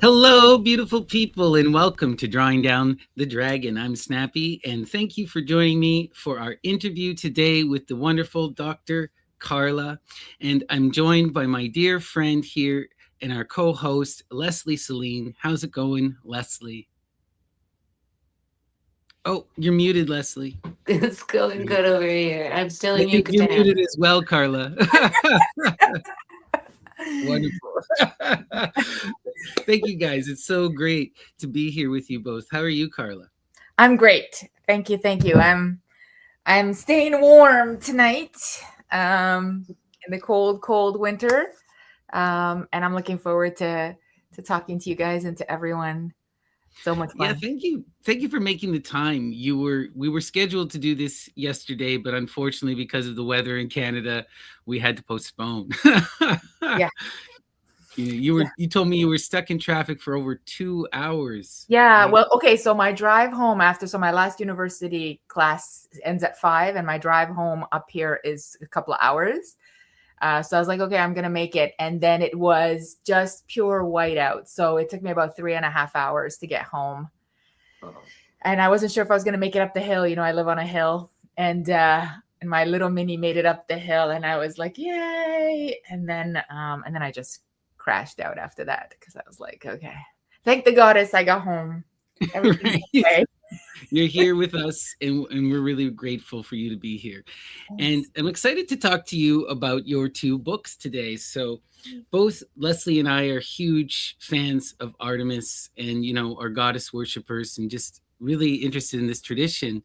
Hello, beautiful people, and welcome to Drawing Down the Dragon. I'm Snappy, and thank you for joining me for our interview today with the wonderful Dr. Carla. And I'm joined by my dear friend here and our co host, Leslie Celine. How's it going, Leslie? Oh, you're muted, Leslie. It's going good over here. I'm still I in think you're Yucatan. muted as well, Carla. Wonderful. Thank you, guys. It's so great to be here with you both. How are you, Carla? I'm great. Thank you. Thank you. I'm staying warm tonight in the cold winter. And I'm looking forward to talking to you guys and to everyone. So much Yeah, fun. thank you. Thank you for making the time. We were scheduled to do this yesterday, but unfortunately because of the weather in Canada, we had to postpone. Yeah. You told me you were stuck in traffic for over 2 hours. Yeah. Right? Well, okay. So my drive home so my last university class ends at 5 and my drive home up here is a couple of hours. So I was like, okay, I'm going to make it. And then it was just pure whiteout. So it took me about 3.5 hours to get home. Oh. And I wasn't sure if I was going to make it up the hill. You know, I live on a hill and my little mini made it up the hill and I was like, yay. And then I just crashed out after that because I was like, okay, thank the goddess I got home. Everything's okay. You're here with us, and we're really grateful for you to be here. And I'm excited to talk to you about your two books today. So, both Leslie and I are huge fans of Artemis and, our goddess worshipers, and just really interested in this tradition.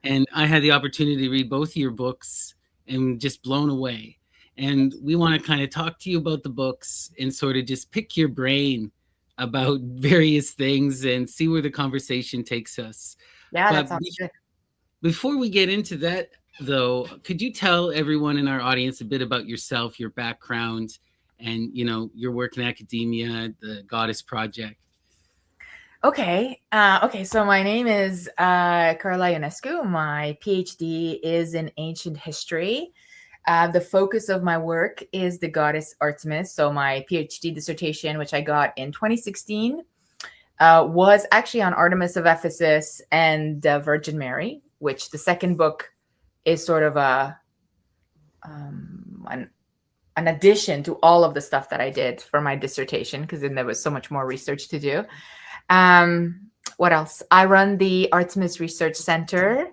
And I had the opportunity to read both of your books and just blown away. And we want to kind of talk to you about the books and sort of just pick your brain about various things and see where the conversation takes us. Yeah, But that sounds good. before we get into that, though, could you tell everyone in our audience a bit about yourself, your background, and your work in academia, the Goddess Project? Okay. So my name is Carla Ionescu. My PhD is in ancient history. The focus of my work is the goddess Artemis. So my PhD dissertation, which I got in 2016, was actually on Artemis of Ephesus and Virgin Mary, which the second book is sort of an addition to all of the stuff that I did for my dissertation, because then there was so much more research to do. What else? I run the Artemis Research Center,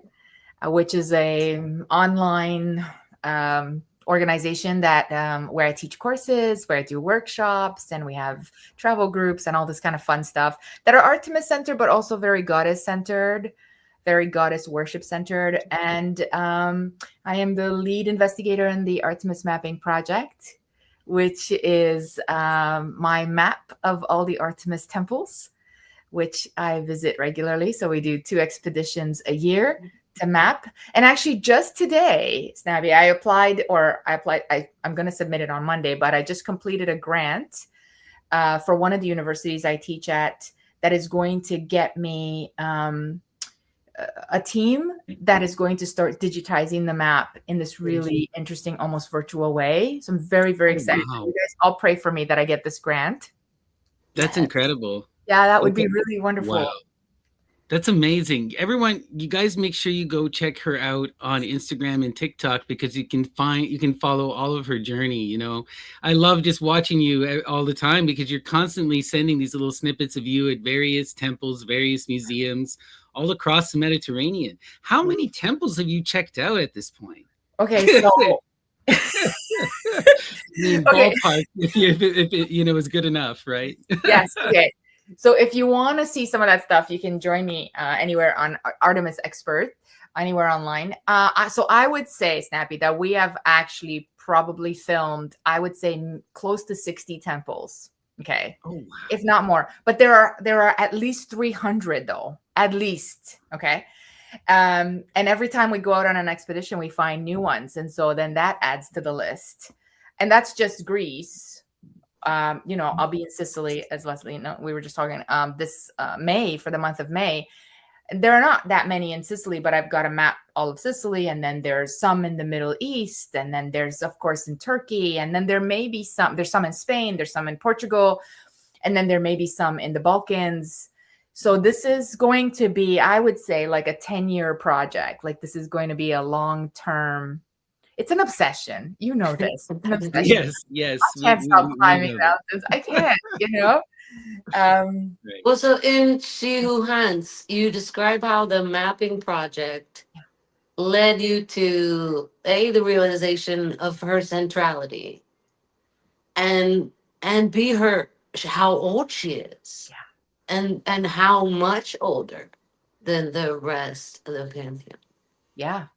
which is a online organization that where I teach courses, where I do workshops, and we have travel groups and all this kind of fun stuff that are Artemis centered, but also very goddess centered, very goddess worship centered. And I am the lead investigator in the Artemis Mapping Project, which is my map of all the Artemis temples, which I visit regularly. So we do 2 expeditions a year to map. And actually just today, Snappy, I'm going to submit it on Monday, but I just completed a grant for one of the universities I teach at that is going to get me a team that is going to start digitizing the map in this really interesting, almost virtual way. So I'm very, very excited. Wow. You guys all pray for me that I get this grant. That's incredible. Yeah, that would be really wonderful. Wow. That's amazing. Everyone, you guys make sure you go check her out on Instagram and TikTok, because you can follow all of her journey. I love just watching you all the time, because you're constantly sending these little snippets of you at various temples, various museums all across the Mediterranean. How many temples have you checked out at this point? Okay, so ballpark, if it is good enough, right? Yes. Okay. So if you want to see some of that stuff, you can join me anywhere on Artemis Expert, anywhere online. So I would say, Snappy, that we have actually probably filmed, I would say, close to 60 temples. Okay. Oh, wow. If not more. But there are at least 300 though. At least. Okay. And every time we go out on an expedition, we find new ones. And so then that adds to the list. And that's just Greece. I'll be in Sicily, as Leslie, we were just talking this May, for the month of May. There are not that many in Sicily, but I've got to map all of Sicily. And then there's some in the Middle East. And then there's, of course, in Turkey. And then there may be there's some in Spain. There's some in Portugal. And then there may be some in the Balkans. So this is going to be, I would say, like a 10-year project. Like this is going to be a long-term, it's an obsession. You know this. It's an obsession. Yes, I can't stop we climbing know that. mountains. I can't, you know? Right. Well, so in She Who Hunts, you describe how the mapping project led you to the realization of her centrality, and B, her how old she is, and how much older than the rest of the pantheon. Yeah.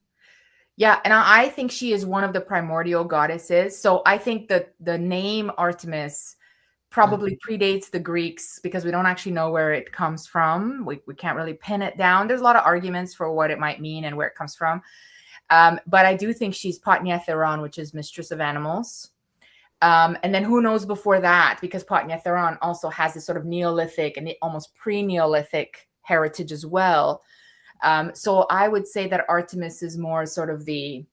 Yeah. And I think she is one of the primordial goddesses. So I think that the name Artemis probably predates the Greeks because we don't actually know where it comes from. We can't really pin it down. There's a lot of arguments for what it might mean and where it comes from. But I do think she's Patnia Theron, which is mistress of animals. And then who knows before that, because Patnia Theron also has this sort of Neolithic and almost pre-Neolithic heritage as well. So I would say that Artemis is more sort of the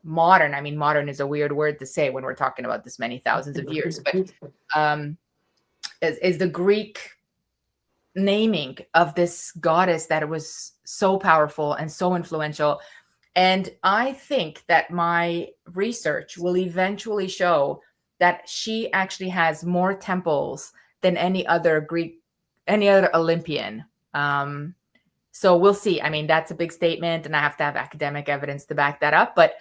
modern. I mean, modern is a weird word to say when we're talking about this many thousands of years, but is the Greek naming of this goddess that was so powerful and so influential. And I think that my research will eventually show that she actually has more temples than any other Olympian. So we'll see. I mean, that's a big statement, and I have to have academic evidence to back that up. But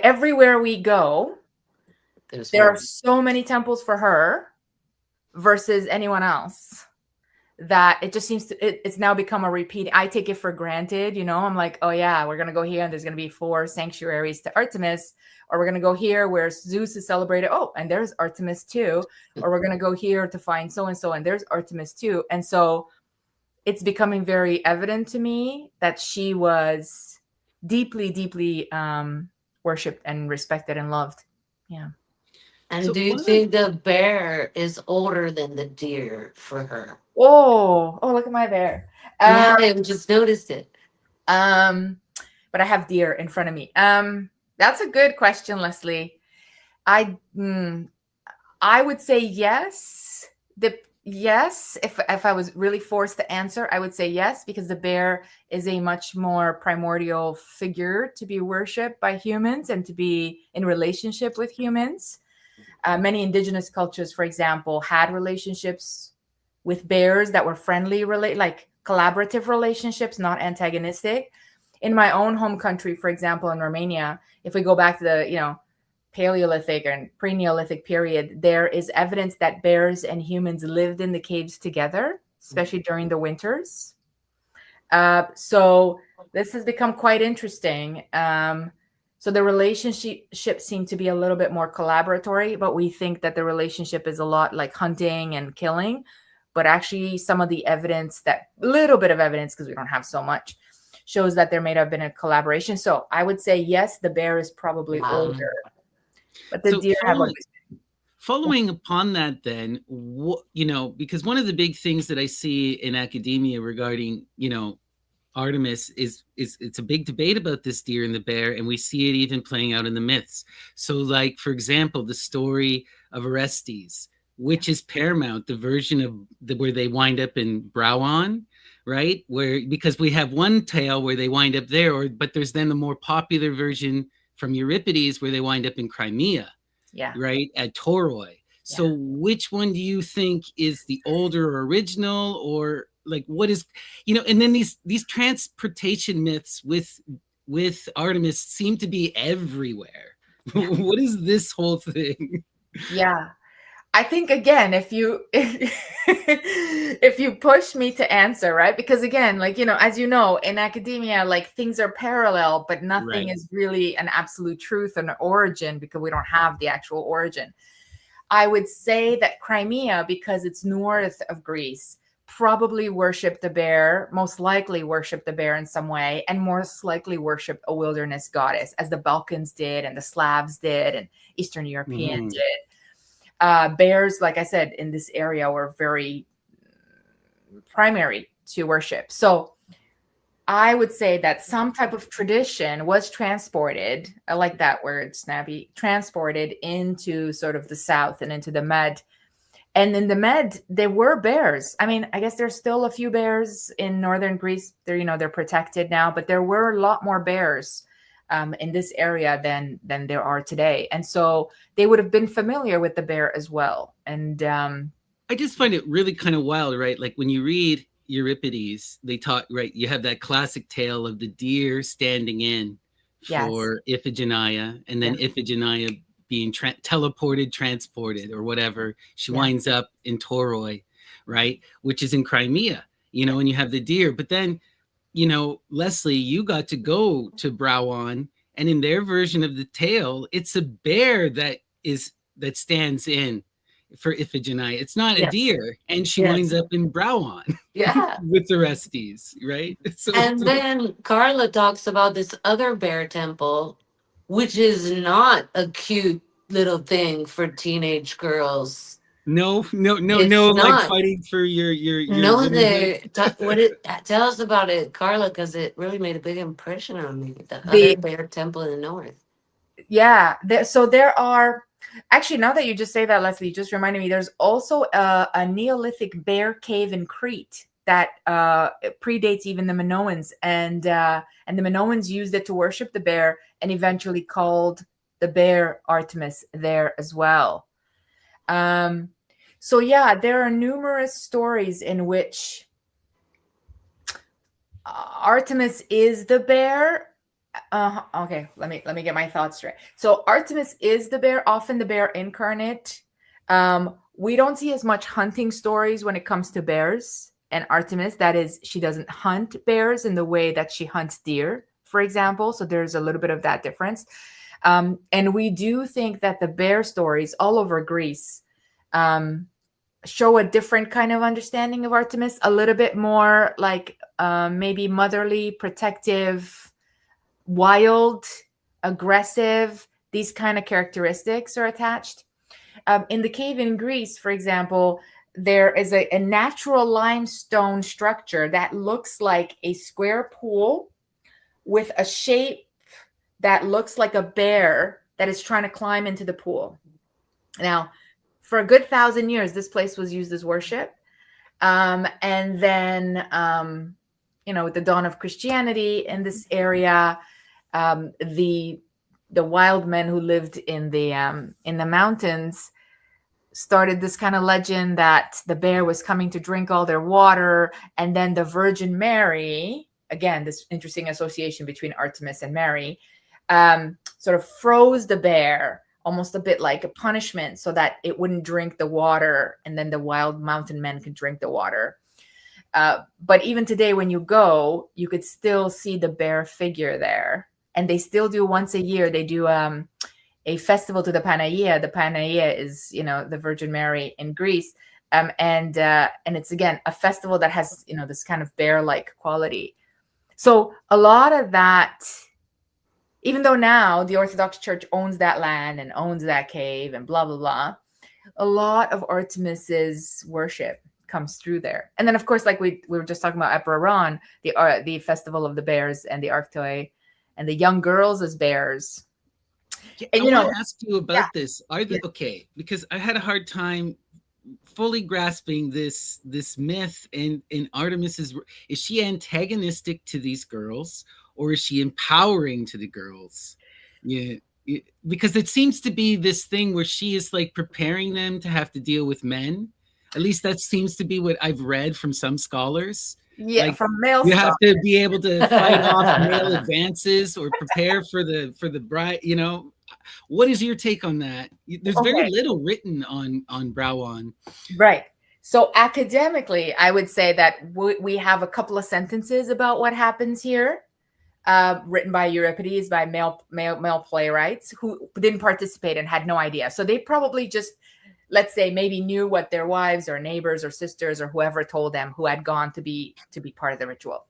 everywhere we go, there are so many temples for her versus anyone else that it just seems to, it's now become a repeat. I take it for granted, you know, I'm like, oh yeah, we're going to go here and there's going to be 4 sanctuaries to Artemis, or we're going to go here where Zeus is celebrated. Oh, and there's Artemis too. Or we're going to go here to find so-and-so and there's Artemis too. And so it's becoming very evident to me that she was deeply, deeply worshipped and respected and loved. Yeah. And so do you think the bear is older than the deer for her? Oh, look at my bear. Yeah, I just noticed it. But I have deer in front of me. That's a good question, Leslie. I would say yes. Yes, if I was really forced to answer, I would say yes, because the bear is a much more primordial figure to be worshipped by humans and to be in relationship with humans. Many indigenous cultures, for example, had relationships with bears that were friendly, like collaborative relationships, not antagonistic. In my own home country, for example, in Romania, if we go back to the, Paleolithic and pre-Neolithic period, there is evidence that bears and humans lived in the caves together, especially during the winters. So this has become quite interesting. So the relationship seemed to be a little bit more collaboratory, but we think that the relationship is a lot like hunting and killing. But actually some of the evidence, that little bit of evidence, because we don't have so much, shows that there may have been a collaboration. So I would say, yes, the bear is probably older, but the deer have always been. Following upon that then, because one of the big things that I see in academia regarding, Artemis is it's a big debate about this deer and the bear, and we see it even playing out in the myths. So like, for example, the story of Orestes, which is paramount, the version of where they wind up in Brauon, right? Because we have one tale where they wind up there, but there's then the more popular version from Euripides where they wind up in Crimea, right, at Toroi. So which one do you think is the older original, or like what is, and then these transportation myths with Artemis seem to be everywhere. What is this whole thing? Yeah. I think, again, if you push me to answer, right? Because again, like, as you know, in academia, like things are parallel, but nothing is really an absolute truth and origin, because we don't have the actual origin. I would say that Crimea, because it's north of Greece, probably worshipped the bear, most likely worshipped the bear in some way, and most likely worshipped a wilderness goddess, as the Balkans did and the Slavs did and Eastern Europeans did. Bears, like I said, in this area were very primary to worship. So I would say that some type of tradition was transported, I like that word, Snappy, transported into sort of the south and into the Med. And in the Med, there were bears. I mean, I guess there's still a few bears in northern Greece. They're, they're protected now, but there were a lot more bears in this area than there are today. And so they would have been familiar with the bear as well. And I just find it really kind of wild, right? Like when you read Euripides, they talk, right? You have that classic tale of the deer standing in for Iphigenia, and then Iphigenia being teleported, transported, or whatever. She winds up in Toroi, right? Which is in Crimea, and you have the deer. But then, Leslie, you got to go to Brawan, and in their version of the tale, it's a bear that stands in for Iphigenia. It's not a deer, and she winds up in Brawan with the Orestes, right? So, and then Carla talks about this other bear temple, which is not a cute little thing for teenage girls. No, like fighting for your no, tell us about it, Carla, because it really made a big impression on me. The other bear temple in the north. Yeah, so there are. Actually, now that you just say that, Leslie, you just reminded me, there's also a Neolithic bear cave in Crete that predates even the Minoans. And the Minoans used it to worship the bear and eventually called the bear Artemis there as well. So yeah, there are numerous stories in which Artemis is the bear. Okay, let me get my thoughts straight. So Artemis is the bear, often the bear incarnate. We don't see as much hunting stories when it comes to bears and Artemis. That is, she doesn't hunt bears in the way that she hunts deer, for example. So there's a little bit of that difference. And we do think that the bear stories all over Greece show a different kind of understanding of Artemis, a little bit more like maybe motherly, protective, wild, aggressive. These kind of characteristics are attached. In the cave in Greece, for example, there is a natural limestone structure that looks like a square pool with a shape that looks like a bear that is trying to climb into the pool. Now, for a good 1,000 years, this place was used as worship. And then, with the dawn of Christianity in this area, the wild men who lived in the mountains started this kind of legend that the bear was coming to drink all their water, and then the Virgin Mary, again, this interesting association between Artemis and Mary, sort of froze the bear, almost a bit like a punishment, so that it wouldn't drink the water, and then the wild mountain men could drink the water. But even today, when you go, you could still see the bear figure there. And they still do once a year, they do a festival to the Panagia. The Panagia is, the Virgin Mary in Greece. And it's, again, a festival that has, this kind of bear-like quality. So a lot of that, even though now the Orthodox Church owns that land and owns that cave and blah, blah, blah, a lot of Artemis's worship comes through there. And then, of course, like we were just talking about Eparon, the festival of the bears and the Arctoi, and the young girls as bears. And I want to ask you about this. Okay, because I had a hard time fully grasping this myth. And Artemis is she antagonistic to these girls, or is she empowering to the girls? Yeah, because it seems to be this thing where she is like preparing them to have to deal with men. At least that seems to be what I've read from some scholars. Yeah, like, from male. You have to be able to fight off male advances or prepare for the bride. What is your take on that? There's very little written on Brawan. Right. So academically, I would say that we have a couple of sentences about what happens here, written by Euripides, by male playwrights who didn't participate and had no idea. So they probably just, let's say, maybe knew what their wives or neighbors or sisters or whoever told them who had gone to be part of the ritual.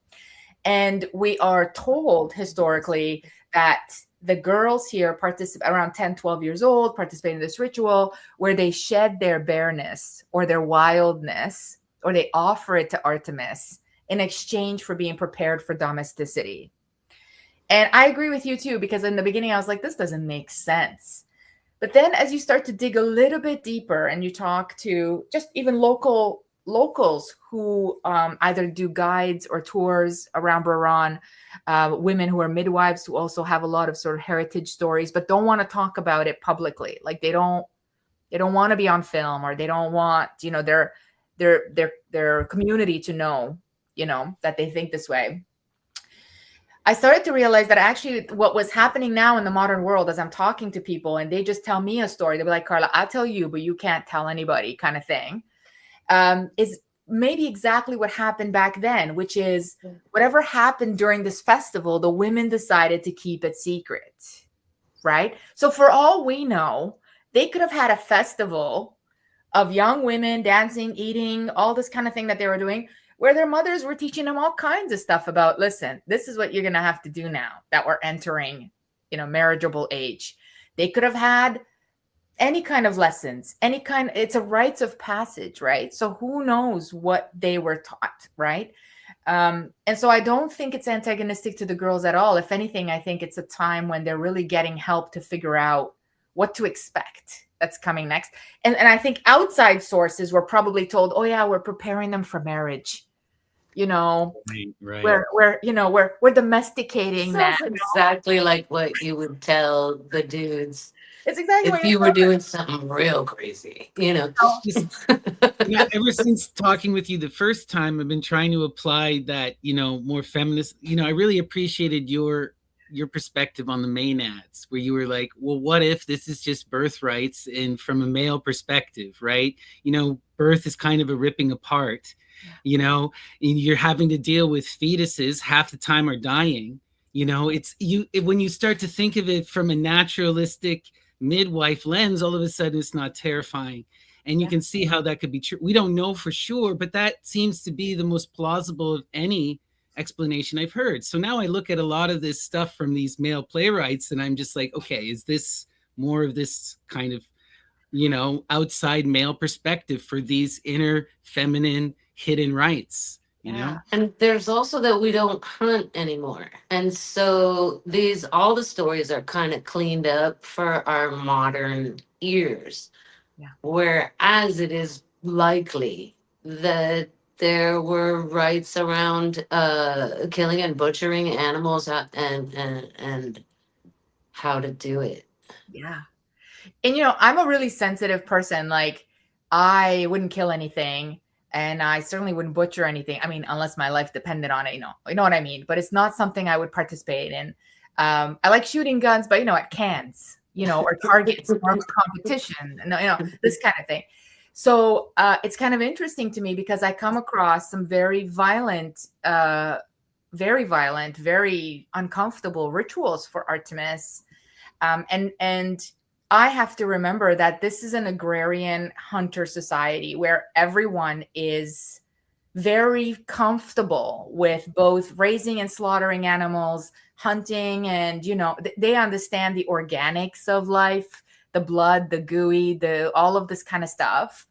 And we are told historically that the girls here participate around 10, 12 years old, participate in this ritual where they shed their bareness or their wildness, or they offer it to Artemis in exchange for being prepared for domesticity. And I agree with you too, because in the beginning I was like, this doesn't make sense. But then as you start to dig a little bit deeper and you talk to just even locals who either do guides or tours around Buran, women who are midwives who also have a lot of sort of heritage stories, but don't want to talk about it publicly. Like they don't want to be on film, or they don't want, their community to know, that they think this way. I started to realize that actually what was happening now in the modern world, as I'm talking to people and they just tell me a story, they'll be like, Carla, I'll tell you, but you can't tell anybody, kind of thing, is maybe exactly what happened back then, which is whatever happened during this festival, the women decided to keep it secret, right? So for all we know, they could have had a festival of young women dancing, eating, all this kind of thing that they were doing, where their mothers were teaching them all kinds of stuff about, listen, this is what you're going to have to do now that we're entering, marriageable age. They could have had any kind of lessons, it's a rites of passage, right? So who knows what they were taught, right? And so I don't think it's antagonistic to the girls at all. If anything, I think it's a time when they're really getting help to figure out what to expect that's coming next. And I think outside sources were probably told, oh yeah, we're preparing them for marriage. Right. We're domesticating Sounds that. exactly like what you would tell the dudes It's exactly if what you were doing something real crazy, Ever since talking with you the first time, I've been trying to apply that, more feminist, I really appreciated your perspective on the Maenads, where you were like, well, what if this is just birthrights and from a male perspective, right? Birth is kind of a ripping apart, and you're having to deal with fetuses half the time are dying. When you start to think of it from a naturalistic midwife lens, all of a sudden it's not terrifying. And you can see how that could be true. We don't know for sure, but that seems to be the most plausible of any explanation I've heard. So now I look at a lot of this stuff from these male playwrights and I'm just like, okay, is this more of this kind of, outside male perspective for these inner feminine hidden rights, And there's also that we don't hunt anymore. And so all the stories are kind of cleaned up for our modern ears. Yeah. Whereas it is likely that there were rights around killing and butchering animals and how to do it. Yeah. And I'm a really sensitive person. Like, I wouldn't kill anything, and I certainly wouldn't butcher anything. I mean, unless my life depended on it, you know what I mean? But it's not something I would participate in. I like shooting guns, but at cans, or targets, more of a competition, this kind of thing. So it's kind of interesting to me because I come across some very violent, very uncomfortable rituals for Artemis. And I have to remember that this is an agrarian hunter society where everyone is very comfortable with both raising and slaughtering animals, hunting, and they understand the organics of life, the blood, the gooey, all of this kind of stuff,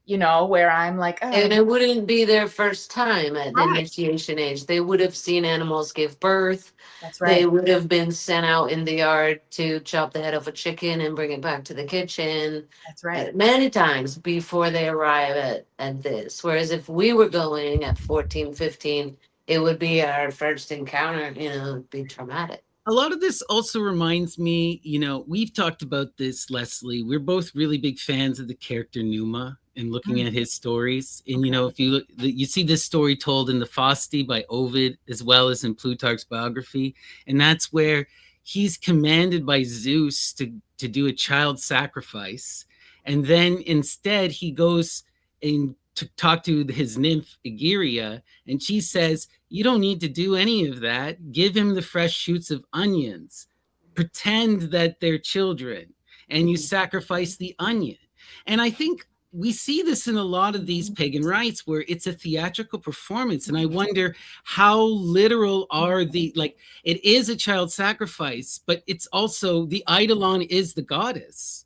where I'm like, oh. And it wouldn't be their first time at the initiation age. They would have seen animals give birth. That's right. They would have been sent out in the yard to chop the head off a chicken and bring it back to the kitchen. That's right. Many times before they arrive at this. Whereas if we were going at 14, 15, it would be our first encounter, it'd be traumatic. A lot of this also reminds me, we've talked about this, Leslie. We're both really big fans of the character Numa and looking at his stories. And, if you look, you see this story told in the Fausti by Ovid, as well as in Plutarch's biography. And that's where he's commanded by Zeus to do a child sacrifice. And then instead he goes and to talk to his nymph Egeria, and she says, you don't need to do any of that. Give him the fresh shoots of onions. Pretend that they're children, and you sacrifice the onion. And I think we see this in a lot of these pagan rites where it's a theatrical performance. And I wonder how literal are it is a child sacrifice, but it's also the eidolon is the goddess.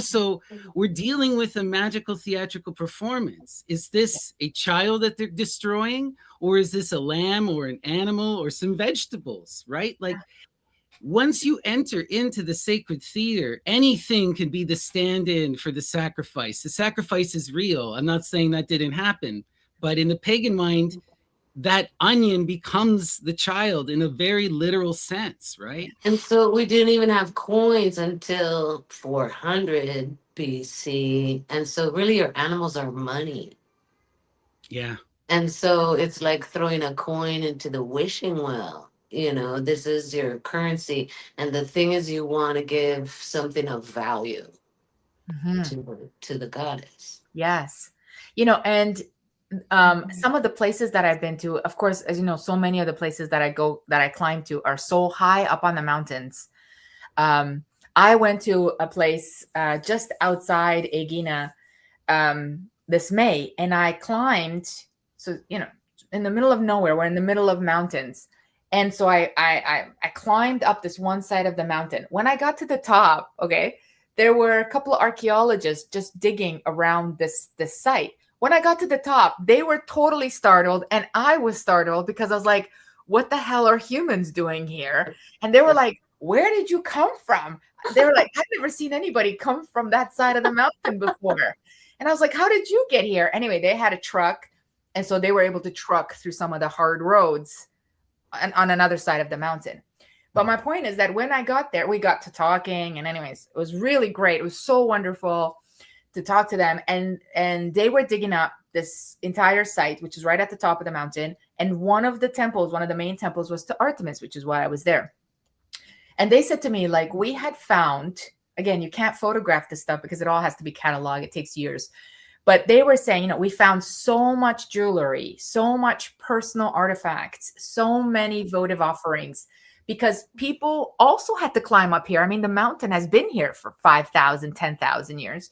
So we're dealing with a magical theatrical performance. Is this a child that they're destroying, or is this a lamb or an animal or some vegetables, right? once you enter into the sacred theater, anything can be the stand-in for the sacrifice. The sacrifice is real. I'm not saying that didn't happen, but in the pagan mind, that onion becomes the child in a very literal sense, right? And so we didn't even have coins until 400 BC. And so really your animals are money. Yeah. And so it's like throwing a coin into the wishing well. You know, this is your currency. And the thing is, you want to give something of value to the goddess. Yes. And some of the places that I've been to, of course, as you know, so many of the places that I climb to are so high up on the mountains. I went to a place just outside Egina this May, and I climbed. So in the middle of nowhere, we're in the middle of mountains, and so I climbed up this one side of the mountain. When I got to the top, okay, there were a couple of archaeologists just digging around this site. When I got to the top, they were totally startled, and I was startled because I was like, what the hell are humans doing here? And they were like, where did you come from? They were like, I've never seen anybody come from that side of the mountain before. And I was like, how did you get here? Anyway, they had a truck, and so they were able to truck through some of the hard roads on another side of the mountain. But my point is that when I got there, we got to talking, and anyways, it was really great. It was so wonderful to talk to them, and they were digging up this entire site, which is right at the top of the mountain. And one of the main temples was to Artemis, which is why I was there. And they said to me, like, we had found, again, you can't photograph this stuff because it all has to be cataloged. It takes years. But they were saying, we found so much jewelry, so much personal artifacts, so many votive offerings, because people also had to climb up here. I mean, the mountain has been here for 5,000, 10,000 years.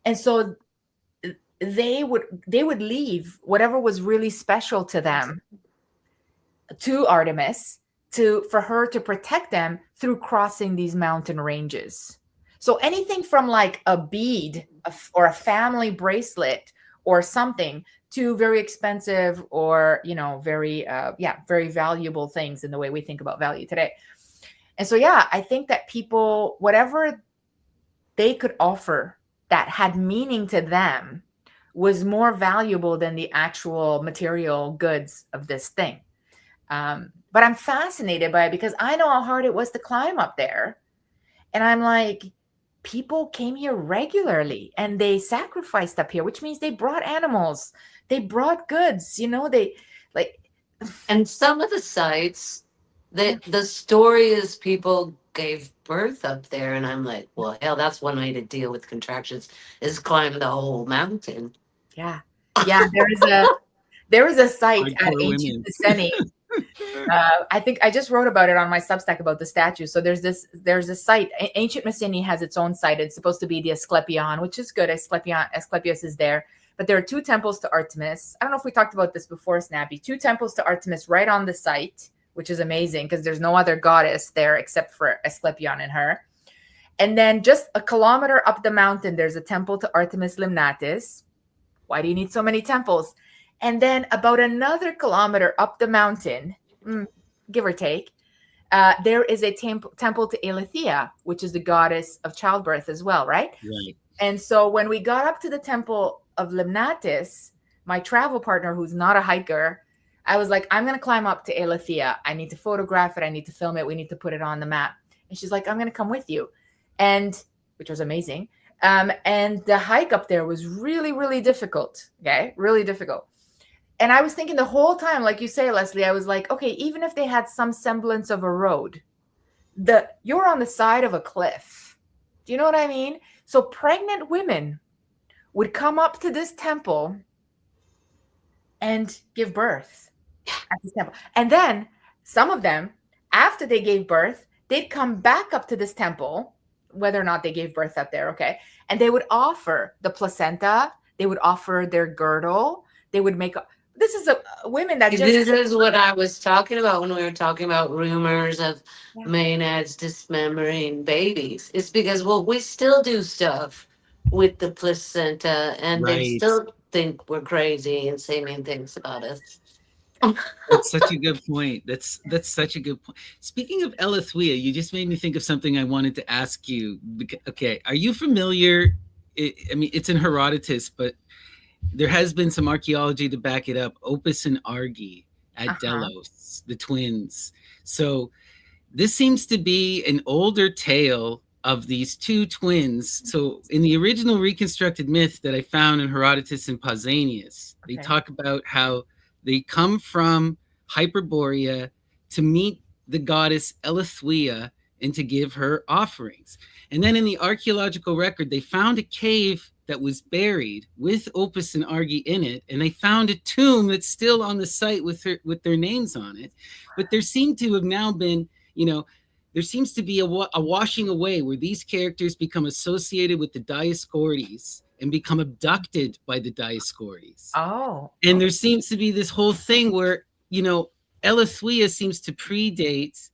And so they would leave whatever was really special to them to Artemis for her to protect them through crossing these mountain ranges. So anything from like a bead or a family bracelet or something to very expensive or, very valuable things in the way we think about value today. And so, I think that people, whatever they could offer that had meaning to them was more valuable than the actual material goods of this thing. But I'm fascinated by it because I know how hard it was to climb up there. And I'm like, people came here regularly and they sacrificed up here, which means they brought animals, they brought goods, they like. And some of the sites, the story is people gave birth up there, and I'm like, well, hell, that's one way to deal with contractions is climb the whole mountain. Yeah. There is a site at Ancient Mycenae. I think I just wrote about it on my Substack about the statue. So there's a site. Ancient Mycenae has its own site. It's supposed to be the Asclepion, which is good. Asclepius is there. But there are 2 temples to Artemis. I don't know if we talked about this before, Snappy. 2 temples to Artemis right on the site, which is amazing because there's no other goddess there except for Asclepion and her. And then just a kilometer up the mountain, there's a temple to Artemis Limnatis. Why do you need so many temples? And then about another kilometer up the mountain, give or take, there is a temple to Eileithyia, which is the goddess of childbirth as well, right? Right. And so when we got up to the temple of Limnatis, my travel partner, who's not a hiker, I was like, I'm going to climb up to Eileithyia. I need to photograph it. I need to film it. We need to put it on the map. And she's like, I'm going to come with you. And which was amazing. And the hike up there was really, really difficult. Okay. Really difficult. And I was thinking the whole time, like you say, Leslie, I was like, okay, even if they had some semblance of a road, you're on the side of a cliff. Do you know what I mean? So pregnant women would come up to this temple and give birth at this temple. And then some of them, after they gave birth, they'd come back up to this temple, whether or not they gave birth up there, okay? And they would offer the placenta, they would offer their girdle, they would make this is women that just... This is what I was talking about when we were talking about rumors of maenads dismembering babies. It's because, we still do stuff with the placenta, and they still think we're crazy and say mean things about us. That's such a good point. That's such a good point. Speaking of Elithwea, you just made me think of something I wanted to ask you. Okay, are you familiar? I mean, it's in Herodotus, but there has been some archaeology to back it up. Opus and Argi at Uh-huh. Delos, the twins. So this seems to be an older tale of these two twins. So in the original reconstructed myth that I found in Herodotus and Pausanias, they Okay. talk about how they come from Hyperborea to meet the goddess Elithwea and to give her offerings. And then in the archaeological record, they found a cave that was buried with Opus and Argi in it, and they found a tomb that's still on the site with their names on it. But there seemed to have now been, you know, there seems to be a washing away where these characters become associated with the Dioscorides and become abducted by the Dioscorides. Oh, And there seems to be this whole thing where, Elithwea seems to predate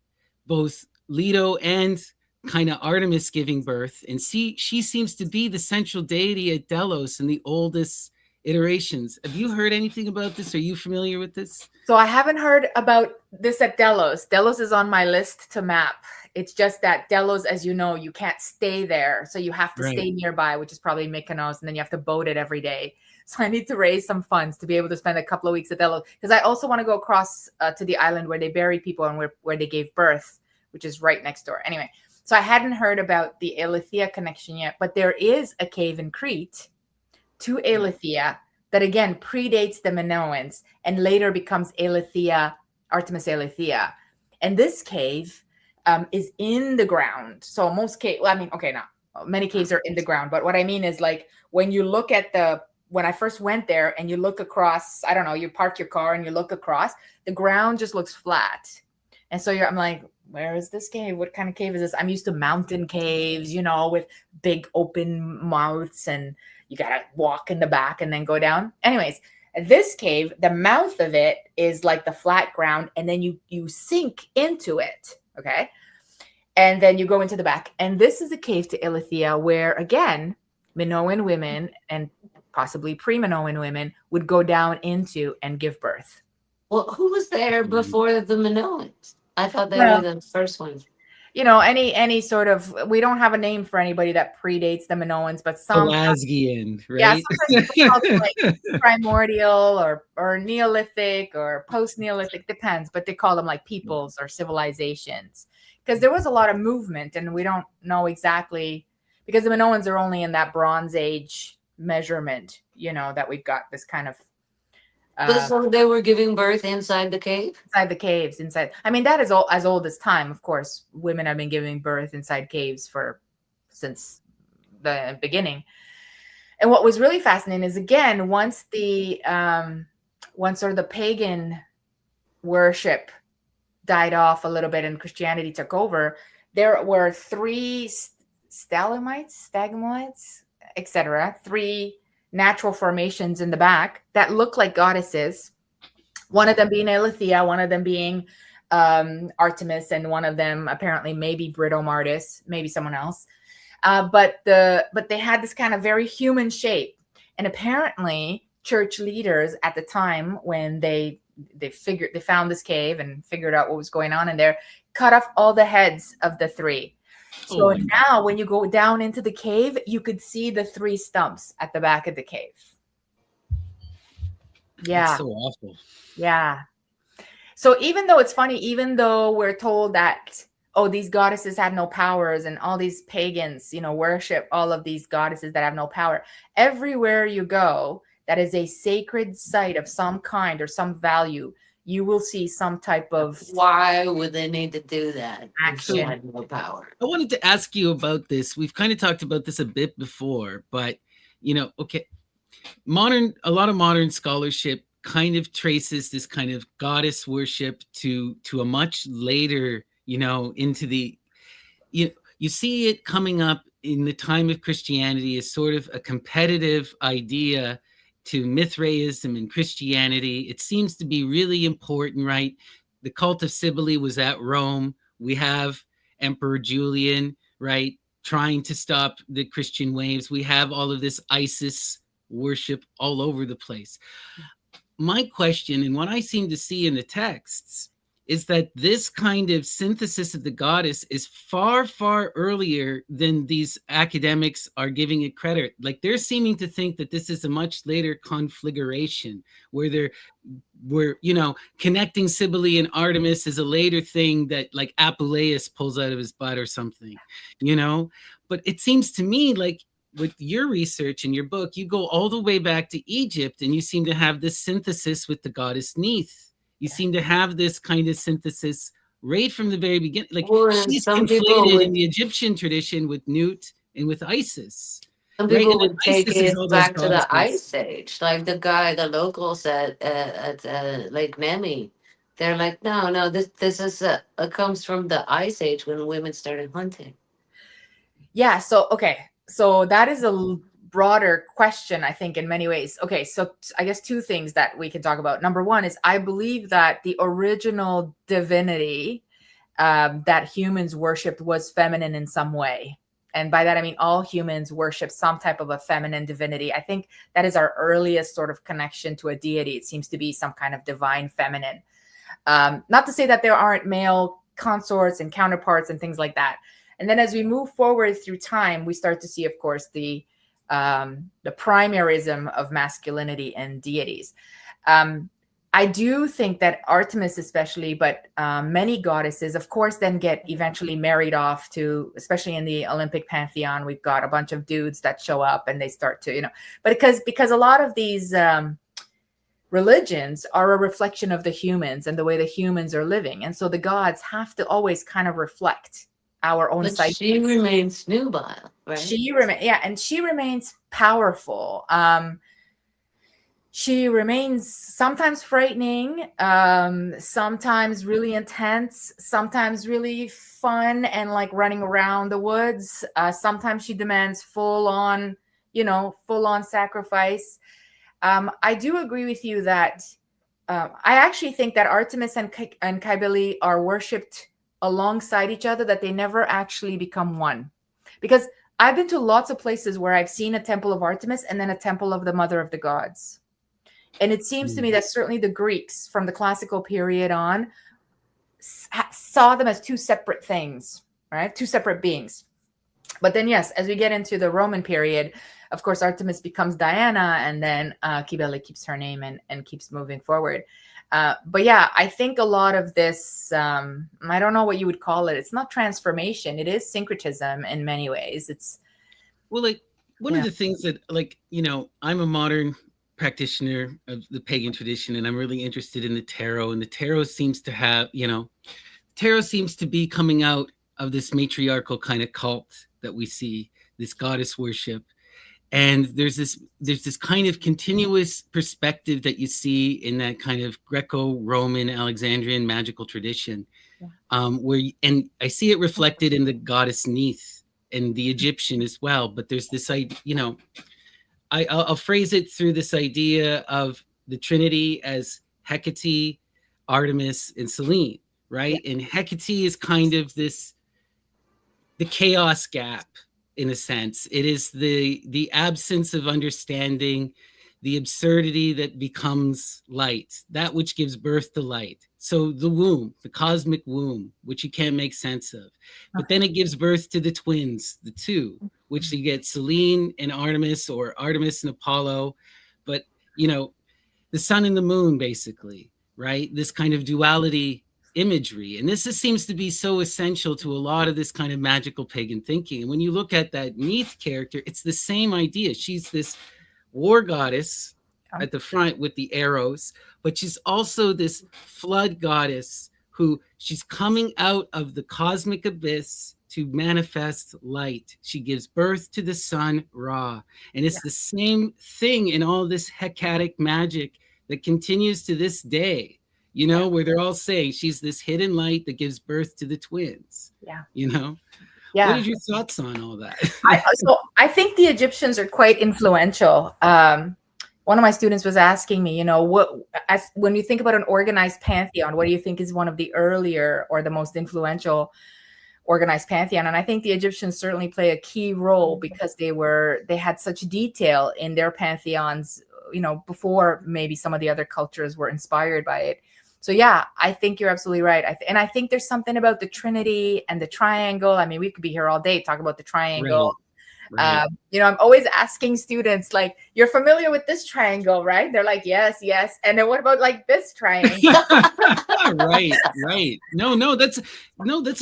both Leto and kind of Artemis giving birth. And she seems to be the central deity at Delos in the oldest iterations. Have you heard anything about this? Are you familiar with this? so I haven't heard about this at Delos. Delos is on my list to map. It's just that Delos, as you know, you can't stay there. So you have to stay nearby, which is probably Mykonos, and then you have to boat it every day. So I need to raise some funds to be able to spend a couple of weeks at Delos, because I also want to go across to the island where they buried people and where they gave birth, which is right next door. Anyway, so I hadn't heard about the Elithea connection yet, but there is a cave in Crete to Elithea that again predates the Minoans and later becomes Artemis Elithea. And this cave is in the ground. So most cave, well, I mean, okay, not many caves are in the ground, but what I mean is, like, when you look at when I first went there and you look across, I don't know, you park your car and you look across, the ground just looks flat. And so I'm like, where is this cave? What kind of cave is this? I'm used to mountain caves, with big open mouths, and you got to walk in the back and then go down. Anyways, this cave, the mouth of it is like the flat ground, and then you sink into it. Okay. And then you go into the back. And this is a cave to Elithea where, again, Minoan women and possibly pre-Minoan women would go down into and give birth. Well, who was there before the Minoans? I thought they were the first ones. Any sort of, we don't have a name for anybody that predates the Minoans, but some Pelasgian, right? Yeah, sometimes people call it like primordial or Neolithic or post-Neolithic, depends, but they call them like peoples or civilizations, because there was a lot of movement, and we don't know exactly, because the Minoans are only in that Bronze Age measurement, that we've got this kind of so they were giving birth inside the cave? Inside the caves, inside. I mean, that is as old as time, of course. Women have been giving birth inside caves since the beginning. And what was really fascinating is, again, once sort of the pagan worship died off a little bit and Christianity took over, there were 3 stalagmites, etc., 3 natural formations in the back that look like goddesses. One of them being Elithea, one of them being Artemis, and one of them apparently maybe Britomartis, maybe someone else. But they had this kind of very human shape. And apparently church leaders at the time, when they found this cave and figured out what was going on in there, cut off all the heads of the 3. So now when you go down into the cave, you could see the 3 stumps at the back of the cave. Yeah. That's so awful. Yeah. So even though it's funny, even though we're told that, these goddesses have no powers, and all these pagans, worship all of these goddesses that have no power, everywhere you go, that is a sacred site of some kind or some value, you will see some type of. Why would they need to do that? Action. Had no power. I wanted to ask you about this. We've kind of talked about this a bit before, but okay, a lot of modern scholarship kind of traces this kind of goddess worship to a much later, into the, you see it coming up in the time of Christianity as sort of a competitive idea to Mithraism and Christianity. It seems to be really important, right? The cult of Cybele was at Rome. We have Emperor Julian, right, trying to stop the Christian waves. We have all of this Isis worship all over the place. my question, and what I seem to see in the texts, is that this kind of synthesis of the goddess is far, far earlier than these academics are giving it credit. Like, they're seeming to think that this is a much later conflagration, where connecting Cybele and Artemis is a later thing that, like, Apuleius pulls out of his butt or something, But it seems to me like, with your research and your book, you go all the way back to Egypt, and you seem to have this synthesis with the goddess Neith. You seem to have this kind of synthesis right from the very beginning. Like, she's conflated in the Egyptian tradition with Nut and with Isis. Some people would take it back to the Ice Age, like the locals at Lake Nemi. They're like, no, this is comes from the Ice Age, when women started hunting. Yeah. So so that is a broader question, I think, in many ways. Okay, so I guess two things that we can talk about. Number one is, I believe that the original divinity that humans worshipped was feminine in some way. And by that, I mean all humans worship some type of a feminine divinity. I think that is our earliest sort of connection to a deity. It seems to be some kind of divine feminine. Not to say that there aren't male consorts and counterparts and things like that. And then as we move forward through time, we start to see, of course, the primarism of masculinity and deities. I do think that Artemis especially, but many goddesses, of course, then get eventually married off to, especially in the Olympic pantheon, we've got a bunch of dudes that show up and they start to, but because a lot of these religions are a reflection of the humans and the way the humans are living. And so the gods have to always kind of reflect our own psyche. She remains nubile, right? And she remains powerful. She remains sometimes frightening, sometimes really intense, sometimes really fun and like running around the woods. Sometimes she demands full on sacrifice. I do agree with you that I actually think that Artemis and Cybele are worshipped alongside each other, that they never actually become one. Because I've been to lots of places where I've seen a temple of Artemis and then a temple of the Mother of the Gods. And it seems to me that certainly the Greeks from the classical period on saw them as two separate things, right? Two separate beings. But then, yes, as we get into the Roman period, of course, Artemis becomes Diana, and then Cybele keeps her name and keeps moving forward. But yeah, I think a lot of this, I don't know what you would call it. It's not transformation. It is syncretism in many ways. It's like one of the things that, like, I'm a modern practitioner of the pagan tradition, and I'm really interested in the tarot, and the tarot seems to have, tarot seems to be coming out of this matriarchal kind of cult that we see, this goddess worship. And there's this kind of continuous perspective that you see in that kind of Greco-Roman Alexandrian magical tradition, and I see it reflected in the goddess Neith and the Egyptian as well. But there's this idea, I'll phrase it through this idea of the Trinity as Hecate, Artemis, and Selene, right? And Hecate is kind of the chaos gap, in a sense. It is the absence of understanding, the absurdity that becomes light, that which gives birth to light. So the womb, the cosmic womb, which you can't make sense of. But then it gives birth to the twins, the two, which you get Selene and Artemis, or Artemis and Apollo. But, the sun and the moon, basically, right? This kind of duality imagery. And this seems to be so essential to a lot of this kind of magical pagan thinking. And when you look at that Neith character, it's the same idea. She's this war goddess at the front with the arrows, but she's also this flood goddess who she's coming out of the cosmic abyss to manifest light. She gives birth to the sun, Ra. And it's the same thing in all this Hecatic magic that continues to this day, where they're all saying she's this hidden light that gives birth to the twins. What are your thoughts on all that? I think the Egyptians are quite influential. One of my students was asking me, when you think about an organized pantheon, what do you think is one of the earlier or the most influential organized pantheon? And I think the Egyptians certainly play a key role because they had such detail in their pantheons before maybe some of the other cultures were inspired by it. So yeah, I think you're absolutely right. And I think there's something about the Trinity and the triangle. I mean, we could be here all day talking about the triangle. Right. I'm always asking students, like, you're familiar with this triangle, right? They're like, yes. And then what about like this triangle? Right. No, that's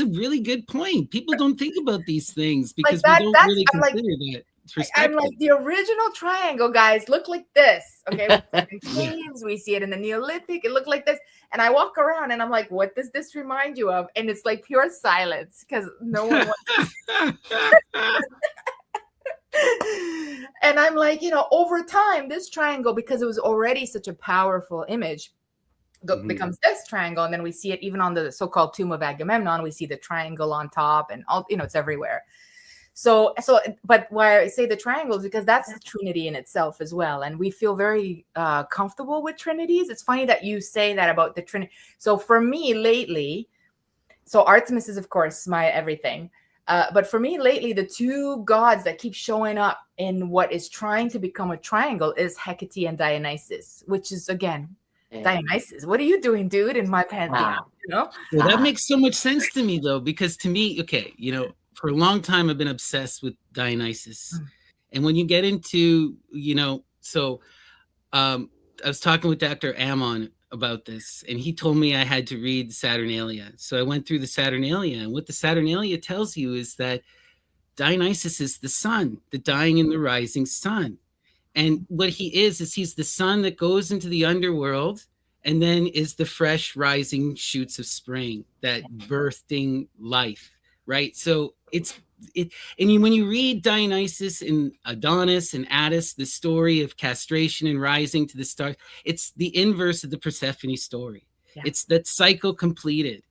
a really good point. People don't think about these things because Like we don't really consider that perspective. I'm like, the original triangle, guys, look like this. Okay. In caves, we see it in the Neolithic. It looked like this. And I walk around and I'm like, what does this remind you of? And it's like pure silence because no one wants And I'm like, over time, this triangle, because it was already such a powerful image, becomes this triangle. And then we see it even on the so-called tomb of Agamemnon. We see the triangle on top and all, it's everywhere. So, but why I say the triangle is because that's the Trinity in itself as well. And we feel very comfortable with Trinities. It's funny that you say that about the Trinity. So for me lately, so Artemis is, of course, my everything. But for me lately, the two gods that keep showing up in what is trying to become a triangle is Hecate and Dionysus, which is, again, Dionysus. What are you doing, dude, in my pantheon? Well, that makes so much sense to me, though, because to me, okay, for a long time, I've been obsessed with Dionysus. And when you get into, I was talking with Dr. Ammon about this, and he told me I had to read Saturnalia. So I went through the Saturnalia, and what the Saturnalia tells you is that Dionysus is the sun, the dying and the rising sun. And what he is he's the sun that goes into the underworld and then is the fresh rising shoots of spring, that birthing life, right? So when you read Dionysus and Adonis and Attis, the story of castration and rising to the stars, it's the inverse of the Persephone story. Yeah. It's that cycle completed,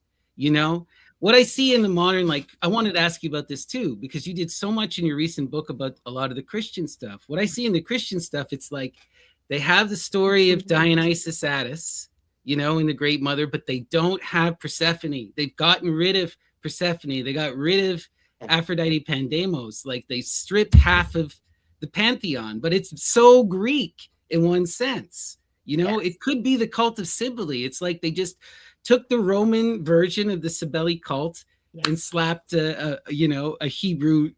What I see in the modern, I wanted to ask you about this too, because you did so much in your recent book about a lot of the Christian stuff. What I see in the Christian stuff, it's like they have the story of Dionysus Attis, in the Great Mother, but they don't have Persephone. They've gotten rid of Persephone. They got rid of Aphrodite Pandemos. Like they stripped half of the pantheon, but it's so Greek in one sense. It could be the cult of Cybele. It's like they just took the Roman version of the Cybele cult and slapped a Hebrew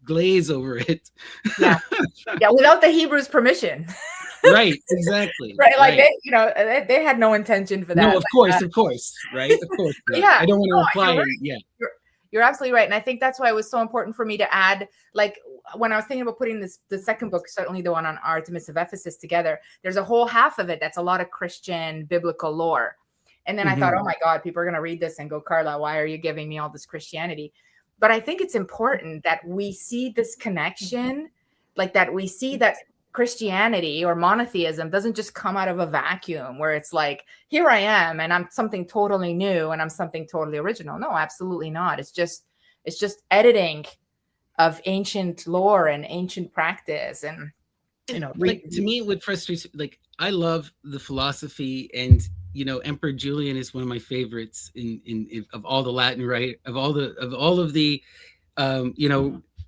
glaze over it. Without the Hebrews' permission. Right, exactly. Right, they had no intention for that. No, of course, right? Of course. Yeah, I don't want to imply. Right. You're absolutely right, and I think that's why it was so important for me to add, when I was thinking about putting the second book, certainly the one on Artemis of Ephesus, together. There's a whole half of it that's a lot of Christian biblical lore. And then I thought, oh my God, people are going to read this and go, Carla, why are you giving me all this Christianity? But I think it's important that we see this connection, that we see that Christianity or monotheism doesn't just come out of a vacuum where it's like, here I am and I'm something totally new and I'm something totally original. No, absolutely not. It's just editing of ancient lore and ancient practice. And, to me, what frustrates, I love the philosophy, and Emperor Julian is one of my favorites in of all the Latin, right? Of all of the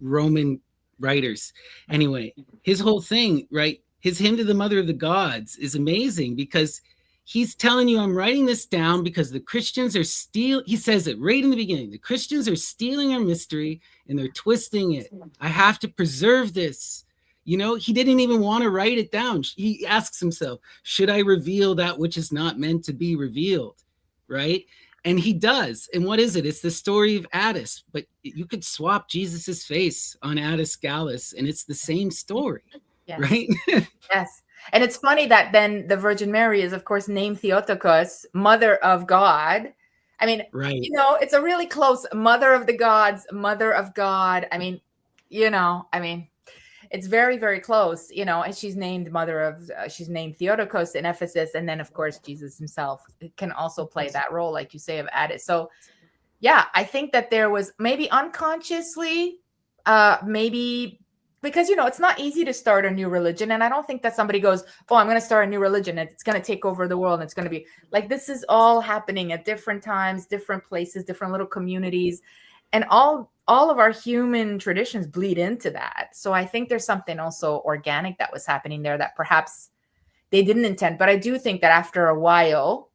Roman writers. Anyway, his whole thing, right? His hymn to the Mother of the Gods is amazing because he's telling you, I'm writing this down because the Christians are he says it right in the beginning. The Christians are stealing our mystery and they're twisting it. I have to preserve this. He didn't even want to write it down. He asks himself, should I reveal that which is not meant to be revealed? Right? And he does. And what is it? It's the story of Attis, but you could swap Jesus's face on Attis Gallus and it's the same story. Yes. Right? Yes. And it's funny that then the Virgin Mary is, of course, named Theotokos, Mother of God. I mean, right. It's a really close Mother of the Gods, Mother of God. I mean, it's very, very close, and she's named she's named Theotokos in Ephesus. And then, of course, Jesus himself can also play that role, like you say, of Attis. So, yeah, I think that there was maybe unconsciously, because, it's not easy to start a new religion. And I don't think that somebody goes, oh, I'm going to start a new religion. And it's going to take over the world. And it's going to be this is all happening at different times, different places, different little communities. And all of our human traditions bleed into that. So I think there's something also organic that was happening there that perhaps they didn't intend. But I do think that after a while,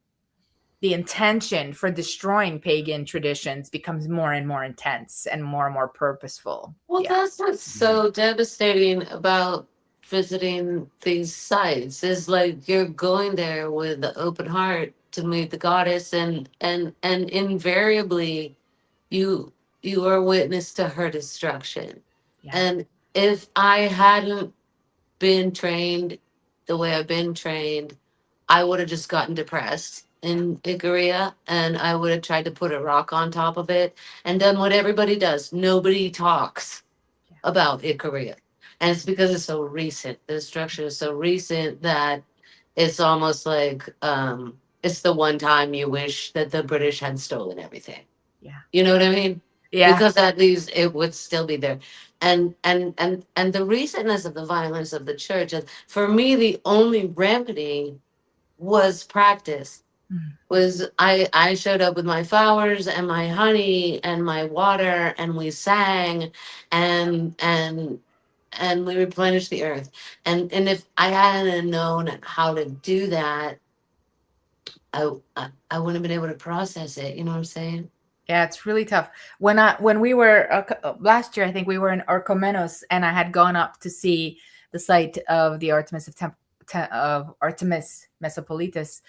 the intention for destroying pagan traditions becomes more and more intense and more purposeful. Well, that's what's so devastating about visiting these sites is like you're going there with the open heart to meet the goddess, and invariably you you are witness to her destruction. Yeah. And if I hadn't been trained the way I've been trained, I would have just gotten depressed in Ikaria, and I would have tried to put a rock on top of it and done what everybody does. Nobody talks about Ikaria. And it's because it's so recent. The destruction is so recent that it's almost like it's the one time you wish that the British had stolen everything. Yeah. You know what I mean? Yeah. Because at least it would still be there. And the recentness of the violence of the church, and for me the only remedy was practice. Was I showed up with my flowers and my honey and my water, and we sang, and we replenished the earth. And if I hadn't known how to do that, I wouldn't have been able to process it. You know what I'm saying? Yeah, it's really tough. When we were last year, I think we were in Orchomenos, and I had gone up to see the site of the of Artemis Mesopolitis,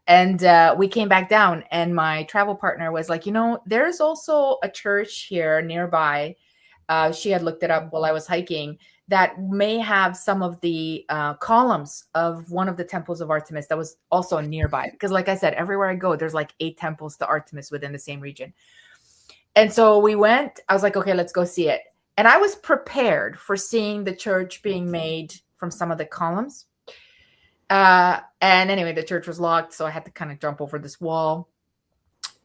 and we came back down, and my travel partner was like, there's also a church here nearby. She had looked it up while I was hiking, that may have some of the columns of one of the temples of Artemis that was also nearby. Because like I said, everywhere I go, there's like 8 temples to Artemis within the same region. And so we went, I was like, okay, let's go see it. And I was prepared for seeing the church being made from some of the columns. And anyway, the church was locked, so I had to kind of jump over this wall.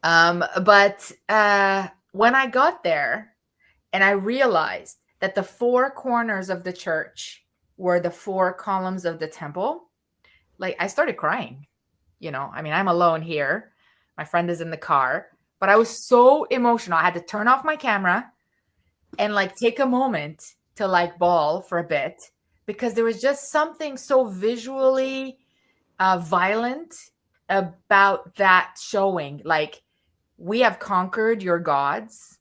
But when I got there and I realized that the 4 corners of the church were the 4 columns of the temple, like I started crying. I mean, I'm alone here. My friend is in the car, but I was so emotional. I had to turn off my camera and like take a moment to like bawl for a bit, because there was just something so visually violent about that showing. Like, we have conquered your gods,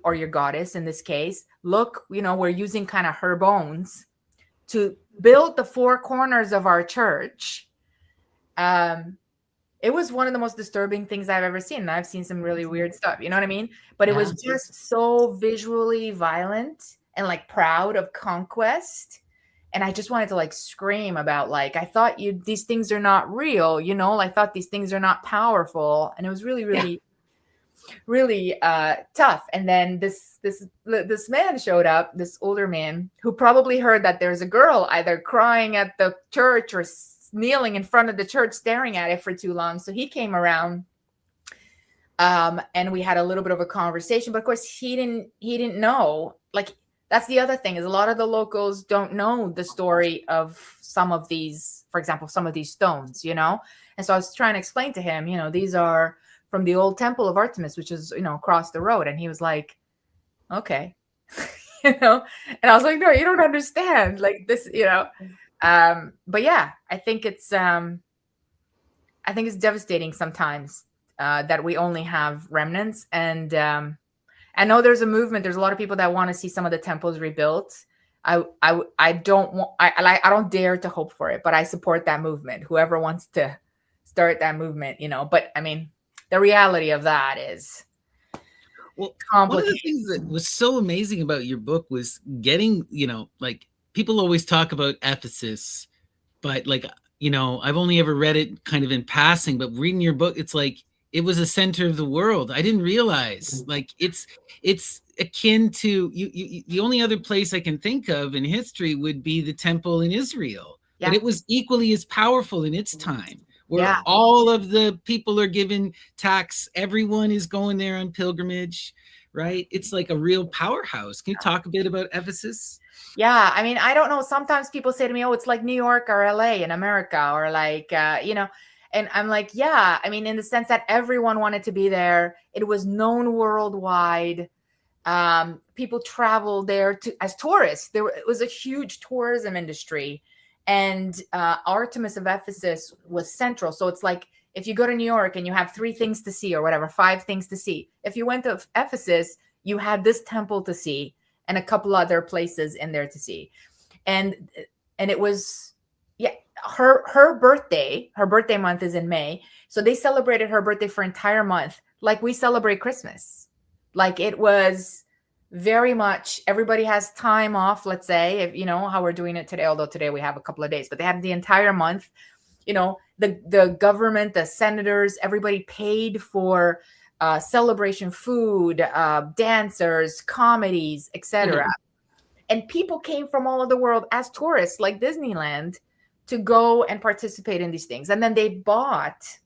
or your goddess in this case. Look, we're using kind of her bones to build the 4 corners of our church. It was one of the most disturbing things I've ever seen. And I've seen some really weird stuff, you know what I mean? But it was just so visually violent and like proud of conquest. And I just wanted to like scream about, like, I thought these things are not real, I thought these things are not powerful. And it was really, really, really tough. And then this man showed up, this older man, who probably heard that there's a girl either crying at the church or kneeling in front of the church staring at it for too long. So he came around, and we had a little bit of a conversation. But of course he didn't know. Like, that's the other thing, is a lot of the locals don't know the story of some of these, for example, some of these stones, And so I was trying to explain to him, these are from the old temple of Artemis, which is, across the road. And he was like, okay, and I was like, no, you don't understand, like this, but yeah, I think it's devastating sometimes that we only have remnants. And I know there's a movement. There's a lot of people that want to see some of the temples rebuilt. I don't dare to hope for it, but I support that movement. Whoever wants to start that movement, But I mean, the reality of that is, well, one of the things that was so amazing about your book was getting, like, people always talk about Ephesus, but like, I've only ever read it kind of in passing, but reading your book, it's like, it was a center of the world. I didn't realize, like, it's akin to you. The only other place I can think of in history would be the temple in Israel, but it was equally as powerful in its time, where all of the people are given tax. Everyone is going there on pilgrimage, right? It's like a real powerhouse. Can you talk a bit about Ephesus? Yeah, I mean, I don't know. Sometimes people say to me, oh, it's like New York or LA in America, or like, and I'm like, yeah, I mean, in the sense that everyone wanted to be there. It was known worldwide. People traveled there as tourists. It was a huge tourism industry. And Artemis of Ephesus was central. So it's like if you go to New York and you have 3 things to see or whatever, 5 things to see. If you went to Ephesus, you had this temple to see and a couple other places in there to see. And it was, yeah, her birthday month is in May. So they celebrated her birthday for an entire month, like we celebrate Christmas. Like it was very much, everybody has time off, let's say, if you know how we're doing it today, although today we have a couple of days, but they had the entire month. You know, the government, the senators, everybody paid for celebration food, dancers, comedies, etc. And people came from all over the world as tourists, like Disneyland, to go and participate in these things. And then they bought,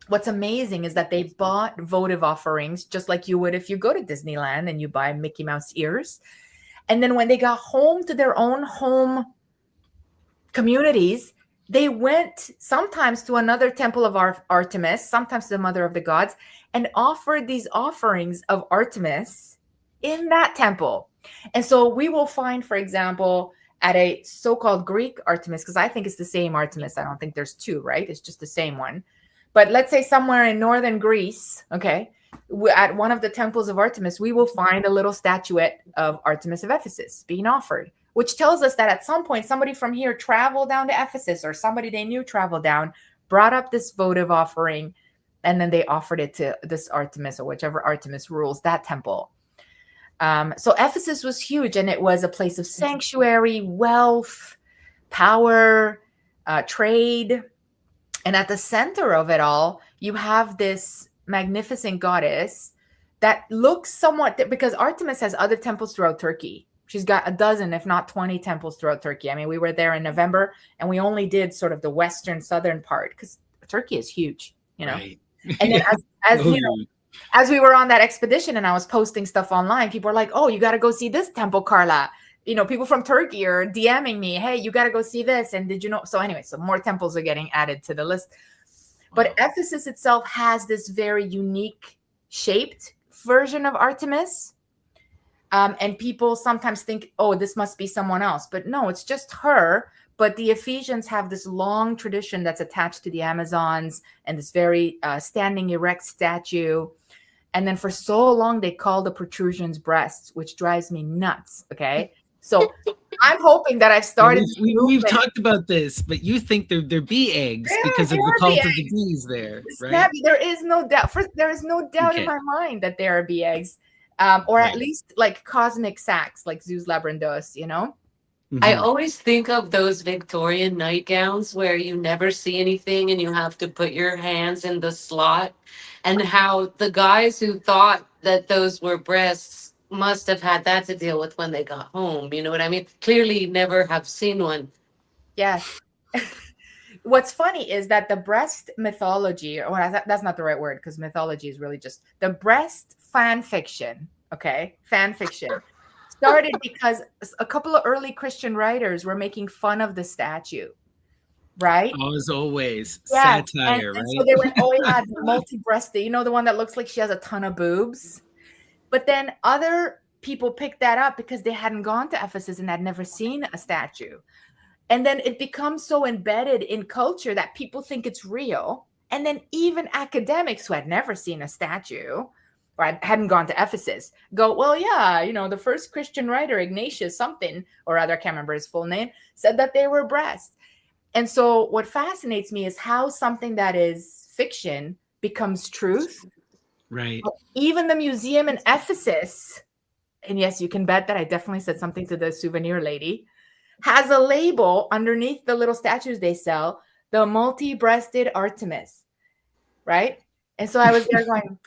what's amazing is that they bought votive offerings, just like you would if you go to Disneyland and you buy Mickey Mouse ears. And then when they got home to their own home communities, they went sometimes to another temple of Artemis, sometimes to the mother of the gods, and offered these offerings of Artemis in that temple. And so we will find, for example, at a so-called Greek Artemis, because I think it's the same Artemis. I don't think there's 2, right? It's just the same one. But let's say somewhere in northern Greece, okay, at one of the temples of Artemis, we will find a little statuette of Artemis of Ephesus being offered, which tells us that at some point, somebody from here traveled down to Ephesus, or somebody they knew traveled down, brought up this votive offering, and then they offered it to this Artemis, or whichever Artemis rules that temple. So Ephesus was huge, and it was a place of sanctuary, wealth, power, trade. And at the center of it all, you have this magnificent goddess that looks somewhat, because Artemis has other temples throughout Turkey. She's got a dozen, if not 20 temples throughout Turkey. I mean, we were there in November and we only did sort of the western, southern part because Turkey is huge, you know. Right. And then as we were on that expedition and I was posting stuff online, people were like, oh, you got to go see this temple, Carla. You know, people from Turkey are DMing me, hey, you got to go see this. And did you know? So anyway, so more temples are getting added to the list. But Ephesus itself has this very unique shaped version of Artemis. And people sometimes think, oh, this must be someone else. But no, it's just her. But the Ephesians have this long tradition that's attached to the Amazons and this very standing erect statue. And then for so long, they call the protrusions breasts, which drives me nuts. Okay. So I'm hoping that I've started. We've talked about this, but you think they're bee eggs because of the cult of the bees there, right? Snappy, there is no doubt. There is no doubt in my mind that they are bee eggs, or at least like cosmic sacs, like Zeus Labradus, you know? Mm-hmm. I always think of those Victorian nightgowns where you never see anything and you have to put your hands in the slot, and how the guys who thought that those were breasts must have had that to deal with when they got home. You know what I mean? Clearly never have seen one. Yes. What's funny is that the breast mythology, or that's not the right word because mythology is really just the breast fan fiction. Okay. Fan fiction started because a couple of early Christian writers were making fun of the statue. Right? As always, satire, right? And so they went, oh, yeah, multi-breasted. You know, the one that looks like she has a ton of boobs. But then other people picked that up because they hadn't gone to Ephesus and had never seen a statue. And then it becomes so embedded in culture that people think it's real. And then even academics who had never seen a statue or hadn't gone to Ephesus go, well, yeah, you know, the first Christian writer, Ignatius something, or rather, I can't remember his full name, said that they were breasts. And so what fascinates me is how something that is fiction becomes truth. Right. Even the museum in Ephesus, and yes, you can bet that I definitely said something to the souvenir lady, has a label underneath the little statues they sell, the multi-breasted Artemis, right? And so I was there going,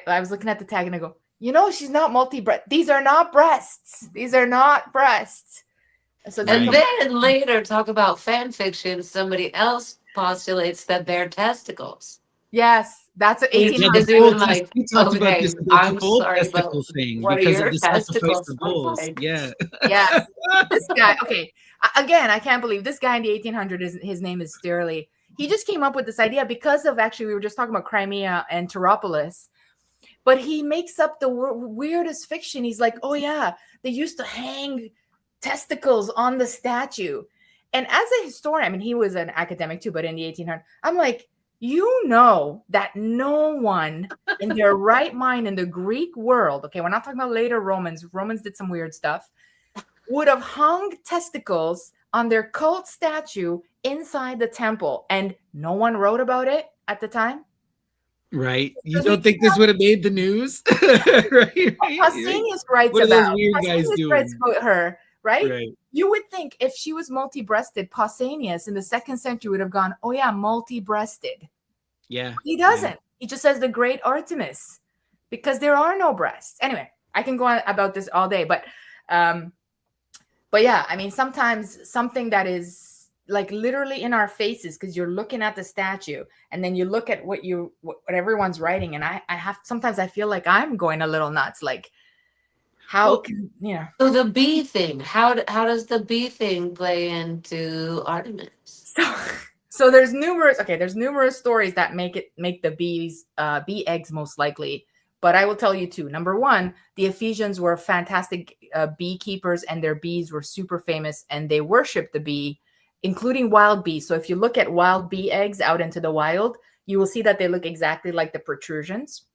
I was looking at the tag and I go, you know, she's not multi-breast. These are not breasts. These are not breasts. So and then later talk about fan fiction. Somebody else postulates that they're testicles. Yes, that's an 1800. I'm sorry, but thing what because are your of the testicles? bulls. Yeah. Yeah. This guy, okay. Again, I can't believe this guy in the 1800s, his name is Sturley. He just came up with this idea because of, actually, we were just talking about Crimea and Tauropolis. But he makes up the weirdest fiction. He's like, oh, yeah, they used to hang testicles on the statue. And as a historian, I mean, he was an academic too, but in the 1800s, I'm like, you know that no one in their right mind in the Greek world, okay, we're not talking about later Romans. Romans did some weird stuff, would have hung testicles on their cult statue inside the temple, and no one wrote about it at the time. Right. You Because we don't think this would have made the news? Right. Pausanias writes What are about those weird guys Pausanias writes doing? about her, right? Right. You would think if she was multi-breasted, Pausanias in the 2nd century would have gone, oh yeah, multi-breasted. Yeah. He doesn't. He just says the great Artemis, because there are no breasts. Anyway, I can go on about this all day, but yeah, I mean, sometimes something that is like literally in our faces, because you're looking at the statue and then you look at what everyone's writing, and I have, sometimes I feel like I'm going a little nuts, like how can, you know. So the bee thing, how does the bee thing play into Artemis? So there's numerous stories that make the bee eggs most likely, but I will tell you two. Number one, the Ephesians were fantastic beekeepers, and their bees were super famous, and they worshiped the bee, including wild bees. So if you look at wild bee eggs out into the wild, you will see that they look exactly like the protrusions.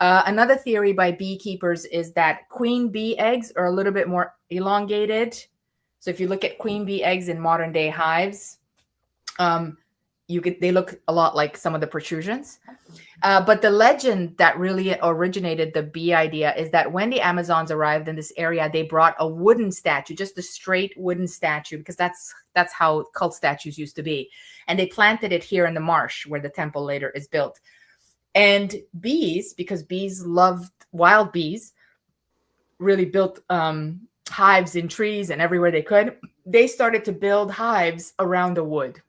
Another theory by beekeepers is that queen bee eggs are a little bit more elongated. So if you look at queen bee eggs in modern day hives, they look a lot like some of the protrusions. But the legend that really originated the bee idea is that when the Amazons arrived in this area, they brought a wooden statue, just a straight wooden statue, because that's how cult statues used to be. And they planted it here in the marsh where the temple later is built. And bees, because bees loved wild bees, really built hives in trees and everywhere they could. They started to build hives around the wood.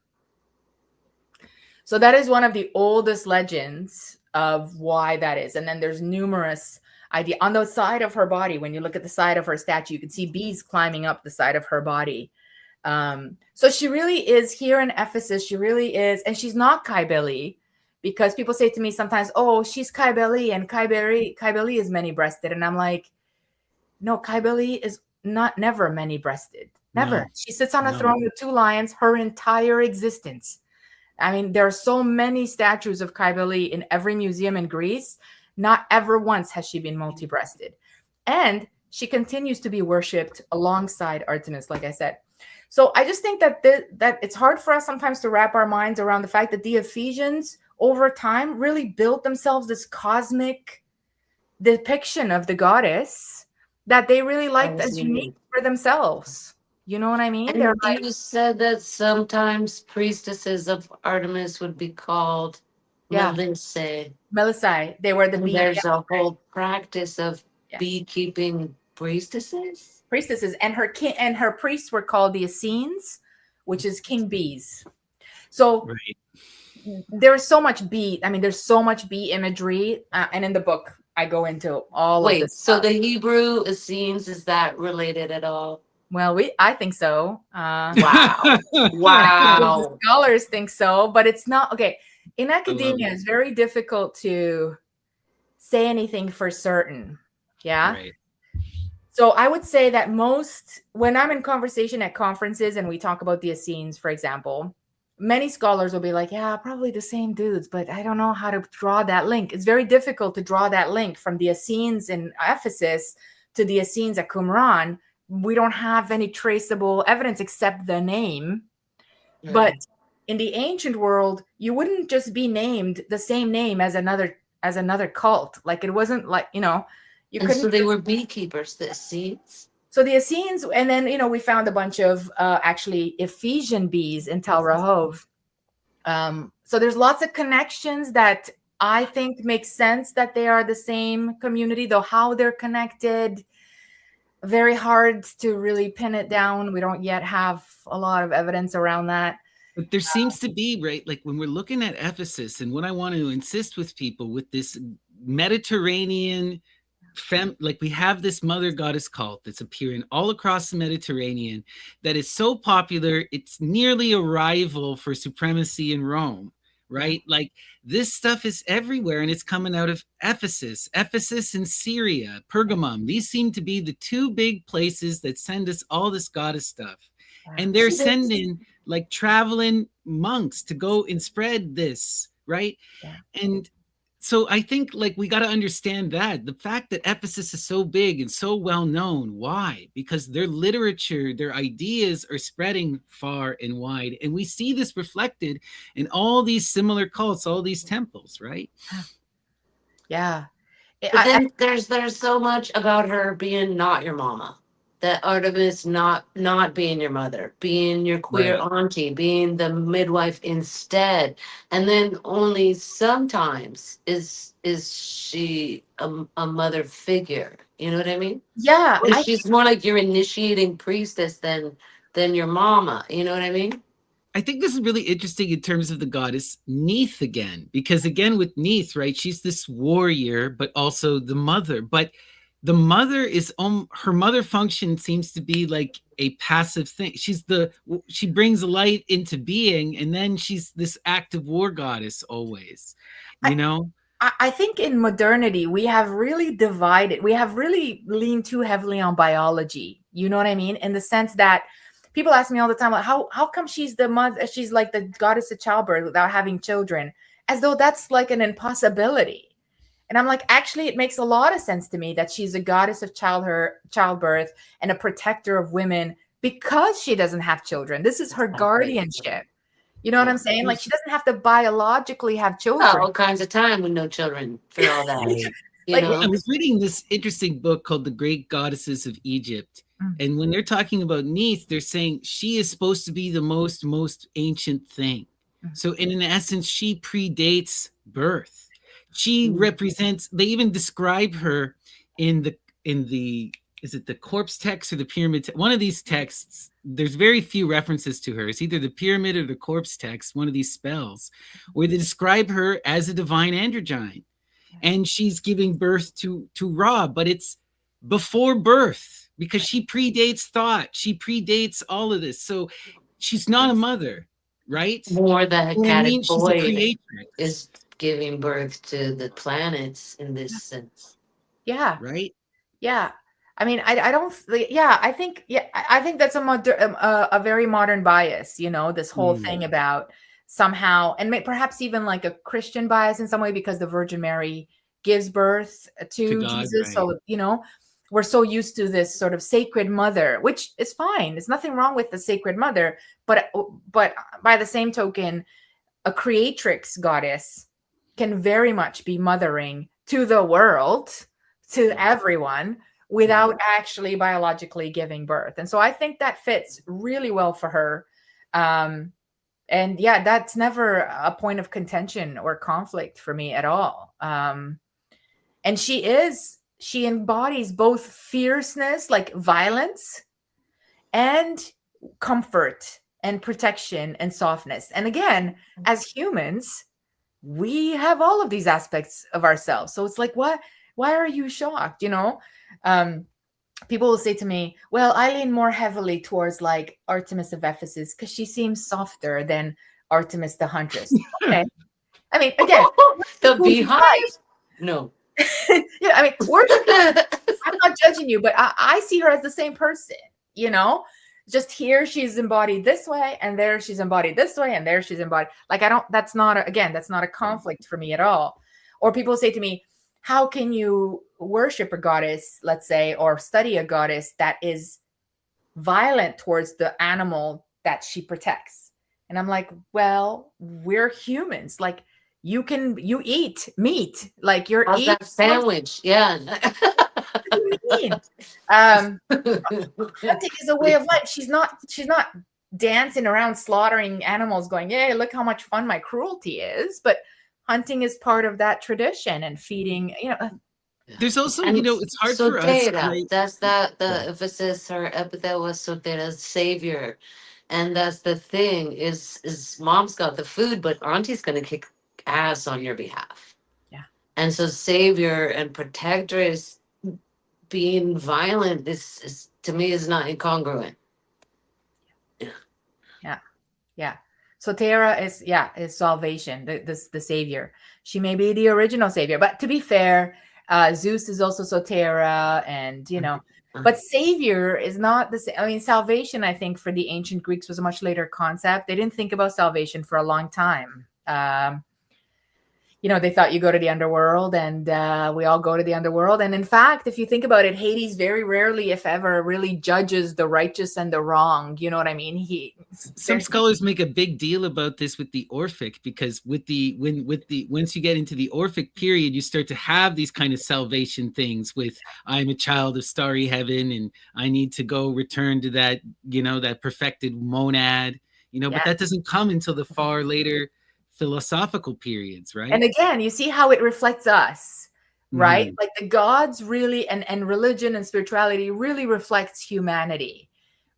So that is one of the oldest legends of why that is. And then there's numerous ideas. On the side of her body, when you look at the side of her statue, you can see bees climbing up the side of her body. So she really is here in Ephesus. She really is. And she's not Kybele, because people say to me sometimes, oh, she's Kybele, and Kybele is many-breasted. And I'm like, no, Kybele is never many-breasted. Never. No. She sits on a throne with 2 lions her entire existence. I mean, there are so many statues of Kybele in every museum in Greece. Not ever once has she been multi-breasted. And she continues to be worshipped alongside Artemis, like I said. So I just think that that it's hard for us sometimes to wrap our minds around the fact that the Ephesians, over time, really built themselves this cosmic depiction of the goddess that they really liked as unique for themselves. You know what I mean? And you said that sometimes priestesses of Artemis would be called Melissae. Melissae. They were the bee. There's a whole practice of beekeeping priestesses. And her priests were called the Essenes, which is king bees. So there's so much bee. I mean, there's so much bee imagery, and in the book I go into all of this. So the Hebrew Essenes, is that related at all? Well, I think so. Wow. Wow. Scholars think so, but it's not. Okay. In academia, it's very difficult to say anything for certain. Yeah. Right. So I would say that when I'm in conversation at conferences and we talk about the Essenes, for example, many scholars will be like, yeah, probably the same dudes, but I don't know how to draw that link. It's very difficult to draw that link from the Essenes in Ephesus to the Essenes at Qumran. We don't have any traceable evidence except the name. Yeah. But in the ancient world, you wouldn't just be named the same name as another cult. Like, it wasn't like, you couldn't. So they were beekeepers, the Essenes. So the Essenes, and then, we found a bunch of actually Ephesian bees in Tel Rahov. So there's lots of connections that I think make sense that they are the same community, though how they're connected, very hard to really pin it down. We don't yet have a lot of evidence around that. But there seems to be, right, like when we're looking at Ephesus, and what I want to insist with people with this Mediterranean, like we have this mother goddess cult that's appearing all across the Mediterranean that is so popular, it's nearly a rival for supremacy in Rome, right? Like this stuff is everywhere, and it's coming out of Ephesus and Syria, Pergamum. These seem to be the 2 big places that send us all this goddess stuff. And they're sending like traveling monks to go and spread this, right? Yeah. And so I think like we got to understand that the fact that Ephesus is so big and so well known. Why? Because their literature, their ideas are spreading far and wide. And we see this reflected in all these similar cults, all these temples, right? Yeah. But then there's so much about her being not your mama. That Artemis not being your mother, being your queer Right. auntie, being the midwife instead, and then only sometimes is she a mother figure. You know what I mean? Yeah. Or she's more like your initiating priestess than your mama. You know what I mean? I think this is really interesting in terms of the goddess Neith again, because again with Neith, right, she's this warrior, but also the mother. But the mother is her mother function seems to be like a passive thing. She brings light into being, and then she's this active war goddess always, you know. I think in modernity, we have really divided, we have really leaned too heavily on biology. You know what I mean? In the sense that people ask me all the time, like, how come she's the mother, she's like the goddess of childbirth without having children, as though that's like an impossibility. And I'm like, actually, it makes a lot of sense to me that she's a goddess of childbirth and a protector of women because she doesn't have children. This is her guardianship. You know what I'm saying? Like, she doesn't have to biologically have children. All kinds of time with no children for all that. Like, know? I was reading this interesting book called The Great Goddesses of Egypt. And when they're talking about Neith, they're saying she is supposed to be the most ancient thing. So in essence, she predates birth. She represents, they even describe her in the is it the corpse text or the pyramid? One of these texts, there's very few references to her. It's either the pyramid or the corpse text, one of these spells, where they describe her as a divine androgyne. And she's giving birth to Ra, but it's before birth because she predates thought. She predates all of this. So she's not a mother, right? More the Hecate She's a void creatrix. is giving birth to the planets in this sense. Yeah. Right? Yeah. I mean, I don't, I think that's a very modern bias, you know, this whole thing about somehow, and perhaps even like a Christian bias in some way, because the Virgin Mary gives birth to God, Jesus. right. So, you know, we're so used to this sort of sacred mother, which is fine. There's nothing wrong with the sacred mother, but by the same token, a creatrix goddess can very much be mothering to the world, to everyone, without actually biologically giving birth. And so I think that fits really well for her. And yeah, that's never a point of contention or conflict for me at all. And she embodies both fierceness, like violence, and comfort and protection and softness. And again, as humans, we have all of these aspects of ourselves. So it's like, why are you shocked? You know, people will say to me, well, I lean more heavily towards like Artemis of Ephesus because she seems softer than Artemis the Huntress. Okay. I mean, again, the beehive? No. Yeah, I mean, I'm not judging you, but I see her as the same person, you know? Just here she's embodied this way, and there she's embodied this way, and there she's embodied. Like, that's not a conflict for me at all. Or people say to me, how can you worship a goddess, let's say, or study a goddess that is violent towards the animal that she protects? And I'm like, well, we're humans. Like, you eat meat. Like, you're eating that sandwich. Yeah. What do you mean? Hunting is a way of life. She's not dancing around slaughtering animals going, yeah, look how much fun my cruelty is. But hunting is part of that tradition, and feeding, you know. There's also, you know, it's hard for us. Right? That's the emphasis. Her epithet was Sotera, savior. And that's the thing is mom's got the food, but auntie's going to kick ass on your behalf. Yeah. And so savior and protectress being violent is to me is not incongruent. Yeah. Sotera is salvation, the savior. She may be the original savior, but to be fair, Zeus is also Sotera, and you know, But savior is not the same. I mean, salvation, I think, for the ancient Greeks was a much later concept. They didn't think about salvation for a long time. They thought you go to the underworld, and we all go to the underworld. And in fact, if you think about it, Hades very rarely, if ever, really judges the righteous and the wrong. You know what I mean? Some scholars make a big deal about this with the Orphic, because once you get into the Orphic period, you start to have these kind of salvation things with I'm a child of starry heaven and I need to go return to that, that perfected monad, but that doesn't come until the far later philosophical periods, right? And again, you see how it reflects us, right? Like the gods really, and religion and spirituality really reflects humanity,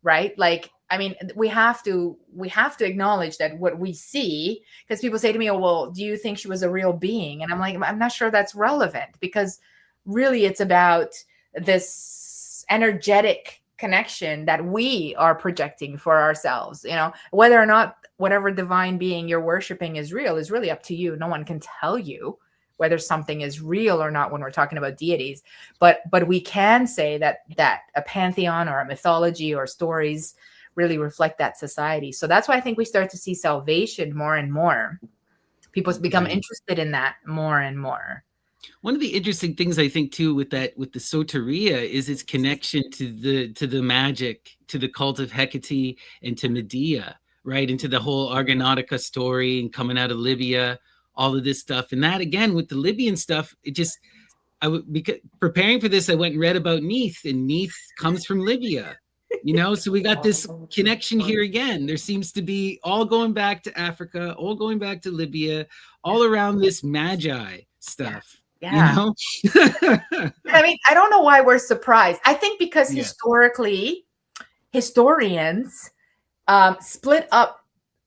right? Like, I mean, we have to acknowledge that what we see, because people say to me, oh, well, do you think she was a real being? And I'm like, I'm not sure that's relevant, because really it's about this energetic connection that we are projecting for ourselves. Whether or not whatever divine being you're worshiping is real is really up to you. No one can tell you whether something is real or not when we're talking about deities, but we can say that a pantheon or a mythology or stories really reflect that society. So that's why I think we start to see salvation more and more. People become interested in that more and more. One of the interesting things I think too with the soteria is its connection to the magic, to the cult of Hecate and to Medea, right? Into the whole Argonautica story and coming out of Libya, all of this stuff. And that again, with the Libyan stuff, because preparing for this, I went and read about Neith, and Neith comes from Libya, so we got this connection here again. There seems to be all going back to Africa, all going back to Libya, all around this magi stuff. Yeah. I mean, I don't know why we're surprised. I think because historically, historians split up,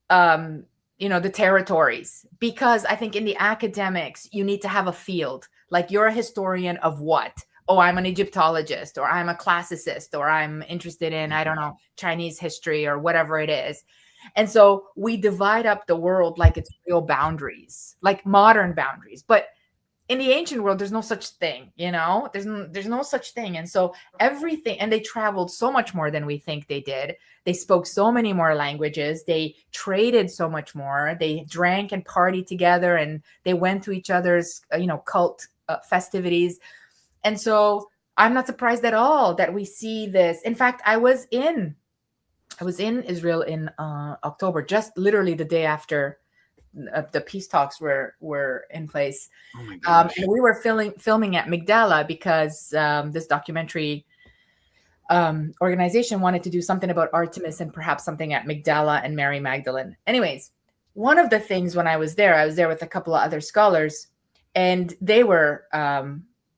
the territories, because I think in the academics, you need to have a field. Like, you're a historian of what? Oh, I'm an Egyptologist, or I'm a classicist, or I'm interested in, I don't know, Chinese history or whatever it is. And so we divide up the world like it's real boundaries, like modern boundaries. But in the ancient world, there's no such thing, there's no such thing. And so everything, and they traveled so much more than we think they did. They spoke so many more languages. They traded so much more. They drank and partied together, and they went to each other's, cult festivities. And so I'm not surprised at all that we see this. In fact, I was in Israel in October, just literally the day after the peace talks were in place. Oh my gosh. And we were filming at Migdala because this documentary organization wanted to do something about Artemis and perhaps something at Migdala and Mary Magdalene. Anyways, one of the things when I was there with a couple of other scholars, and they were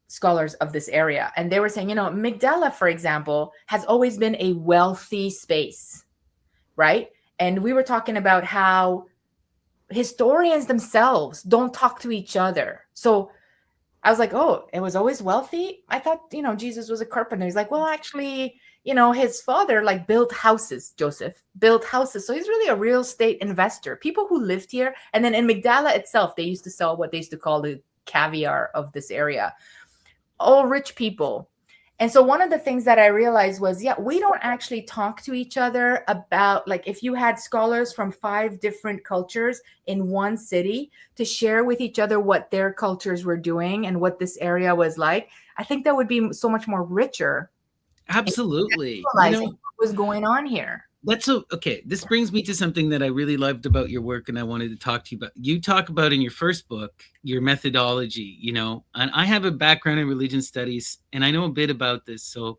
scholars of this area, and they were saying, Migdala, for example, has always been a wealthy space, right? And we were talking about how historians themselves don't talk to each other. So I was like, oh, it was always wealthy? I thought, Jesus was a carpenter. He's like, well, actually, his father built houses, Joseph built houses. So he's really a real estate investor. People who lived here. And then in Migdala itself, they used to sell what they used to call the caviar of this area. All rich people. And so one of the things that I realized was, we don't actually talk to each other about, if you had scholars from 5 different cultures in one city to share with each other what their cultures were doing and what this area was like, I think that would be so much more richer. Absolutely. What was going on here. Okay. This brings me to something that I really loved about your work, and I wanted to talk to you about. You talk about in your first book, your methodology, and I have a background in religion studies, and I know a bit about this. So,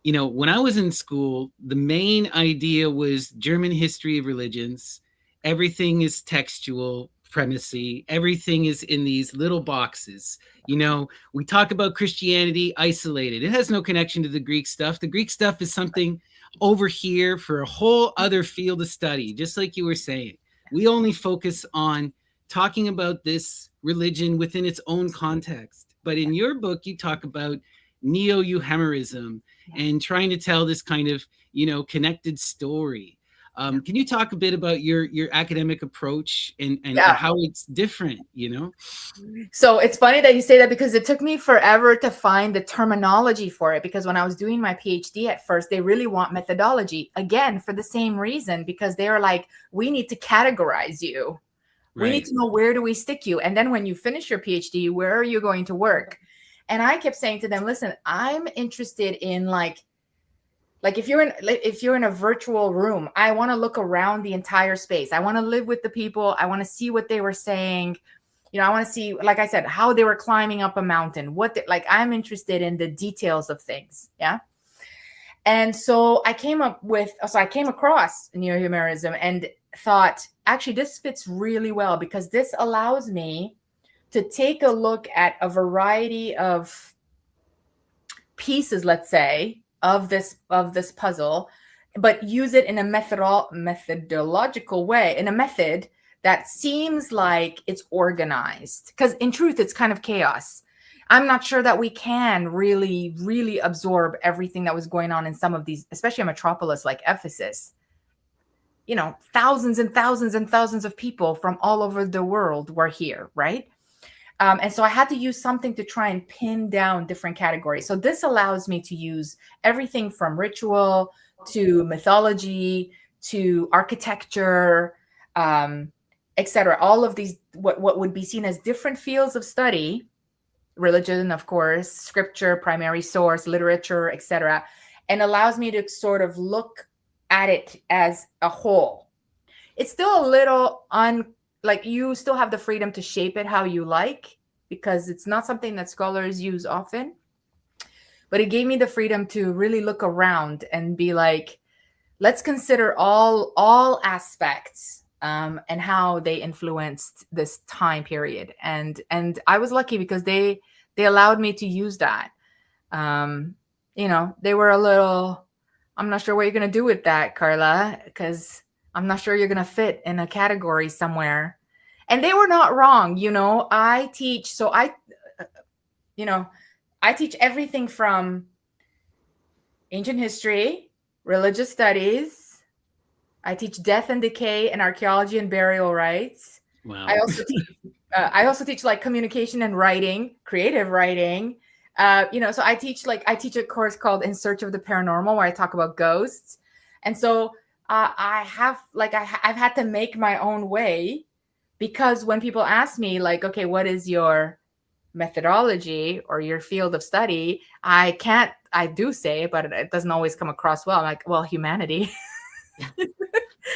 when I was in school, the main idea was German history of religions. Everything is textual primacy. Everything is in these little boxes. We talk about Christianity isolated. It has no connection to the Greek stuff. The Greek stuff is something over here for a whole other field of study. Just like you were saying, we only focus on talking about this religion within its own context. But in your book, you talk about neo-Euhemerism and trying to tell this kind of, connected story. Can you talk a bit about your academic approach and Yeah. how it's different, you know? So it's funny that you say that, because it took me forever to find the terminology for it. Because when I was doing my PhD at first, they really want methodology, again, for the same reason, because they are like, we need to categorize you. We need Right. to know, where do we stick you? And then when you finish your PhD, where are you going to work? And I kept saying to them, listen, I'm interested in like if you're in a virtual room, I want to look around the entire space. I want to live with the people. I want to see what they were saying. I want to see, like I said, how they were climbing up a mountain. I'm interested in the details of things. Yeah. And so I came across neo-humanism and thought, actually, this fits really well, because this allows me to take a look at a variety of pieces, let's say, of this puzzle, but use it in a methodological way, in a method that seems like it's organized. Because in truth, it's kind of chaos. I'm not sure that we can really, really absorb everything that was going on in some of these, especially a metropolis like Ephesus. Thousands and thousands and thousands of people from all over the world were here, right? And so I had to use something to try and pin down different categories. So this allows me to use everything from ritual to mythology to architecture, etc. All of these, what would be seen as different fields of study, religion, of course, scripture, primary source, literature, etc., and allows me to sort of look at it as a whole. It's still a little like, you still have the freedom to shape it how you like, because it's not something that scholars use often. But it gave me the freedom to really look around and be like, let's consider all aspects and how they influenced this time period. And I was lucky because they allowed me to use that. They were a little, I'm not sure what you're going to do with that, Carla, because I'm not sure you're going to fit in a category somewhere. And they were not wrong. I teach everything from ancient history, religious studies. I teach death and decay and archaeology and burial rites. Wow. I also teach like communication and writing, creative writing. So I teach a course called In Search of the Paranormal, where I talk about ghosts. And so I've had to make my own way, because when people ask me like, okay, what is your methodology or your field of study? I do say it, but it doesn't always come across well. I'm like, well, humanity.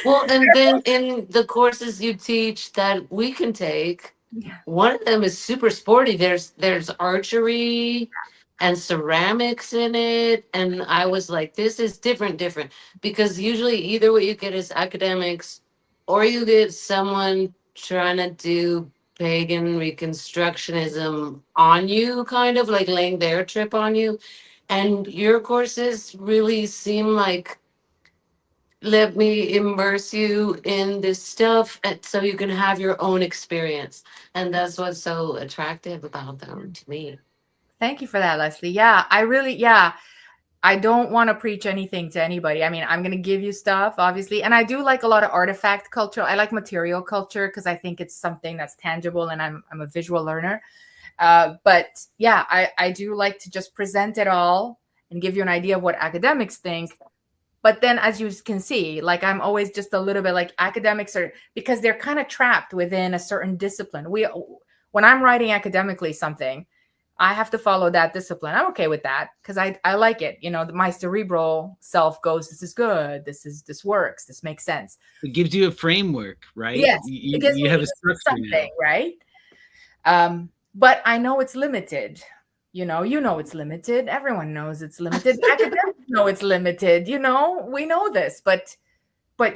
Well, and then in the courses you teach that we can take, one of them is super sporty. There's archery and ceramics in it. And I was like, this is different, because usually either what you get is academics, or you get someone trying to do pagan reconstructionism on you, kind of like laying their trip on you. And your courses really seem like, let me immerse you in this stuff, and so you can have your own experience. And that's what's so attractive about them to me. Thank you for that, Leslie. I don't want to preach anything to anybody. I mean, I'm going to give you stuff, obviously. And I do like a lot of artifact culture. I like material culture because I think it's something that's tangible, and I'm a visual learner. But yeah, I do like to just present it all and give you an idea of what academics think. But then, as you can see, like, I'm always just a little bit like, academics are, because they're kind of trapped within a certain discipline. When I'm writing academically something, I have to follow that discipline. I'm okay with that because I like it. My cerebral self goes, this is good. This works. This makes sense. It gives you a framework, right? Yes, you have a structure something, now. right? But I know it's limited. It's limited. Everyone knows it's limited. Academics know it's limited. We know this, but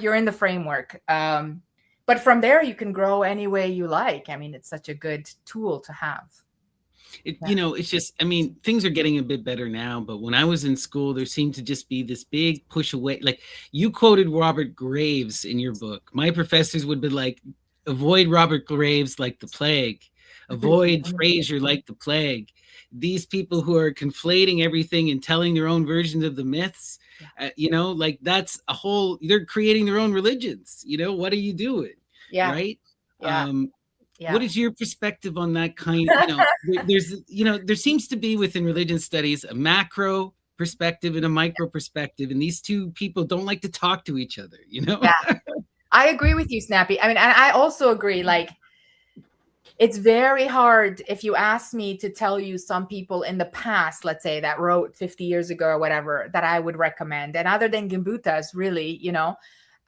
you're in the framework. But from there, you can grow any way you like. I mean, it's such a good tool to have. It's just, I mean, things are getting a bit better now, but when I was in school, there seemed to just be this big push away. Like, you quoted Robert Graves in your book. My professors would be like, avoid Robert Graves like the plague. avoid Fraser like the plague. These people who are conflating everything and telling their own versions of the myths, like that's a whole, they're creating their own religions. What are you doing? Yeah. Right. Yeah. What is your perspective on that kind? There seems to be within religion studies a macro perspective and a micro perspective, and these two people don't like to talk to each other. Yeah, I agree with you, Snappy. I mean, and I also agree, like, it's very hard if you ask me to tell you some people in the past, let's say, that wrote 50 years ago or whatever, that I would recommend. And other than Gimbutas, really,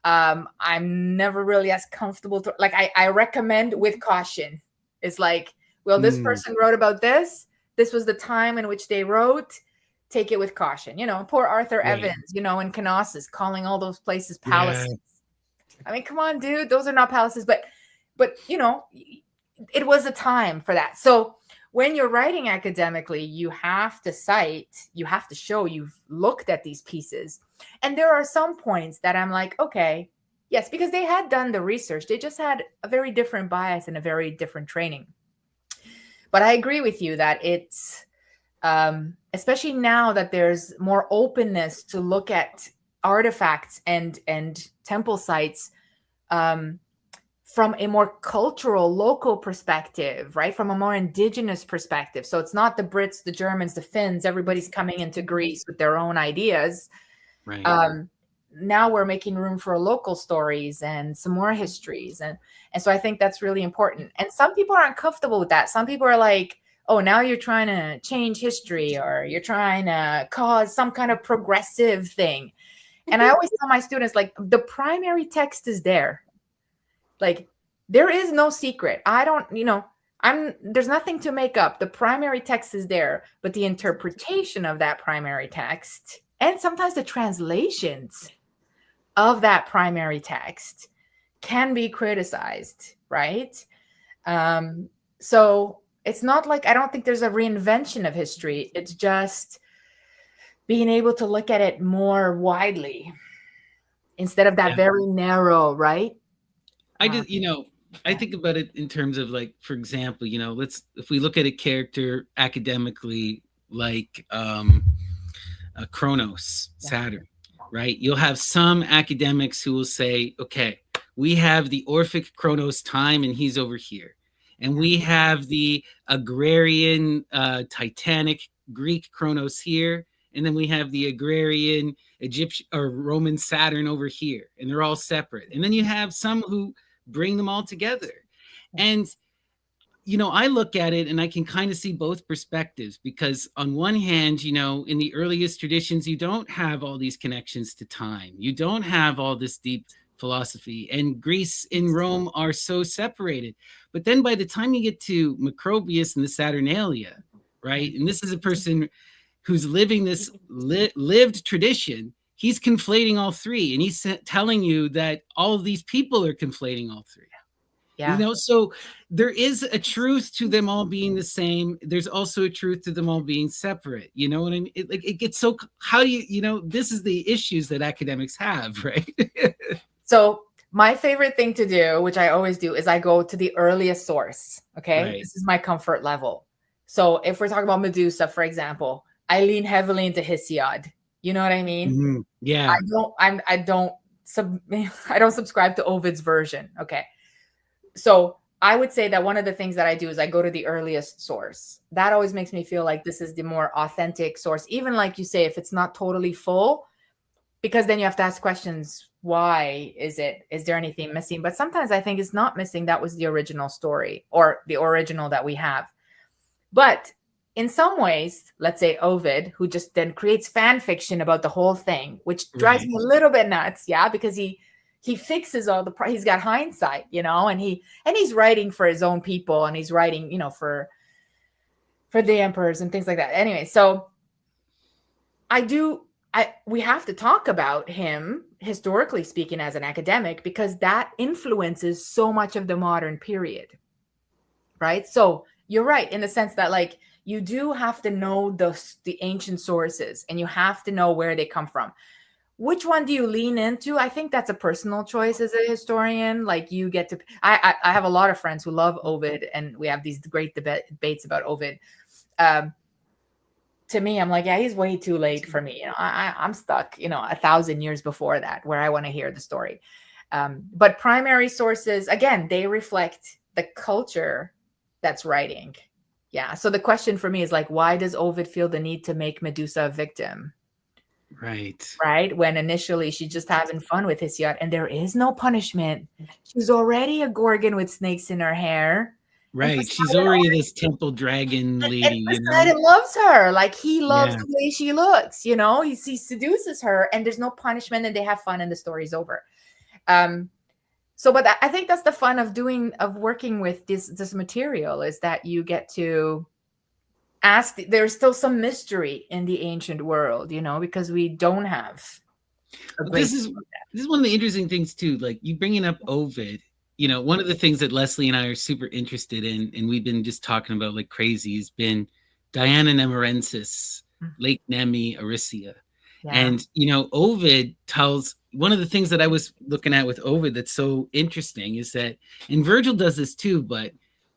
I'm never really as comfortable to, like, I recommend with caution. It's like, well, this person wrote about this. This was the time in which they wrote. Take it with caution. Poor Arthur Evans, in Knossos, calling all those places palaces. I mean, come on, dude. Those are not palaces. But it was a time for that. So when you're writing academically, you have to cite, you have to show you've looked at these pieces. And there are some points that I'm like, okay, yes, because they had done the research. They just had a very different bias and a very different training. But I agree with you that it's, especially now that there's more openness to look at artifacts and temple sites, from a more cultural, local perspective, right? From a more indigenous perspective. So it's not the Brits, the Germans, the Finns, everybody's coming into Greece with their own ideas. Right. Now we're making room for local stories and some more histories. And so I think that's really important. And some people aren't comfortable with that. Some people are like, oh, now you're trying to change history, or you're trying to cause some kind of progressive thing. And I always tell my students, like, the primary text is there. Like, there is no secret. There's nothing to make up. The primary text is there, but the interpretation of that primary text, and sometimes the translations of that primary text, can be criticized, right? So it's not like, I don't think there's a reinvention of history. It's just being able to look at it more widely instead of that very narrow, right? I think about it in terms of, like, for example, if we look at a character academically, like Kronos, Saturn, right? You'll have some academics who will say, okay, we have the Orphic Kronos time and he's over here. And we have the agrarian, Titanic Greek Kronos here. And then we have the agrarian Egyptian or Roman Saturn over here. And they're all separate. And then you have some who bring them all together. And, I look at it and I can kind of see both perspectives, because on one hand, in the earliest traditions, you don't have all these connections to time. You don't have all this deep philosophy, and Greece and Rome are so separated. But then by the time you get to Macrobius and the Saturnalia, right? And this is a person who's living this lived tradition. He's conflating all three, and he's telling you that all of these people are conflating all three. Yeah. So there is a truth to them all being the same. There's also a truth to them all being separate. You know what I mean? It gets so, how do this is the issues that academics have, right? So my favorite thing to do, which I always do, is I go to the earliest source. Okay. Right. This is my comfort level. So if we're talking about Medusa, for example, I lean heavily into Hesiod. You know what I mean? Mm-hmm. Yeah. I don't subscribe to Ovid's version. Okay. So I would say that one of the things that I do is I go to the earliest source. That always makes me feel like this is the more authentic source. Even like you say, if it's not totally full, because then you have to ask questions. Why is there anything missing? But sometimes I think it's not missing. That was the original story, or the original that we have. But in some ways, let's say Ovid, who just then creates fan fiction about the whole thing, which drives me a little bit nuts. Yeah. Because he fixes all he's got hindsight, and he's writing for his own people, and he's writing, for the emperors and things like that. Anyway, so we have to talk about him, historically speaking, as an academic, because that influences so much of the modern period. Right. So you're right in the sense that, like, you do have to know the ancient sources, and you have to know where they come from. which one do you lean into? I think that's a personal choice as a historian. Like you get to, I have a lot of friends who love Ovid, and we have these great debates about Ovid. To me, I'm like, yeah, he's way too late for me. I'm stuck, 1,000 years before that, where I want to hear the story. But primary sources, again, they reflect the culture that's writing. Yeah. So the question for me is like, why does Ovid feel the need to make Medusa a victim? Right. Right. When initially she's just having fun with his yacht and there is no punishment. She's already a Gorgon with snakes in her hair. Right. She's already this temple dragon lady, And Poseidon loves her. Like he loves Yeah. the way she looks, he seduces her and there's no punishment and they have fun and the story's over. But I think that's the fun of working with this material, is that you get to ask, there's still some mystery in the ancient world, because we don't have this is one of the interesting things too. Like you bringing up Ovid, one of the things that Leslie and I are super interested in, and we've been just talking about like crazy, has been Diana Nemorensis, Lake Nemi, Aricia. Yeah. And, Ovid tells, one of the things that I was looking at with Ovid that's so interesting is that, and Virgil does this too, but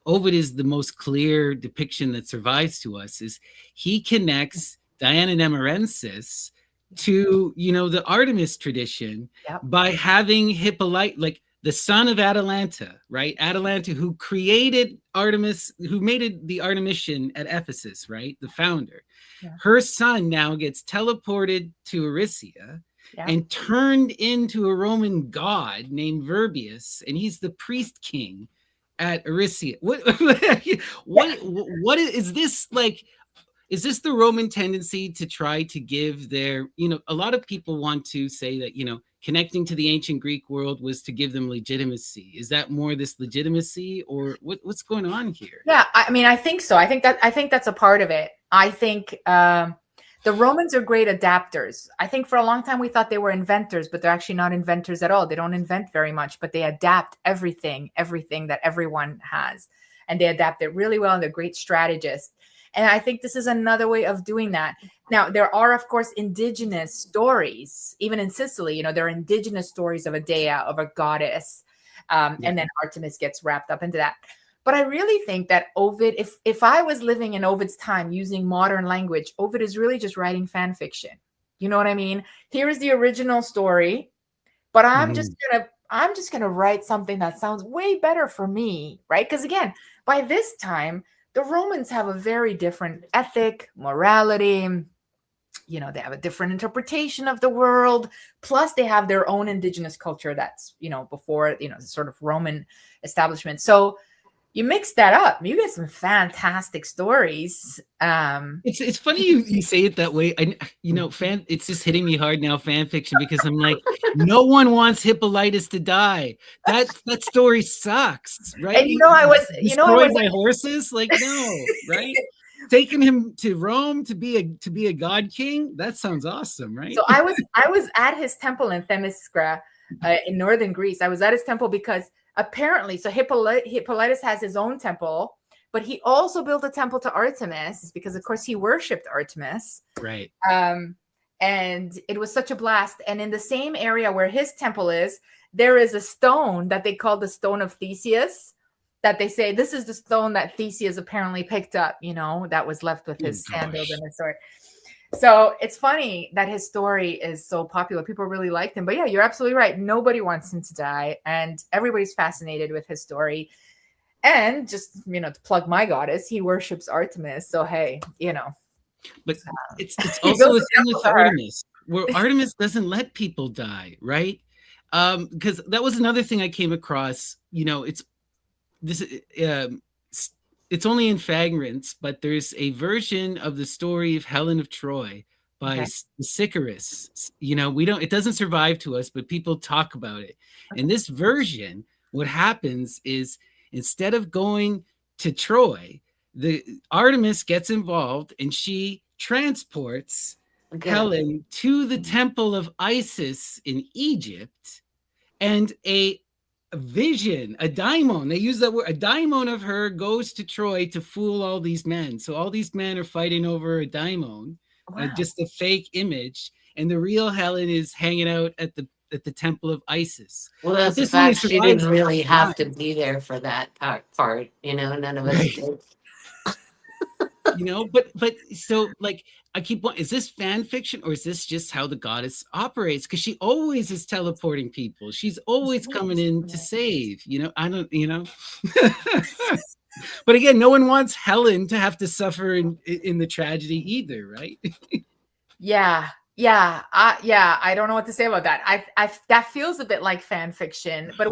Ovid is the most clear depiction that survives to us, is he connects Diana Nemorensis to, the Artemis tradition. Yep. By having Hippolyte, like the son of Atalanta, right? Atalanta, who created Artemis, who made the Artemisian at Ephesus, right? The founder. Yeah. Her son now gets teleported to Aricia. Yeah. And turned into a Roman god named Virbius, and he's the priest king at Aricia. What is this like? Is this the Roman tendency to try to give their, a lot of people want to say that, connecting to the ancient Greek world was to give them legitimacy. Is that more this legitimacy, or what's going on here? Yeah, I mean, I think so. I think that's a part of it. I think the Romans are great adapters. I think for a long time we thought they were inventors, but they're actually not inventors at all. They don't invent very much, but they adapt everything that everyone has. And they adapt it really well, and they're great strategists. And I think this is another way of doing that. Now, there are, of course, indigenous stories, even in Sicily, there are indigenous stories of a dea, of a goddess. And then Artemis gets wrapped up into that. But I really think that Ovid, if I was living in Ovid's time using modern language, Ovid is really just writing fan fiction. You know what I mean? Here is the original story, but I'm just gonna write something that sounds way better for me, right? Because again, by this time, the Romans have a very different ethic, morality. They have a different interpretation of the world. Plus, they have their own indigenous culture that's, before, sort of Roman establishment. So you mix that up, you get some fantastic stories. It's funny you say it that way. It's just hitting me hard now, fan fiction, because I'm like, no one wants Hippolytus to die. That story sucks, right? And I was destroyed by horses. Like, no, right? Taking him to Rome to be a god king. That sounds awesome, right? So I was at his temple in Themyscira, in northern Greece. I was at his temple because apparently, so Hippolytus has his own temple, but he also built a temple to Artemis because, of course, he worshipped Artemis. Right. And it was such a blast. And in the same area where his temple is, there is a stone that they call the Stone of Theseus, that they say this is the stone that Theseus apparently picked up, that was left with his sandals and his sword. So it's funny that his story is so popular. People really liked him. But yeah, you're absolutely right. Nobody wants him to die. And everybody's fascinated with his story. And just, to plug my goddess, he worships Artemis. So, hey, But it's also a thing with Artemis, where Artemis doesn't let people die, right? Because that was another thing I came across. It's only in fragments, but there's a version of the story of Helen of Troy by Sicarus. It doesn't survive to us, but people talk about it. In this version, what happens is, instead of going to Troy, the Artemis gets involved and she transports Helen to the temple of Isis in Egypt, and a vision, a daimon, they use that word, a daimon of her goes to Troy to fool all these men. So all these men are fighting over a daimon, just a fake image. and the real Helen is hanging out at the temple of Isis. Well, But that's the this only fact she didn't survives really have to 9, be there for that part. None of us right? did. But so like I keep is this fan fiction or is this just how the goddess operates? Because she always is teleporting people. She's always coming in to save. I don't. But again, no one wants Helen to have to suffer in the tragedy either, right? Yeah. I don't know what to say about that. That feels a bit like fan fiction, but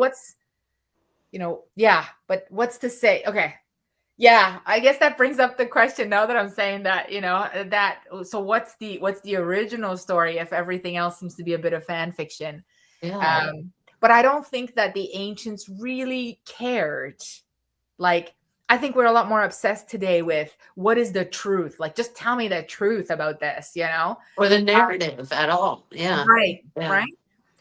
but what's to say? Okay. Yeah, I guess that brings up the question now that I'm saying that, so what's the original story if everything else seems to be a bit of fan fiction? Yeah. But I don't think that the ancients really cared. Like, I think we're a lot more obsessed today with what is the truth? Like, just tell me the truth about this, Or the narrative at all. Yeah. Right, Yeah. right.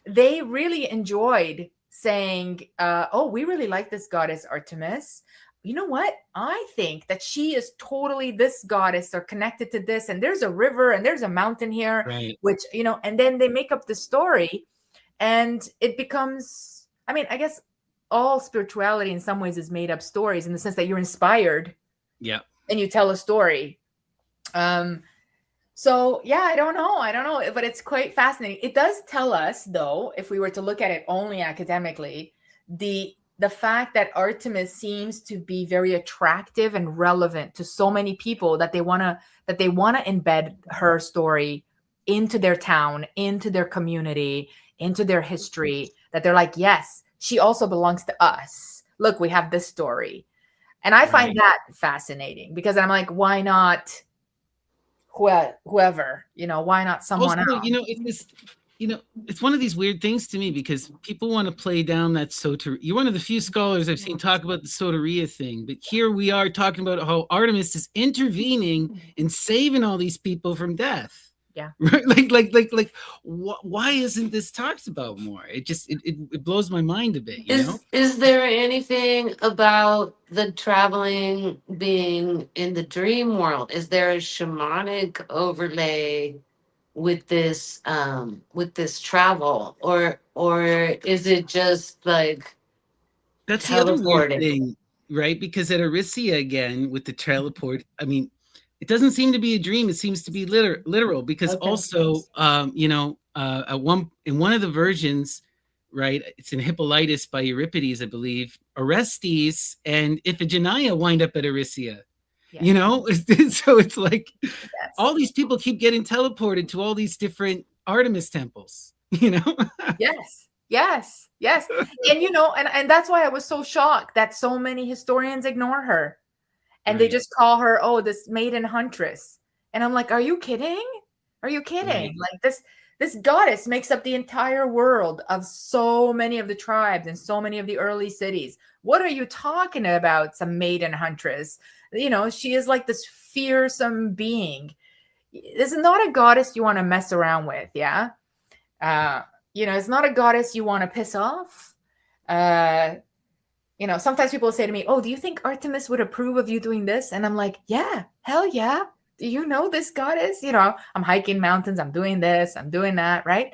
They really enjoyed saying, oh, we really like this goddess Artemis. You know what? I think that she is totally this goddess or connected to this. And there's a river and there's a mountain here, Right. which, and then they make up the story and it becomes, I guess all spirituality in some ways is made up stories in the sense that you're inspired. Yeah. And you tell a story. So yeah, I don't know, but it's quite fascinating. It does tell us, though, if we were to look at it only academically, the fact that Artemis seems to be very attractive and relevant to so many people that they want to embed her story into their town, into their community, into their history, that they're like, yes, she also belongs to us. Look, we have this story. And I find that fascinating because I'm like, why not whoever, why not someone also, else? it's one of these weird things to me because people want to play down that soter. You're one of the few scholars I've seen talk about the soteria thing, but here we are talking about how Artemis is intervening and saving all these people from death. Yeah. Right? Like, why isn't this talked about more? It just it blows my mind a bit. Is there anything about the traveling being in the dream world? Is there a shamanic overlay with this travel, or is it just like that's the other weird teleporting? thing, right? Because at Arisia again with the teleport, it doesn't seem to be a dream. It seems to be literal because Okay. also, in one of the versions, right, it's in Hippolytus by Euripides, I believe, Orestes and Iphigenia wind up at Arisia. Yes. So it's like Yes. all these people keep getting teleported to all these different Artemis temples. Yes. And that's why I was so shocked that so many historians ignore her. And they just call her, oh, this maiden huntress. And I'm like, are you kidding? Are you kidding? Right. Like this goddess makes up the entire world of so many of the tribes and so many of the early cities. What are you talking about? Some maiden huntress. She is like this fearsome being. This is not a goddess you want to mess around with. Yeah. It's not a goddess you want to piss off. Sometimes people say to me, oh, do you think Artemis would approve of you doing this? And I'm like, yeah, hell yeah. Do you know this goddess? I'm hiking mountains. I'm doing this. I'm doing that. Right.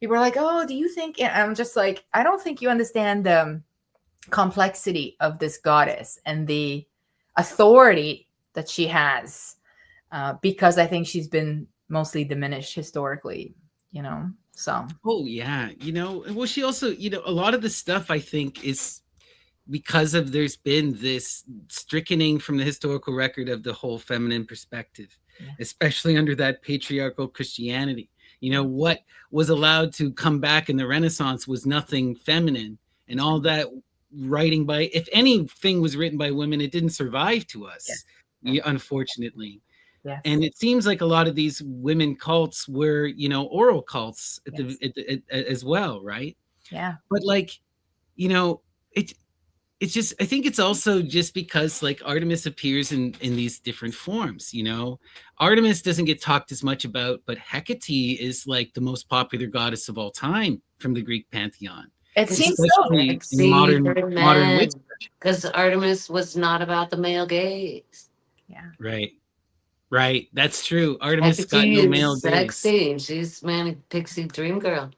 People are like, oh, do you think? And I'm just like, I don't think you understand the complexity of this goddess and the authority that she has, because I think she's been mostly diminished historically, so. Oh, yeah. Well, she also, a lot of the stuff I think is because of there's been this strickening from the historical record of the whole feminine perspective, especially under that patriarchal Christianity. What was allowed to come back in the Renaissance was nothing feminine, and all that writing by, if anything was written by women, it didn't survive to us, unfortunately. Yes. And it seems like a lot of these women cults were, oral cults as well, right? Yeah. But it's just, I think it's also just because like Artemis appears in these different forms. Artemis doesn't get talked as much about, but Hecate is like the most popular goddess of all time from the Greek pantheon. It seems especially in modern witchcraft. Because Artemis was not about the male gaze. Yeah. Right. Right. That's true. Artemis got Hecate no male is grace. sexy. She's manic pixie dream girl.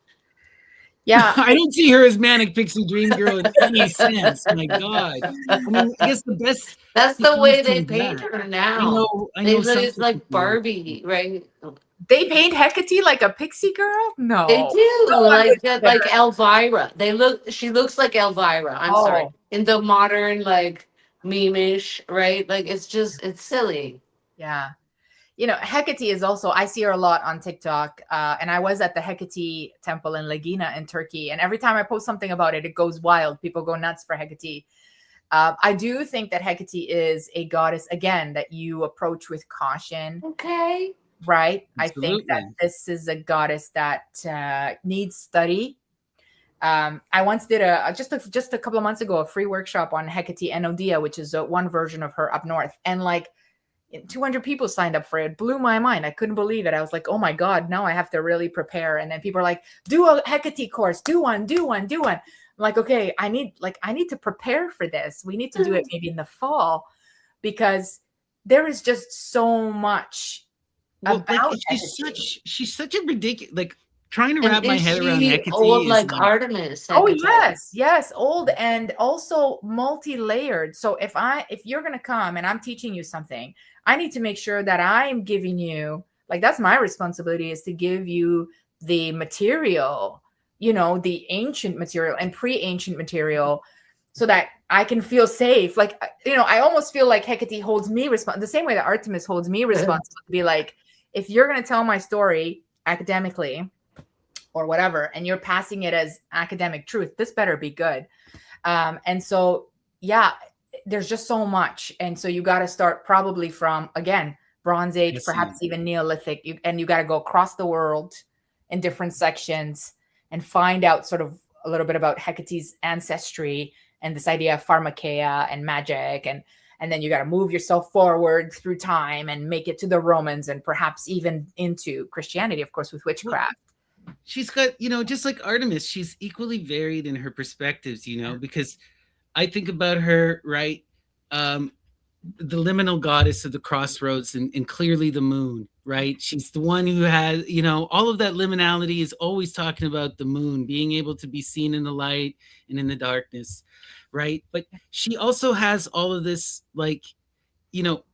Yeah. I don't see her as manic pixie dream girl in any sense. My God. I mean, I guess the best That's to the use way they from paint that. her I now. know. I They know say some it's like people. Barbie, right? They paint Hecate like a pixie girl? They No. do, No one would do like that. Elvira. She looks like Elvira. I'm sorry. Oh, In the modern, like, meme-ish, right? Like, it's silly. yeah. You know, Hecate is also, I see her a lot on TikTok. And I was at the Hecate temple in Lagina in Turkey. And every time I post something about it, it goes wild. People go nuts for Hecate. I do think that Hecate is a goddess, again, that you approach with caution, Okay. right? I think that Absolutely. this is a goddess that needs study. I once did just a couple of months ago a free workshop on Hecate Enodia, which is one version of her up north, and like 200 people signed up for it. It blew my mind. I couldn't believe it. I was like, oh my god, now I have to really prepare. And then people are like, do a Hecate course, do one. I'm like, okay, I need to prepare for this. We need to do it maybe in the fall, because there is just so much Well, like about Hecate. she's such a ridiculous, like, trying to And wrap my is head around she old Hecate is like like, Artemis, Oh Hecate? yes, old and also multi-layered. So if you're gonna come and I'm teaching you something, I need to make sure that I'm giving you, like, that's my responsibility, is to give you the material, the ancient material and pre-ancient material, so that I can feel safe. Like, I almost feel like Hecate holds me the same way that Artemis holds me responsible to be like, if you're gonna tell my story academically or whatever, and you're passing it as academic truth, this better be good. And so, yeah, there's just so much. And so you got to start probably from, again, Bronze Age, yes, perhaps even Neolithic. And you got to go across the world in different sections and find out sort of a little bit about Hecate's ancestry and this idea of pharmakeia and magic. And then you got to move yourself forward through time and make it to the Romans and perhaps even into Christianity, of course, with witchcraft. she's got, just like Artemis, she's equally varied in her perspectives, because I think about her, right? Um, the liminal goddess of the crossroads, and clearly the moon, right? She's the one who has, all of that liminality is always talking about the moon being able to be seen in the light and in the darkness, right? But she also has all of this, like, you know,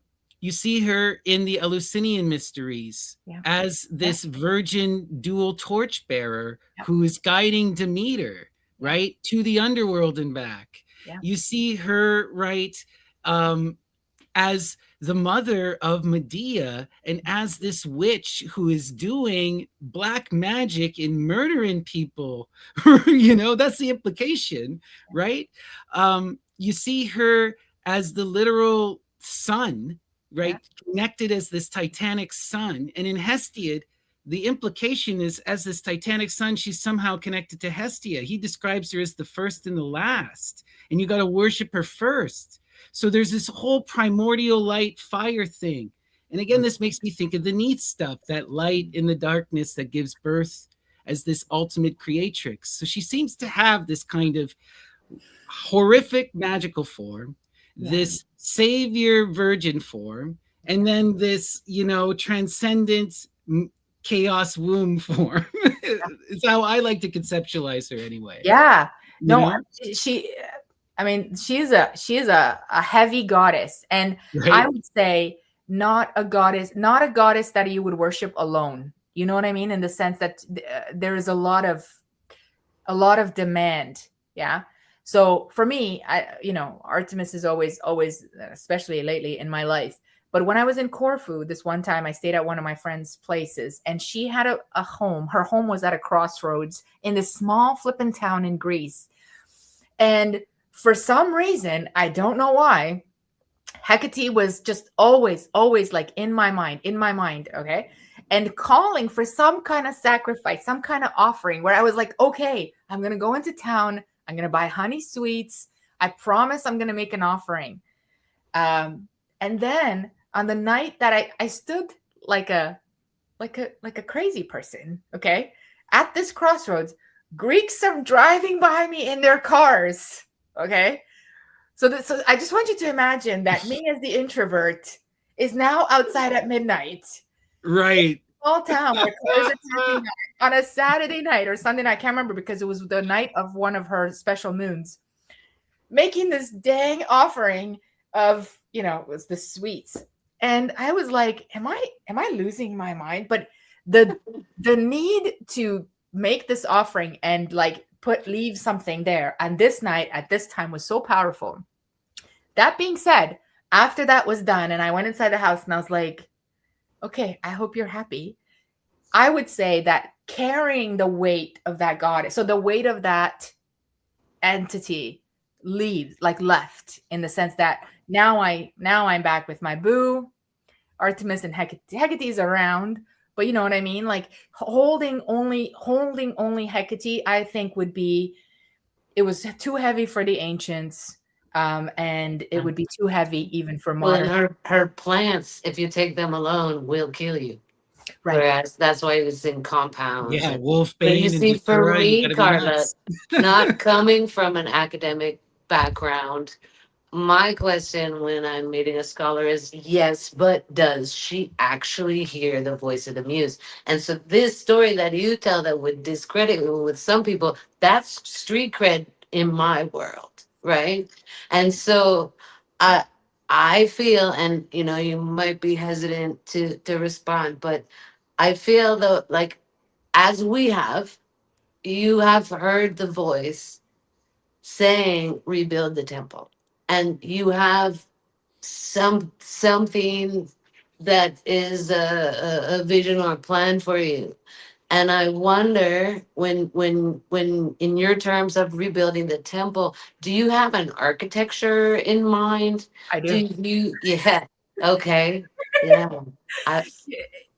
you see her in the Eleusinian mysteries as this virgin dual torchbearer who is guiding Demeter, right, to the underworld and back. You see her, right, as the mother of Medea and as this witch who is doing black magic and murdering people. That's the implication, right? You see her as the literal sun, right? Connected as this titanic sun. And in Hesiod, the implication is, as this titanic sun, she's somehow connected to Hestia. He describes her as the first and the last, and you got to worship her first. So there's this whole primordial light fire thing. And again, this makes me think of the Neath stuff, that light in the darkness that gives birth as this ultimate creatrix. So she seems to have this kind of horrific magical form, this savior virgin form, and then this, transcendent chaos womb form. It's how I like to conceptualize her anyway. Yeah. No, she's a heavy goddess. And I would say not a goddess that you would worship alone. You know what I mean? In the sense that there is a lot of demand. Yeah. So for me, Artemis is always, especially lately in my life. But when I was in Corfu, this one time I stayed at one of my friend's places, and she had a home. Her home was at a crossroads in this small flippin' town in Greece. And for some reason, I don't know why, Hecate was just always like in my mind, okay? And calling for some kind of sacrifice, some kind of offering, where I was like, okay, I'm going to go into town. I'm going to buy honey sweets. I promise I'm going to make an offering. And then on the night that I stood like a crazy person, okay, at this crossroads, Greeks are driving by me in their cars, okay? So I just want you to imagine that me as the introvert is now outside at midnight. Right. Small town where cars are turning on a Saturday night or Sunday night. I can't remember because it was the night of one of her special moons, making this dang offering of, you know, it was the sweets. And I was like, am I losing my mind? But the need to make this offering and like leave something there and this night at this time was so powerful. That being said, after that was done and I went inside the house and I was like, okay, I hope you're happy. I would say that carrying the weight of that goddess, so the weight of that entity left in the sense that now I'm back with my boo, Artemis and Hecate. Hecate's around, but you know what I mean? Like holding only Hecate, I think it was too heavy for the ancients. And it would be too heavy even for Well, modern. and her plants, if you take them alone, will kill you. Right. Whereas that's why it's in compounds. Yeah, But wolfbane you and see, for datura, you me, gotta be Carla, nuts. not coming from an academic background, my question when I'm meeting a scholar is yes, but does she actually hear the voice of the muse? And so this story that you tell that would discredit with some people, that's street cred in my world, right? And so I I feel, and you know, you might be hesitant to respond, but I feel though like as we have, you have heard the voice saying rebuild the temple, and you have something that is a vision or a plan for you. And I wonder when in your terms of rebuilding the temple, do you have an architecture in mind? I Do do. you? Yeah. Okay. Yeah. I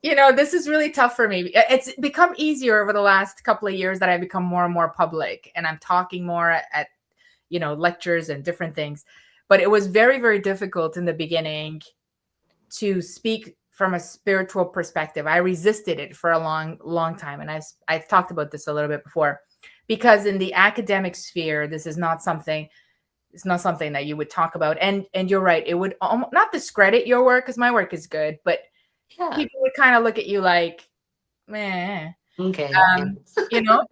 You know, this is really tough for me. It's become easier over the last couple of years that I've become more and more public and I'm talking more at you know, lectures and different things. But it was very, very difficult in the beginning to speak from a spiritual perspective. I resisted it for a long, long time. And I've talked about this a little bit before, because in the academic sphere, this is not something, it's not something that you would talk about. And you're right, it would not discredit your work because my work is good, but yeah. people would kind of look at you like, meh. Okay. You know,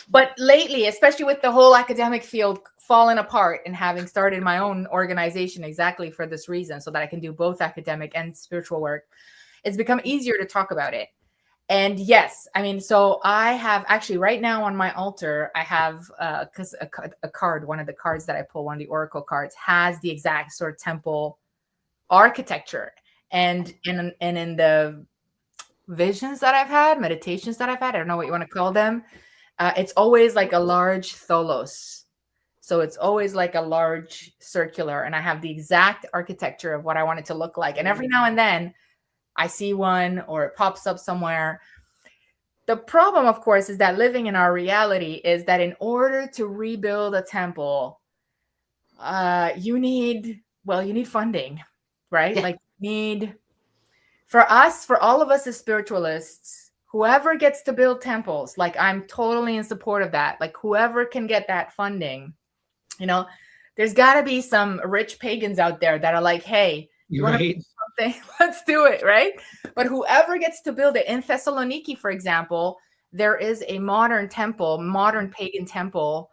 but lately, especially with the whole academic field falling apart and having started my own organization exactly for this reason, so that I can do both academic and spiritual work, it's become easier to talk about it. And yes, I mean, so I have actually right now on my altar, I have because a card, one of the cards that I pull, one of the oracle cards, has the exact sort of temple architecture. And in the visions that I've had, meditations that I've had, I don't know what you want to call them, it's always like a large tholos. So it's always like a large circular, and I have the exact architecture of what I want it to look like. And every now and then I see one or it pops up somewhere. The problem, of course, is that living in our reality is that in order to rebuild a temple, you need funding, right? Yeah. Like for all of us as spiritualists, whoever gets to build temples, like I'm totally in support of that. Like whoever can get that funding, you know, there's got to be some rich pagans out there that are like, hey, you want to do something? Let's do it, right? But whoever gets to build it, in Thessaloniki, for example, there is a modern pagan temple,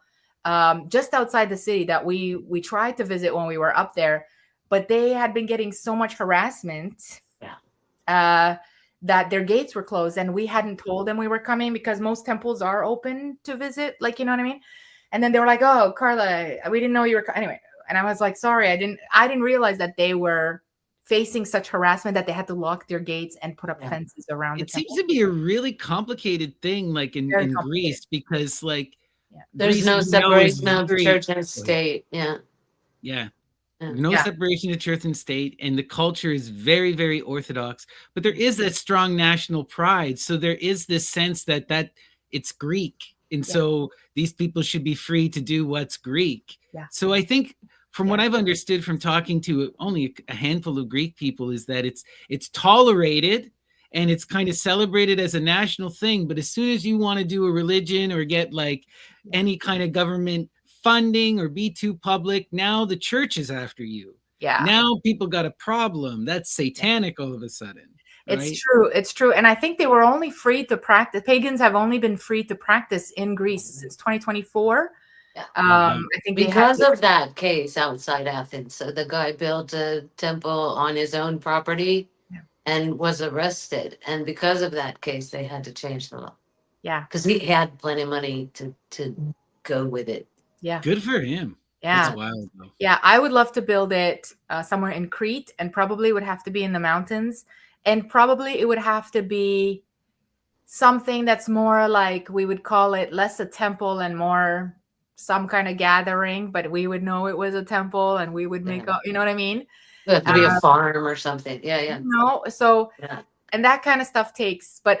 just outside the city that we tried to visit when we were up there, but they had been getting so much harassment. Yeah. That their gates were closed, and we hadn't told them we were coming because most temples are open to visit, like, you know what I mean? And then they were like, oh, Carla, we didn't know you were anyway. And I was like, sorry, I didn't realize that they were facing such harassment that they had to lock their gates and put up fences around it seems to be a really complicated thing, like in Greece, because like there's Greece, no separation of church and state. Yeah. No separation of church and state, and the culture is very, very orthodox, but there is a strong national pride. So there is this sense that it's Greek, and so these people should be free to do what's Greek. So I think from what I've understood from talking to only a handful of Greek people is that it's tolerated and it's kind of celebrated as a national thing, but as soon as you want to do a religion or get like any kind of government funding or be too public, now the church is after you. Yeah. Now people got a problem. That's satanic all of a sudden. It's Right? true. It's true. And I think they were only free to practice. Pagans have only been free to practice in Greece since 2024. Yeah. Wow. I think they had Because of that case outside Athens. So the guy built a temple on his own property Yeah. and was arrested. And because of that case, they had to change the law. Yeah. Because he had plenty of money to go with it. Yeah. Good for him. Yeah. That's wild though. Yeah. I would love to build it somewhere in Crete, and probably would have to be in the mountains. And probably it would have to be something that's more like, we would call it less a temple and more some kind of gathering, but we would know it was a temple and we would make Yeah. up, you know what I mean? It have to be a farm or something. Yeah, yeah. No, so Yeah. and that kind of stuff takes, but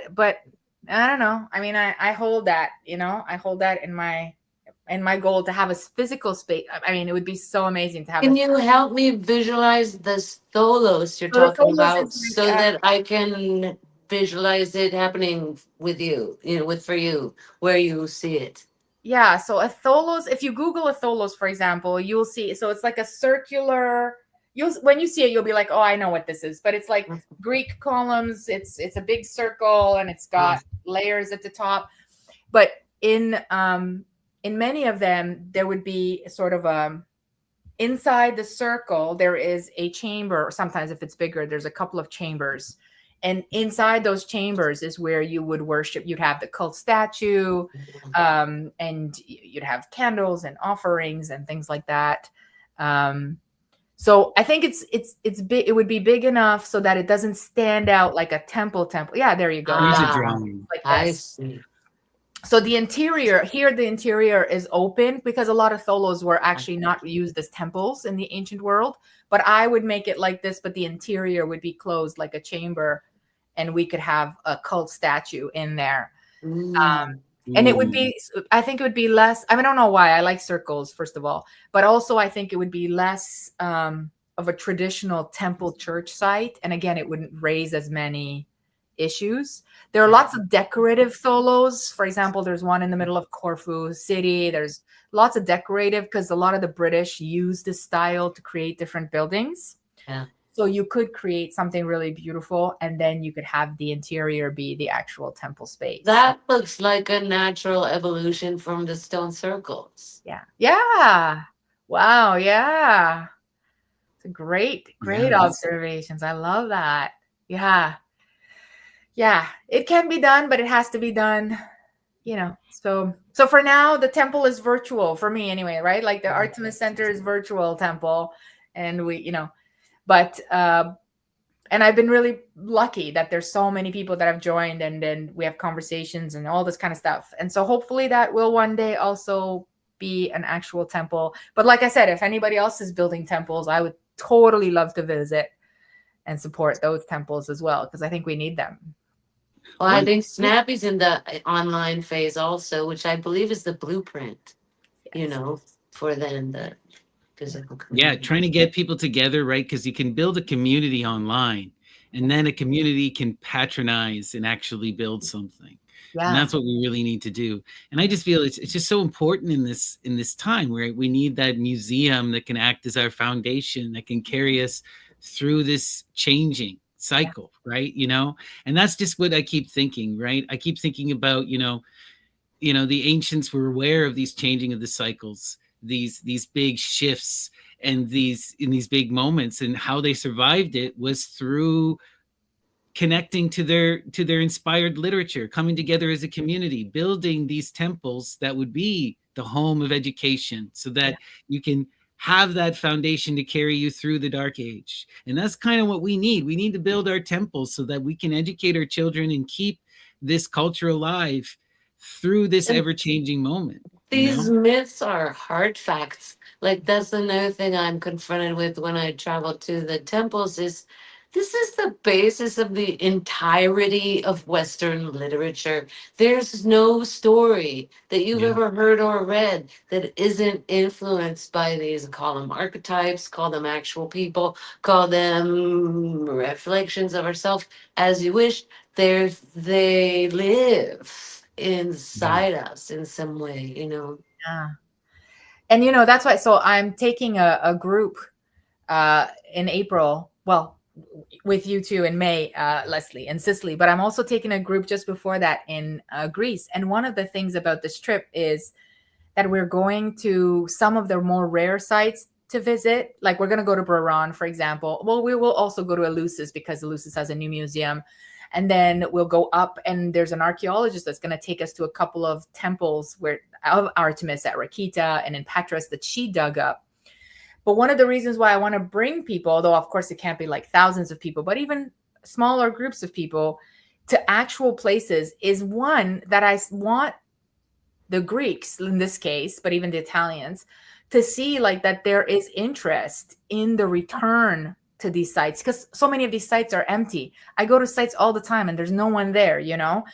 I don't know. I mean, I hold that, you know, I hold that in my goal to have a physical space. I mean, it would be so amazing to have. Can you help me visualize the tholos you're So the talking tholos about is so like, that I can visualize it happening with you, with for you, where you see it? yeah. So a tholos, if you Google a tholos, for example, you'll see. So it's like a circular. When you see it, you'll be like, oh, I know what this is. But it's like Greek columns. It's a big circle and it's got layers at the top. But in many of them, there would be sort of inside the circle, there is a chamber. Sometimes if it's bigger, there's a couple of chambers. And inside those chambers is where you would worship. You'd have the cult statue, and you'd have candles and offerings and things like that. So I think it's big. It would be big enough so that it doesn't stand out like a temple. Yeah, there you go. Here's a Yeah. drawing. Like I this. see. So the interior is open because a lot of tholos were actually not used as temples in the ancient world. But I would make it like this, but the interior would be closed like a chamber, and we could have a cult statue in there. And it would be, I think it would be less, I don't know why I like circles, first of all, but also I think it would be less of a traditional temple church site. And again, it wouldn't raise as many issues. There are lots of decorative tholos. For example, there's one in the middle of Corfu city. There's lots of decorative because a lot of the British use this style to create different buildings. Yeah. So you could create something really beautiful, and then you could have the interior be the actual temple space. That looks like a natural evolution from the stone circles. Yeah. Yeah. Wow. Yeah. It's a great observations. I love that. Yeah. Yeah. It can be done, but it has to be done, So for now, the temple is virtual for me anyway, right? Like the Artemis Center is virtual temple, and but and I've been really lucky that there's so many people that have joined, and then we have conversations and all this kind of stuff. And so hopefully that will one day also be an actual temple. But like I said, if anybody else is building temples, I would totally love to visit and support those temples as well, because I think we need them. Well, I think Snappy's in the online phase also, which I believe is the blueprint, for then the physical community. Yeah, trying to get people together, right? Because you can build a community online, and then a community can patronize and actually build something. Yeah. And that's what we really need to do. And I just feel it's just so important in this time where we need that museum that can act as our foundation, that can carry us through this changing cycle, right? And that's just what I keep thinking, right? I keep thinking about, the ancients were aware of these changing of the cycles, these big shifts and these big moments, and how they survived it was through connecting to their inspired literature, coming together as a community, building these temples that would be the home of education, so that you can have that foundation to carry you through the dark age. And that's kind of what we need. We need to build our temples so that we can educate our children and keep this culture alive through this ever-changing moment. These myths are hard facts. Like, that's another thing I'm confronted with when I travel to the temples is this is the basis of the entirety of Western literature. There's no story that you've ever heard or read that isn't influenced by these, call them archetypes, call them actual people, call them reflections of ourselves, as you wish. They live inside us in some way, Yeah. And that's why, so I'm taking a group in April. Well, with you too in May, Leslie and Sicily. But I'm also taking a group just before that in Greece. And one of the things about this trip is that we're going to some of the more rare sites to visit. Like we're going to go to Buran, for example. Well, we will also go to Eleusis because Eleusis has a new museum. And then we'll go up and there's an archaeologist that's going to take us to a couple of temples where of Artemis at Rakita and in Patras that she dug up. But one of the reasons why I want to bring people, although of course it can't be like thousands of people, but even smaller groups of people to actual places is one that I want the Greeks in this case, but even the Italians, to see like that there is interest in the return to these sites, because so many of these sites are empty. I go to sites all the time and there's no one there, you know.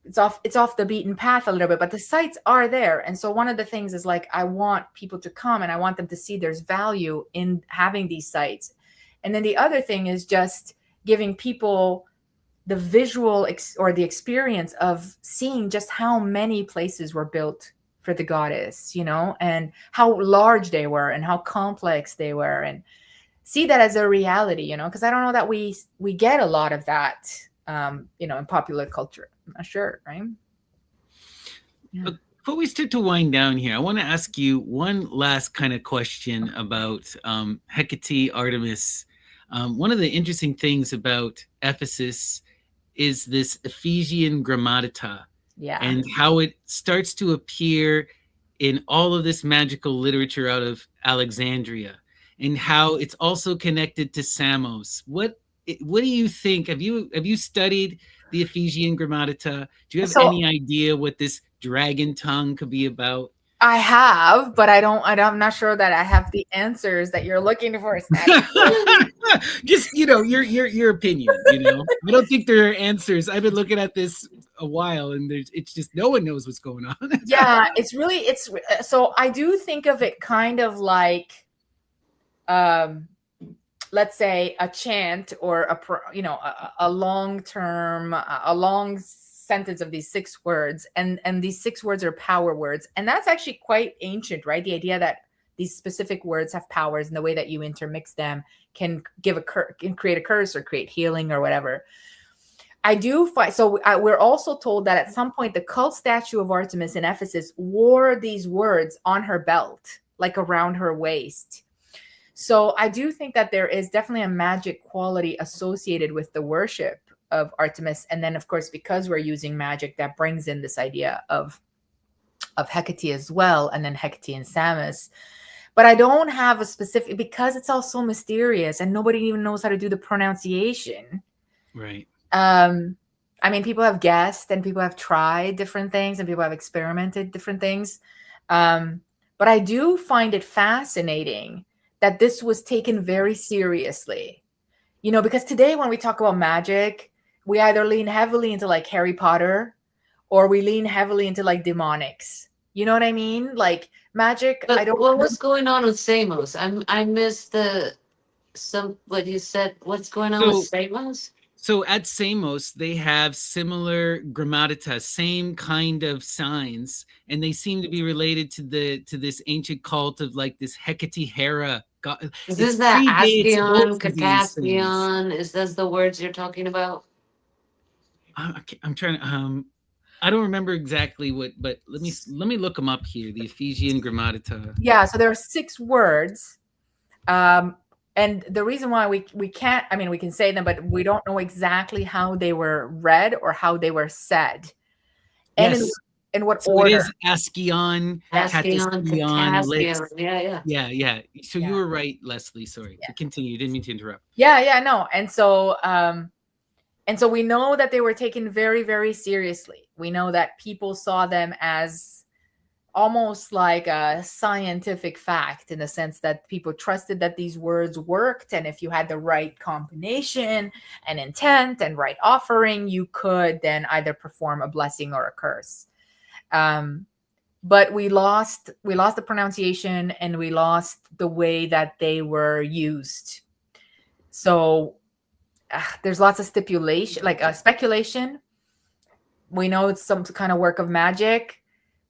It's off the beaten path a little bit, but the sites are there. And so one of the things is like I want people to come and I want them to see there's value in having these sites. And then the other thing is just giving people the visual or the experience of seeing just how many places were built for the goddess, you know, and how large they were and how complex they were, and see that as a reality, you know, because I don't know that we get a lot of that, you know, in popular culture. I'm not sure, right? Yeah. Before we start to wind down here, I want to ask you one last kind of question about Hecate, Artemis. One of the interesting things about Ephesus is this Ephesian grammata, and how it starts to appear in all of this magical literature out of Alexandria, and how it's also connected to Samos. What do you think? Have you studied the Ephesian grammata? Do you have any idea what this dragon tongue could be about? I have, but I'm not sure that I have the answers that you're looking for, Snappy. Just, you know, your opinion, you know. I don't think there are answers. I've been looking at this a while and it's just no one knows what's going on. Yeah, it's so I do think of it kind of like let's say a chant or a long sentence of these 6 words, and these 6 words are power words, and that's actually quite ancient, right? The idea that these specific words have powers, and the way that you intermix them can create a curse or create healing or whatever. I do find we're also told that at some point the cult statue of Artemis in Ephesus wore these words on her belt, like around her waist. So I do think that there is definitely a magic quality associated with the worship of Artemis. And then, of course, because we're using magic, that brings in this idea of Hecate as well, and then Hecate and Samos. But I don't have a specific, because it's all so mysterious and nobody even knows how to do the pronunciation. Right. I mean, people have guessed and people have tried different things and people have experimented different things. But I do find it fascinating that this was taken very seriously, you know, because today when we talk about magic, we either lean heavily into like Harry Potter or we lean heavily into like demonics. You know what I mean? Like magic. But what was going on with Samos? I missed what you said. What's going on with Samos? So at Samos, they have similar grammata, same kind of signs, and they seem to be related to this ancient cult of like this Hecate Hera. Is this that Ascion, Cataspion? Is this the words you're talking about? I'm trying to. I don't remember exactly what, but let me look them up here. The Ephesian grammata. Yeah, so there are 6 words. And the reason why we can't, I mean, we can say them, but we don't know exactly how they were read or how they were said. And yes. in what order? It is Ascion, Cataspion. Yeah. So you were right, Leslie. Sorry. Yeah. Continue. Didn't mean to interrupt. Yeah, no. And so we know that they were taken very, very seriously. We know that people saw them as almost like a scientific fact, in the sense that people trusted that these words worked, and if you had the right combination and intent and right offering, you could then either perform a blessing or a curse. But we lost the pronunciation, and we lost the way that they were used. So there's lots of speculation. We know it's some kind of work of magic,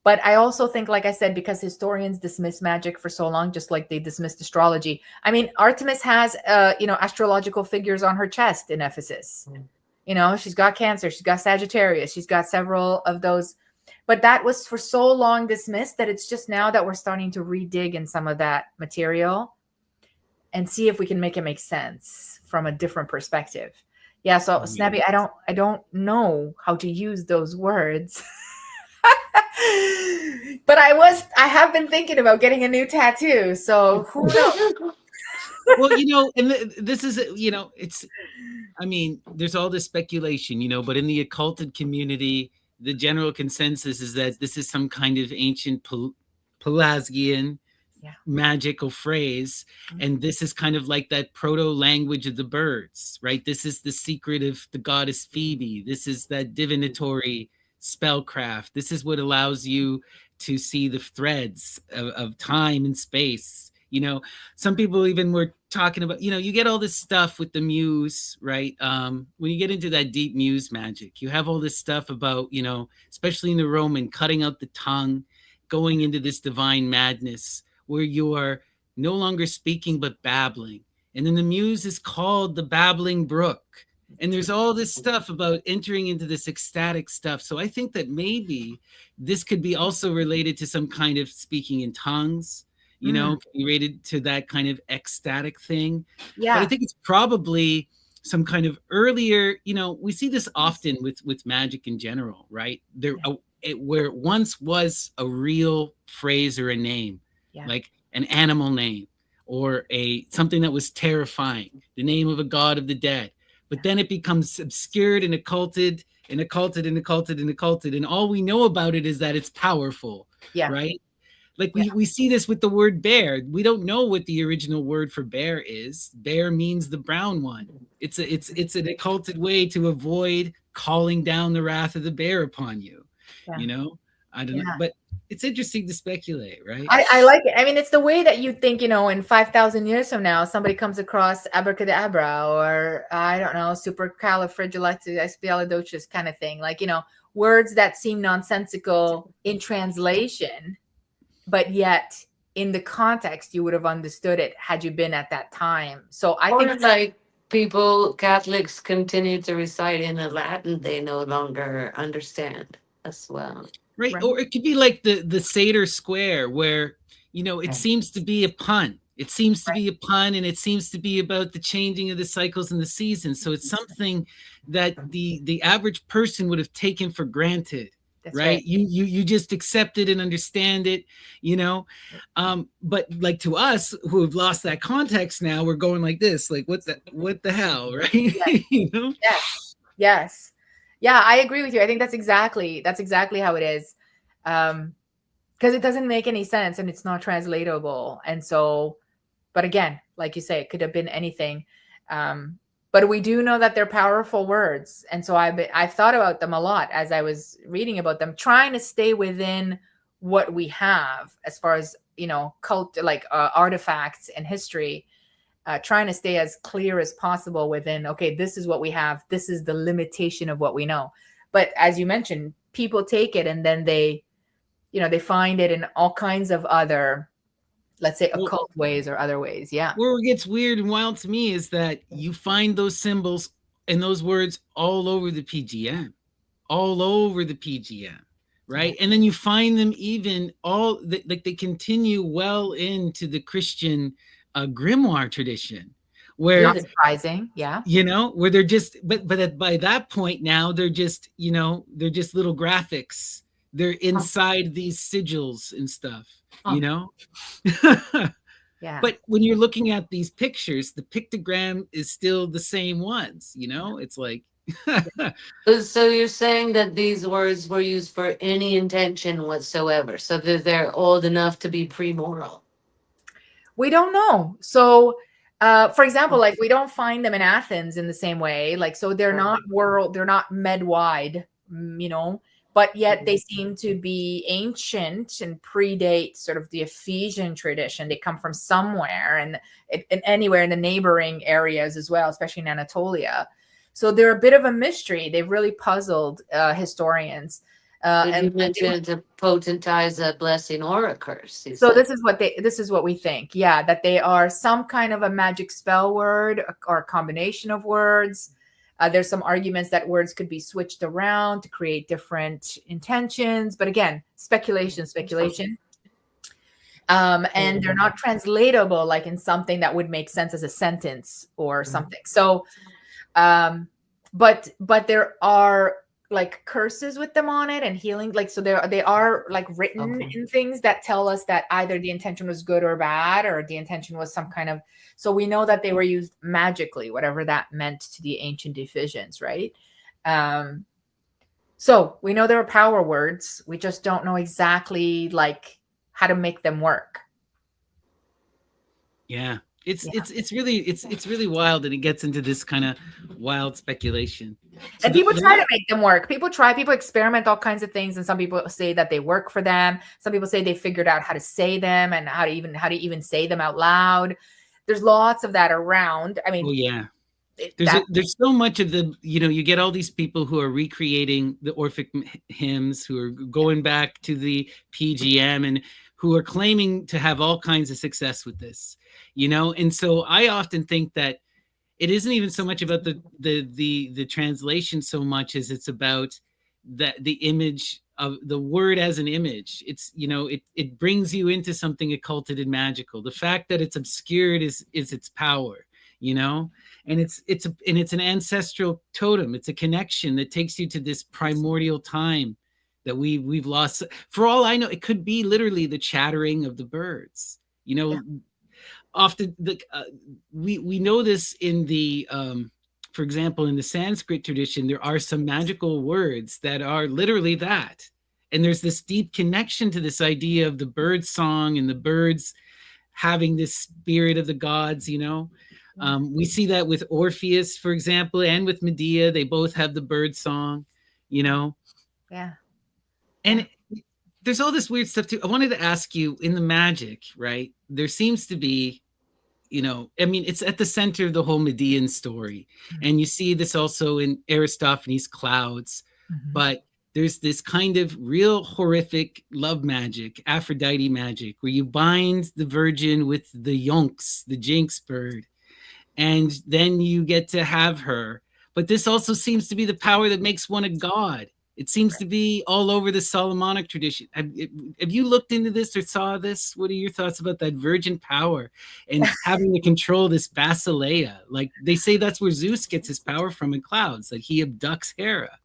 But I also think, like I said, because historians dismiss magic for so long, just like they dismissed astrology. I mean, Artemis has, astrological figures on her chest in Ephesus. She's got Cancer, she's got Sagittarius, she's got several of those. But that was for so long dismissed that it's just now that we're starting to redig in some of that material and see if we can make it make sense from a different perspective. Yeah. So Snappy, I don't know how to use those words. But I have been thinking about getting a new tattoo. So who knows? Well, and this is, it's, I mean, there's all this speculation, but in the occulted community, the general consensus is that this is some kind of ancient Pelasgian magical phrase. And this is kind of like that proto language of the birds, right? This is the secret of the goddess Phoebe. This is that divinatory spellcraft. This is what allows you to see the threads of time and space. Some people even were talking about, you get all this stuff with the muse, right? When you get into that deep muse magic, you have all this stuff about, especially in the Roman, cutting out the tongue, going into this divine madness where you are no longer speaking but babbling. And then the muse is called the babbling brook. And there's all this stuff about entering into this ecstatic stuff. So I think that maybe this could be also related to some kind of speaking in tongues, related to that kind of ecstatic thing. Yeah. But I think it's probably some kind of earlier, we see this often with magic in general, right? Where it once was a real phrase or a name, like an animal name or something that was terrifying, the name of a god of the dead. But then it becomes obscured and occulted and occulted and occulted and occulted. And all we know about it is that it's powerful, right? Like we see this with the word bear. We don't know what the original word for bear is. Bear means the brown one. It's an occulted way to avoid calling down the wrath of the bear upon you. I don't know, but it's interesting to speculate, right? I like it. I mean, it's the way that you think, in 5,000 years from now, somebody comes across abracadabra or I don't know, supercalifragilisticexpialidocious kind of thing. Like, words that seem nonsensical in translation, but yet in the context, you would have understood it had you been at that time. So I think like Catholics continue to recite in a Latin they no longer understand as well. Right. Or it could be like the Seder Square where, it seems to be a pun. It seems to be a pun and it seems to be about the changing of the cycles and the seasons. So it's something that the average person would have taken for granted. That's right. You just accept it and understand it, but like to us who have lost that context now, we're going like this, like what the hell, right? Yes. Yes. Yeah, I agree with you. I think that's exactly how it is. Because it doesn't make any sense and it's not translatable. And so, but again, like you say, it could have been anything. But we do know that they're powerful words. And so I've thought about them a lot as I was reading about them, trying to stay within what we have as far as, artifacts and history, trying to stay as clear as possible within, okay, this is what we have. This is the limitation of what we know. But as you mentioned, people take it and then they find it in all kinds of other, let's say, occult ways or other ways. Yeah. Where it gets weird and wild to me is that you find those symbols and those words all over the PGM, right? And then you find them even they continue well into the Christian grimoire tradition, where surprising, where they're just, but by that point now they're just little graphics. They're inside these sigils and stuff, Yeah. But when you're looking at these pictures, the pictogram is still the same ones, it's like. So you're saying that these words were used for any intention whatsoever, so that they're old enough to be pre-moral? We don't know. So, for example, like we don't find them in Athens in the same way. Like, so they're not med-wide, but yet they seem to be ancient and predate sort of the Ephesian tradition. They come from somewhere and anywhere in the neighboring areas as well, especially in Anatolia. So they're a bit of a mystery. They've really puzzled historians. But you mentioned to potentize a blessing or a curse. So this is what we think. Yeah, that they are some kind of a magic spell word or a combination of words. There's some arguments that words could be switched around to create different intentions. But again, speculation. And they're not translatable like in something that would make sense as a sentence or something. So, but there are like curses with them on it and healing, like, so they are like written in things that tell us that either the intention was good or bad, or the intention was some kind of, so we know that they were used magically, whatever that meant to the ancient Ephesians, right? So we know there are power words, we just don't know exactly like how to make them work. Yeah. It's really wild, and it gets into this kind of wild speculation. So and people try to make them work. People experiment all kinds of things, and some people say that they work for them. Some people say they figured out how to say them and how to even say them out loud. There's lots of that around. I mean, oh yeah, there's so much of the, you get all these people who are recreating the Orphic hymns, who are going back to the PGM, and who are claiming to have all kinds of success with this, and so I often think that it isn't even so much about the translation so much as it's about the image of the word as an image. It's, it brings you into something occulted and magical. The fact that it's obscured is its power, and it's an ancestral totem. It's a connection that takes you to this primordial time that we've lost. For all I know, it could be literally the chattering of the birds. Often we know this in the for example, in the Sanskrit tradition, there are some magical words that are literally that, and there's this deep connection to this idea of the bird song and the birds having this spirit of the gods. We see that with Orpheus, for example, and with Medea. They both have the bird song. And there's all this weird stuff too. I wanted to ask you, in the magic, right? There seems to be, it's at the center of the whole Median story. And you see this also in Aristophanes' Clouds. But there's this kind of real horrific love magic, Aphrodite magic, where you bind the virgin with the yonks, the jinx bird, and then you get to have her. But this also seems to be the power that makes one a god. It seems to be all over the Solomonic tradition. Have you looked into this or saw this? What are your thoughts about that virgin power and having to control this Basileia? Like, they say that's where Zeus gets his power from in Clouds. Like, he abducts Hera.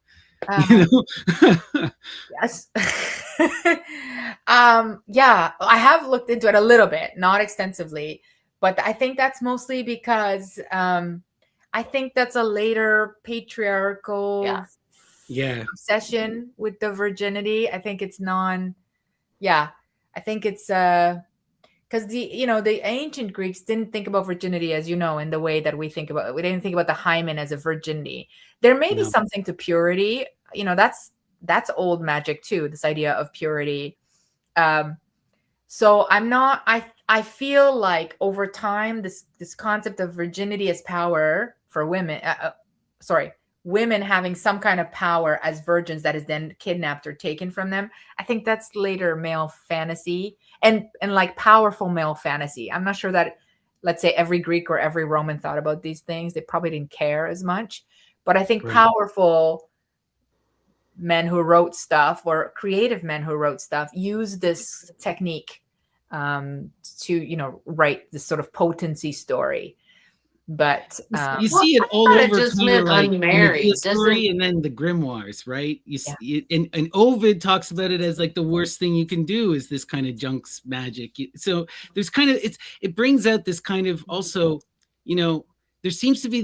Yes. Yeah, I have looked into it a little bit, not extensively, but I think that's mostly because I think that's a later patriarchal obsession with the virginity. I think it's I think it's because the ancient Greeks didn't think about virginity, as in the way that we think about it. We didn't think about the hymen as a virginity. There may be something to purity. That's old magic too, this idea of purity. So I feel like over time, this concept of virginity as power for women, women having some kind of power as virgins that is then kidnapped or taken from them. I think that's later male fantasy and like powerful male fantasy. I'm not sure that, let's say, every Greek or every Roman thought about these things. They probably didn't care as much, but I think powerful men who wrote stuff, or creative men who wrote stuff, use this technique to write this sort of potency story. But you see it all over, just meant like unmarried story, and then the grimoires, right? You see it, and Ovid talks about it as like the worst thing you can do is this kind of junks magic. So there's kind of it brings out this kind of also, there seems to be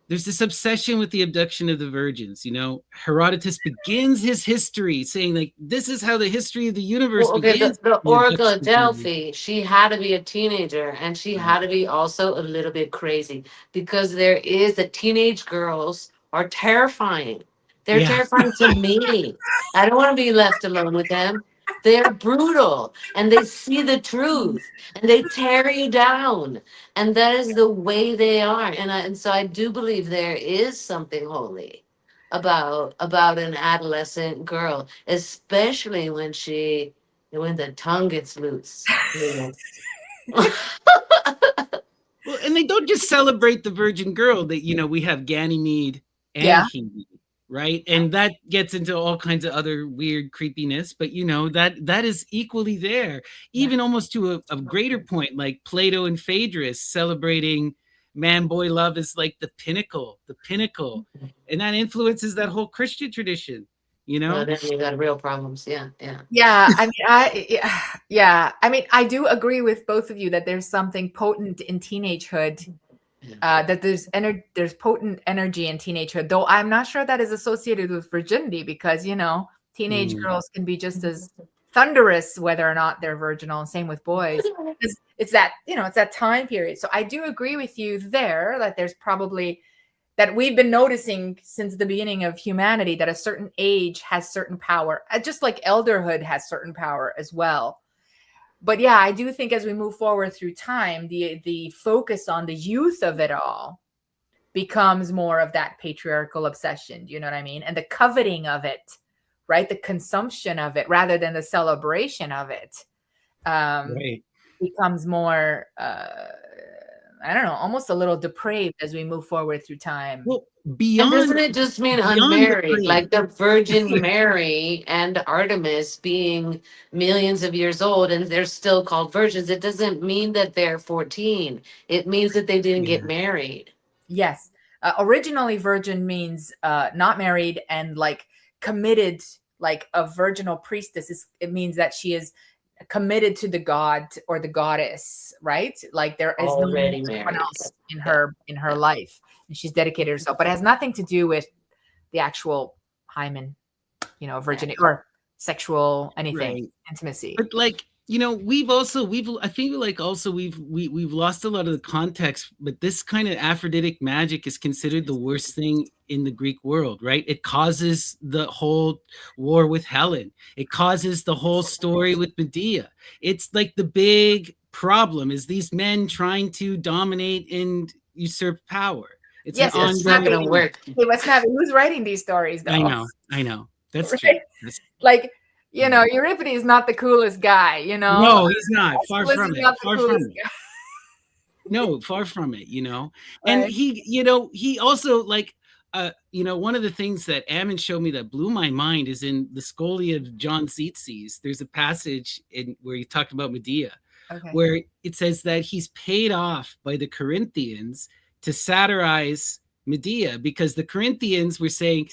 there's this obsession with the abduction of the virgins. Herodotus begins his history saying, like, this is how the history of the universe begins. The Oracle of Delphi, she had to be a teenager, and she had to be also a little bit crazy, because the teenage girls are terrifying. They're terrifying to me. I don't want to be left alone with them. They're brutal, and they see the truth, and they tear you down, and that is the way they are. And so I do believe there is something holy about an adolescent girl, especially when the tongue gets loose. You know. Well, and they don't just celebrate the virgin girl. That we have Ganymede and Yeah. Hebe, right? And that gets into all kinds of other weird creepiness. But that is equally there, even almost to a greater point, like Plato and Phaedrus celebrating man-boy love is like the pinnacle, and that influences that whole Christian tradition. Well, then you got real problems. Yeah, yeah. Yeah, I mean, yeah. I mean, I do agree with both of you that there's something potent in teenagehood. That there's potent energy in teenagehood, though I'm not sure that is associated with virginity, because teenage girls can be just as thunderous whether or not they're virginal, and same with boys. It's that time period. So I do agree with you there that there's probably that we've been noticing since the beginning of humanity that a certain age has certain power, just like elderhood has certain power as well. But yeah, I do think as we move forward through time, the focus on the youth of it all becomes more of that patriarchal obsession. Do you know what I mean? And the coveting of it, right? The consumption of it rather than the celebration of it becomes more I don't know, almost a little depraved as we move forward through time. Well, and doesn't it just mean unmarried? Like the Virgin Mary and Artemis being millions of years old and they're still called virgins. It doesn't mean that they're 14. It means that they didn't get married. Yes. Originally, virgin means not married and like committed, like a virginal priestess. It means that she is committed to the god or the goddess, right? Like there is already no one else in her life, and she's dedicated herself. But it has nothing to do with the actual hymen, virginity or sexual anything, intimacy. But like we've I feel like also we've lost a lot of the context. But this kind of Aphroditic magic is considered the worst thing in the Greek world, right? It causes the whole war with Helen. It causes the whole story with Medea. It's like the big problem is these men trying to dominate and usurp power. It's not going to work. Hey, what's happening? Who's writing these stories, though? I know. That's right? True. Like, Euripides is not the coolest guy, No, he's not. Far from it. Far from it. Guy. No, far from it, Right. And he also like one of the things that Ammon showed me that blew my mind is in the Scholia of John Tzetzes. There's a passage where he talked about Medea, where it says that he's paid off by the Corinthians to satirize Medea because the Corinthians were saying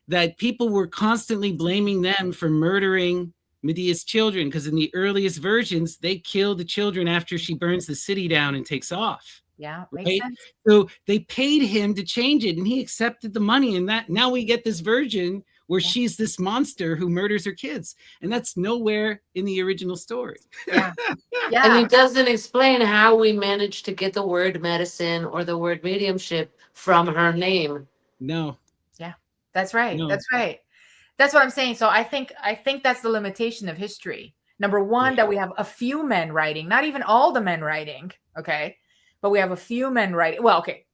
that people were constantly blaming them for murdering Medea's children, because in the earliest versions, they kill the children after she burns the city down and takes off. Yeah, makes sense. So they paid him to change it, and he accepted the money. And that now we get this version where she's this monster who murders her kids, and that's nowhere in the original story. Yeah. And he doesn't explain how we managed to get the word medicine or the word mediumship from her name. No. Yeah, that's right. No. That's right. That's what I'm saying. So I think that's the limitation of history. Number one, that we have a few men writing, not even all the men writing, okay? But we have a few men writing. Well, okay,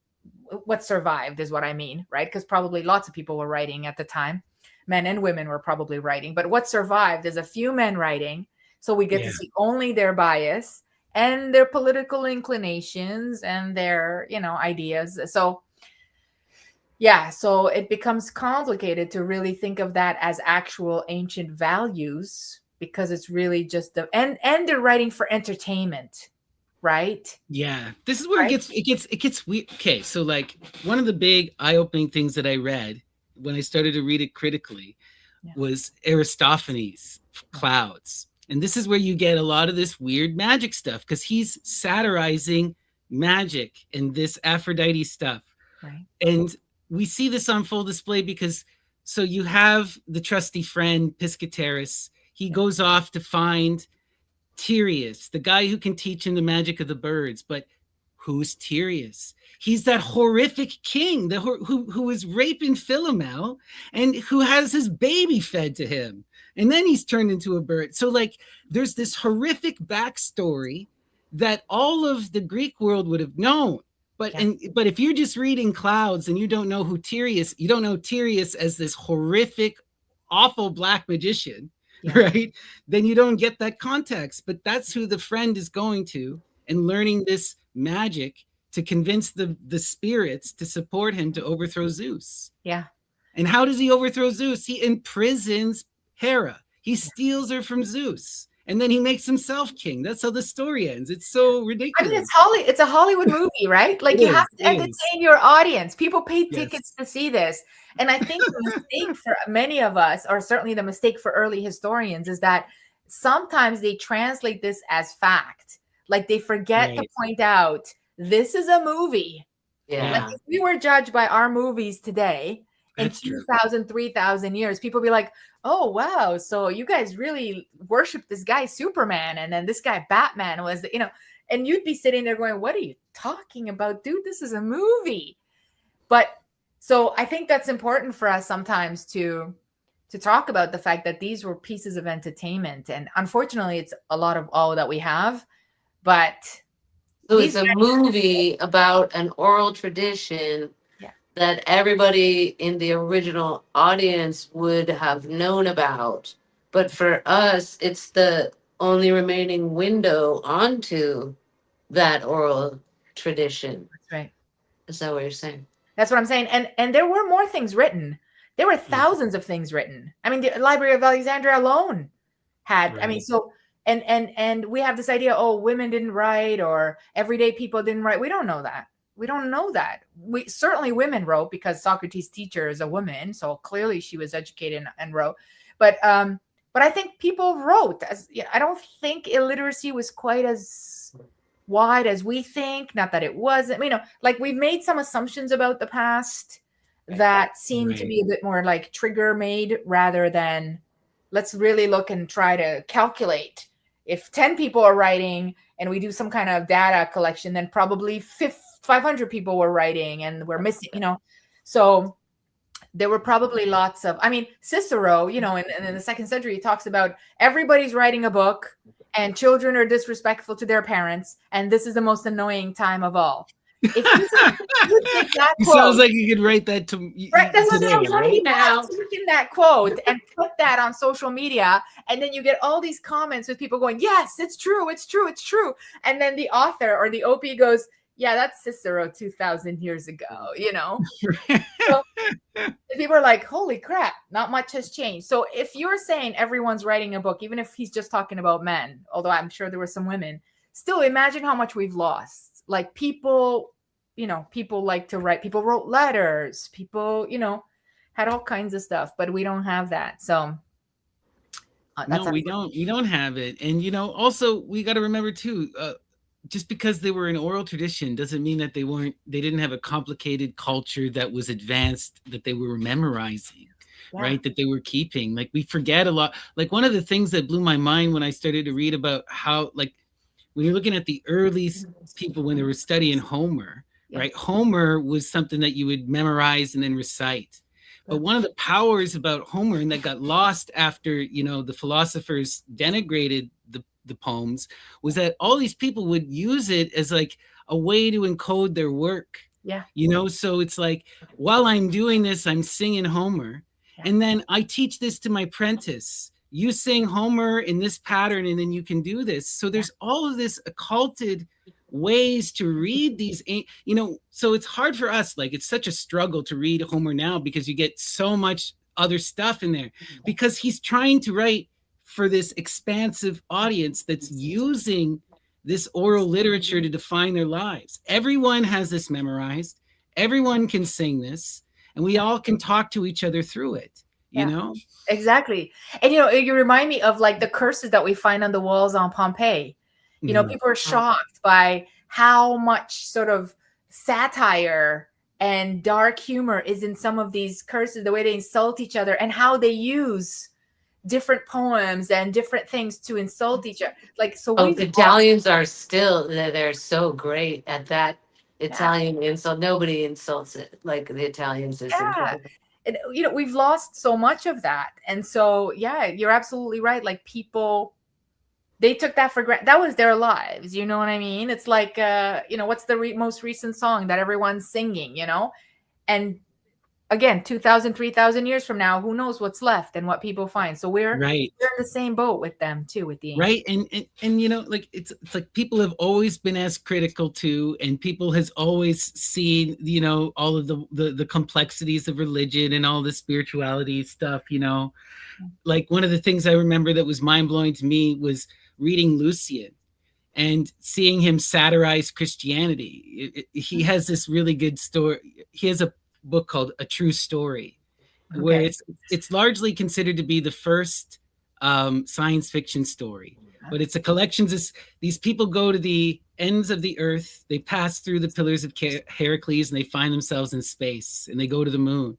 what survived is what I mean, right? Because probably lots of people were writing at the time. Men and women were probably writing. But what survived is a few men writing. So we get to see only their bias and their political inclinations and their, ideas. So so it becomes complicated to really think of that as actual ancient values, because it's really just and they're writing for entertainment, right? Yeah, this is where it gets weird. Okay, so like one of the big eye-opening things that I read when I started to read it critically was Aristophanes' Clouds, and this is where you get a lot of this weird magic stuff, because he's satirizing magic and this Aphrodite stuff, right? And we see this on full display because so you have the trusty friend Piscatorus. He goes off to find Tereus, the guy who can teach him the magic of the birds. But who's Tereus? He's that horrific king who is raping Philomel and who has his baby fed to him. And then he's turned into a bird. So like there's this horrific backstory that all of the Greek world would have known. But if you're just reading Clouds and you don't know who Tyrius, you don't know Tyrius as this horrific, awful black magician, right? Then you don't get that context. But that's who the friend is going to and learning this magic to convince the spirits to support him to overthrow Zeus. Yeah. And how does he overthrow Zeus? He imprisons Hera. He steals her from Zeus. And then he makes himself king. That's how the story ends. It's so ridiculous. I mean, it's a Hollywood movie, right? Like you have to entertain your audience. People pay tickets to see this. And I think the mistake for many of us, or certainly the mistake for early historians, is that sometimes they translate this as fact. Like they forget to point out, this is a movie. Yeah. Like if we were judged by our movies today, in 2,000, 3,000 years, people be like, oh, wow. So you guys really worship this guy, Superman. And then this guy, Batman was, and you'd be sitting there going, what are you talking about, dude? This is a movie. But so I think that's important for us sometimes to talk about the fact that these were pieces of entertainment. And unfortunately, it's a lot of all that we have. But so it's a movie about an oral tradition that everybody in the original audience would have known about. But for us, it's the only remaining window onto that oral tradition. That's right. Is that what you're saying? That's what I'm saying. And there were more things written. There were thousands of things written. I mean, the Library of Alexandria alone had, I mean, so, and we have this idea, oh, women didn't write or everyday people didn't write. We don't know that. We don't know that. We certainly women wrote because Socrates' teacher is a woman, so clearly she was educated and wrote. But I think people wrote. I don't think illiteracy was quite as wide as we think. Not that it wasn't. Like we've made some assumptions about the past that seem to be a bit more like trigger made rather than let's really look and try to calculate. If 10 people are writing and we do some kind of data collection, then probably 500 people were writing and we're missing, so there were probably lots of, Cicero, in the 2nd century, he talks about everybody's writing a book and children are disrespectful to their parents. And this is the most annoying time of all. If you take that quote, sounds like you could write that to right, that's today, what I'm right? now. Taking that quote and put that on social media, and then you get all these comments with people going, yes, it's true, it's true, it's true. And then the author or the OP goes, yeah, that's Cicero 2,000 years ago, So people are like, holy crap, not much has changed. So if you're saying everyone's writing a book, even if he's just talking about men, although I'm sure there were some women, still imagine how much we've lost. Like people, people like to write, people wrote letters, people, had all kinds of stuff, but we don't have that. So no, we don't have it. And, also we got to remember too, just because they were an oral tradition doesn't mean that they didn't have a complicated culture that was advanced, that they were memorizing, right? That they were keeping. Like we forget a lot. Like one of the things that blew my mind when I started to read about how, like when you're looking at the early people, when they were studying Homer, right? Homer was something that you would memorize and then recite. But one of the powers about Homer, and that got lost after, the philosophers denigrated the poems, was that all these people would use it as like a way to encode their work. So it's like, while I'm doing this, I'm singing Homer. And then I teach this to my apprentice. You sing Homer in this pattern, and then you can do this. So there's all of this occulted ways to read these, so it's hard for us. Like it's such a struggle to read Homer now because you get so much other stuff in there because he's trying to write for this expansive audience that's using this oral literature to define their lives. Everyone has this memorized. Everyone can sing this, and we all can talk to each other through it, you know? Exactly. And, you remind me of like the curses that we find on the walls on Pompeii. People are shocked by how much sort of satire and dark humor is in some of these curses, the way they insult each other and how they use different poems and different things to insult each other. Like, so Italians are still, they're so great at that Italian insult. Nobody insults it like the Italians. Is incredible. And, we've lost so much of that. And so, you're absolutely right. Like people they took that for granted. That was their lives. You know what I mean? It's like, what's the most recent song that everyone's singing, And again, 2,000, 3,000 years from now, who knows what's left and what people find. So we're Right. in the same boat with them too, with the ancient. Right. And like it's like people have always been as critical too, and people has always seen, all of the complexities of religion and all the spirituality stuff, Like one of the things I remember that was mind-blowing to me was reading Lucian and seeing him satirize Christianity. He has this really good story. He has a book called A True Story, where it's largely considered to be the first science fiction story, but it's a collection of these people go to the ends of the earth, they pass through the pillars of Heracles, and they find themselves in space, and they go to the moon,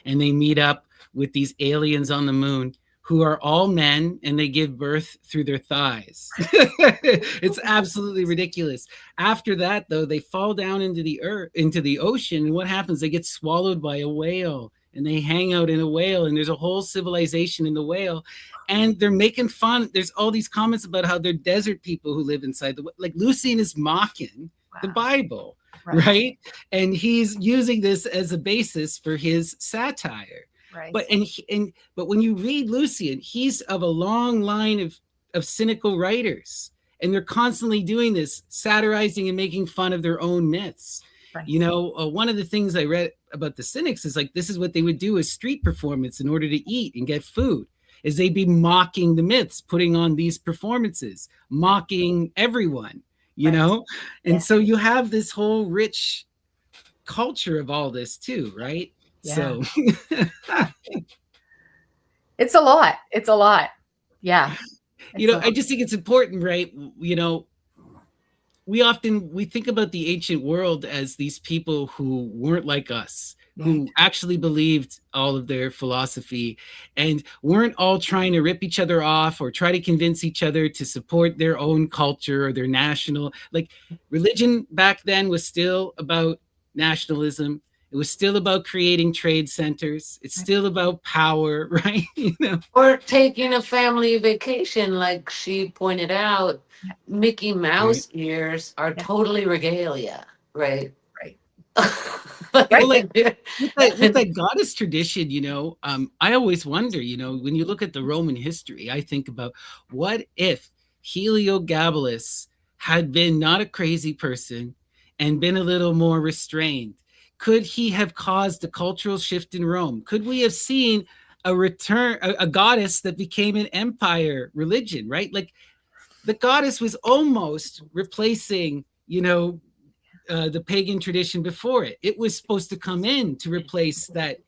and they meet up with these aliens on the moon who are all men, and they give birth through their thighs. It's absolutely ridiculous. After that, though, they fall down into the ocean, and what happens? They get swallowed by a whale, and they hang out in a whale, and there's a whole civilization in the whale, and they're making fun. There's all these comments about how they're desert people who live inside the, like Lucian is mocking the Bible, right? And he's using this as a basis for his satire. Right. But when you read Lucian, he's of a long line of cynical writers, and they're constantly doing this, satirizing and making fun of their own myths. Right. One of the things I read about the cynics is like, this is what they would do as street performance in order to eat and get food, is they'd be mocking the myths, putting on these performances, mocking everyone, And so you have this whole rich culture of all this too, right? Yeah. So it's a lot. It's a lot. Yeah. I just think it's important, right? We think about the ancient world as these people who weren't like us, who actually believed all of their philosophy and weren't all trying to rip each other off or try to convince each other to support their own culture or their national, like religion back then was still about nationalism. It was still about creating trade centers. It's still about power, right? Or taking a family vacation, like she pointed out. Mickey Mouse ears are totally regalia, right? Right. Well, like, with that goddess tradition, I always wonder, when you look at the Roman history, I think about what if Heliogabalus had been not a crazy person and been a little more restrained? Could he have caused a cultural shift in Rome? Could we have seen a return, a goddess that became an empire religion, right? Like the goddess was almost replacing, the pagan tradition before it. It was supposed to come in to replace that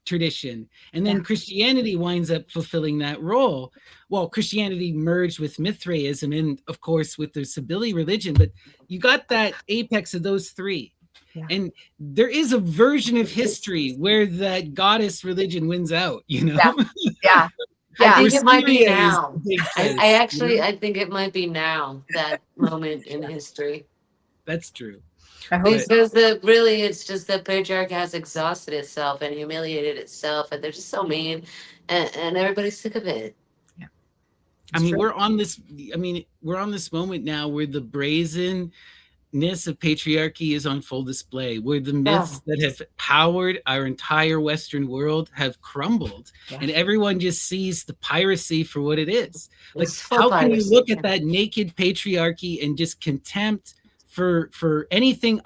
tradition. And then Christianity winds up fulfilling that role. Well, Christianity merged with Mithraism and, of course, with the Sibylle religion. But you got that apex of those three. Yeah. And there is a version of history where that goddess religion wins out, Yeah. I think it might be now. I think it might be now, that moment in history. That's true. Because it's just that patriarchy has exhausted itself and humiliated itself, and they're just so mean, and everybody's sick of it. Yeah. We're on this moment now where the brazenness of patriarchy is on full display, where the myths that have powered our entire Western world have crumbled, and everyone just sees the piracy for what it is. Like, how can you look at that naked patriarchy and just contempt for anything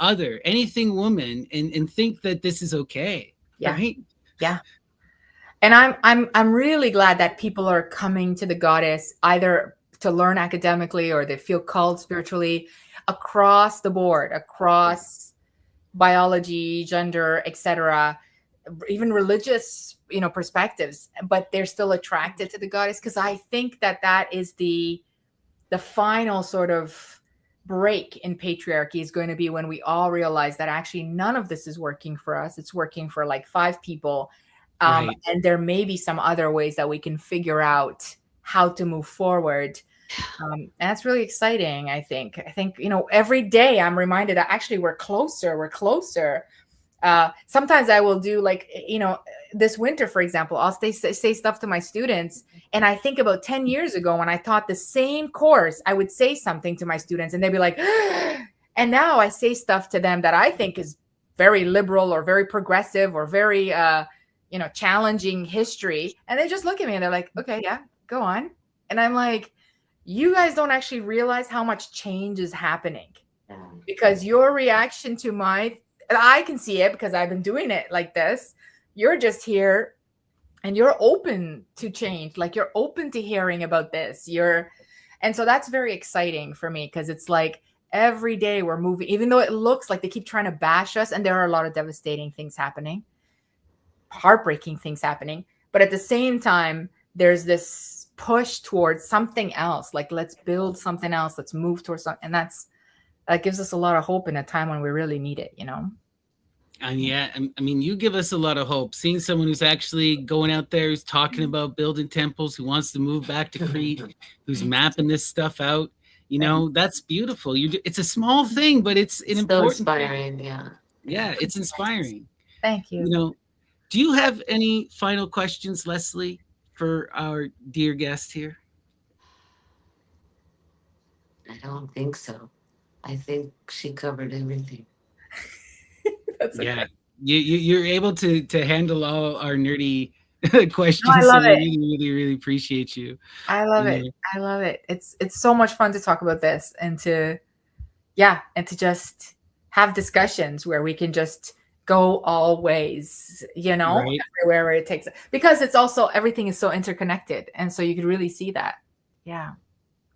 woman and think that this is okay? Right? Yeah. And I'm really glad that people are coming to the goddess either to learn academically or they feel called spiritually, across the board, across biology, gender, etc., even religious, perspectives, but they're still attracted to the goddess, because I think that is the final sort of break in patriarchy is going to be when we all realize that actually none of this is working for us. It's working for like 5 people. And there may be some other ways that we can figure out how to move forward. And that's really exciting. I think, every day I'm reminded that actually we're closer. Sometimes I will do like, this winter, for example, I'll say stuff to my students. And I think about 10 years ago when I taught the same course, I would say something to my students and they'd be like, and now I say stuff to them that I think is very liberal or very progressive or very, challenging history. And they just look at me and they're like, okay, yeah, go on. And I'm like, you guys don't actually realize how much change is happening because your reaction to I can see it because I've been doing it like this. You're just here and you're open to change. Like you're open to hearing about this. And so that's very exciting for me because it's like every day we're moving, even though it looks like they keep trying to bash us. And there are a lot of devastating things happening, heartbreaking things happening. But at the same time, there's this push towards something else. Like, let's build something else. Let's move towards something. And that gives us a lot of hope in a time when we really need it, And yeah, I mean, you give us a lot of hope. Seeing someone who's actually going out there, who's talking about building temples, who wants to move back to Crete, who's mapping this stuff out, that's beautiful. It's a small thing, but it's an important inspiring. thing. Yeah, it's inspiring. Thank you. Do you have any final questions, Leslie, for our dear guest here? I don't think so. I think she covered everything. That's okay. Yeah, you're able to handle all our nerdy questions. I love it. Really, really, really appreciate you. I love it. I love it. It's so much fun to talk about this and to just have discussions where we can just go all ways, Right. everywhere it takes. Because it's also, everything is so interconnected. And so you could really see that. Yeah.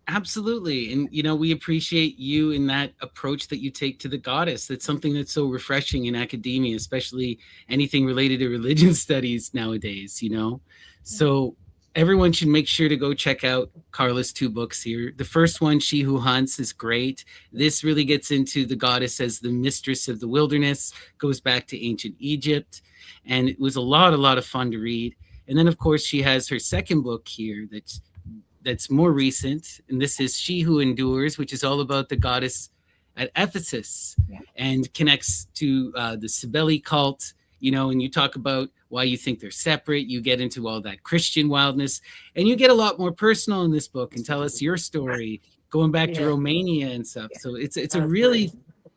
Absolutely. And, we appreciate you in that approach that you take to the goddess. That's something that's so refreshing in academia, especially anything related to religion studies nowadays, So everyone should make sure to go check out Carla's 2 books here. The first one, She Who Hunts, is great. This really gets into the goddess as the mistress of the wilderness, goes back to ancient Egypt. And it was a lot of fun to read. And then, of course, she has her second book here that's more recent, and this is She Who Endures, which is all about the goddess at Ephesus and connects to the Cybele cult, and you talk about why you think they're separate. You get into all that Christian wildness, and you get a lot more personal in this book and tell us your story going back to Romania and stuff. So it's a really,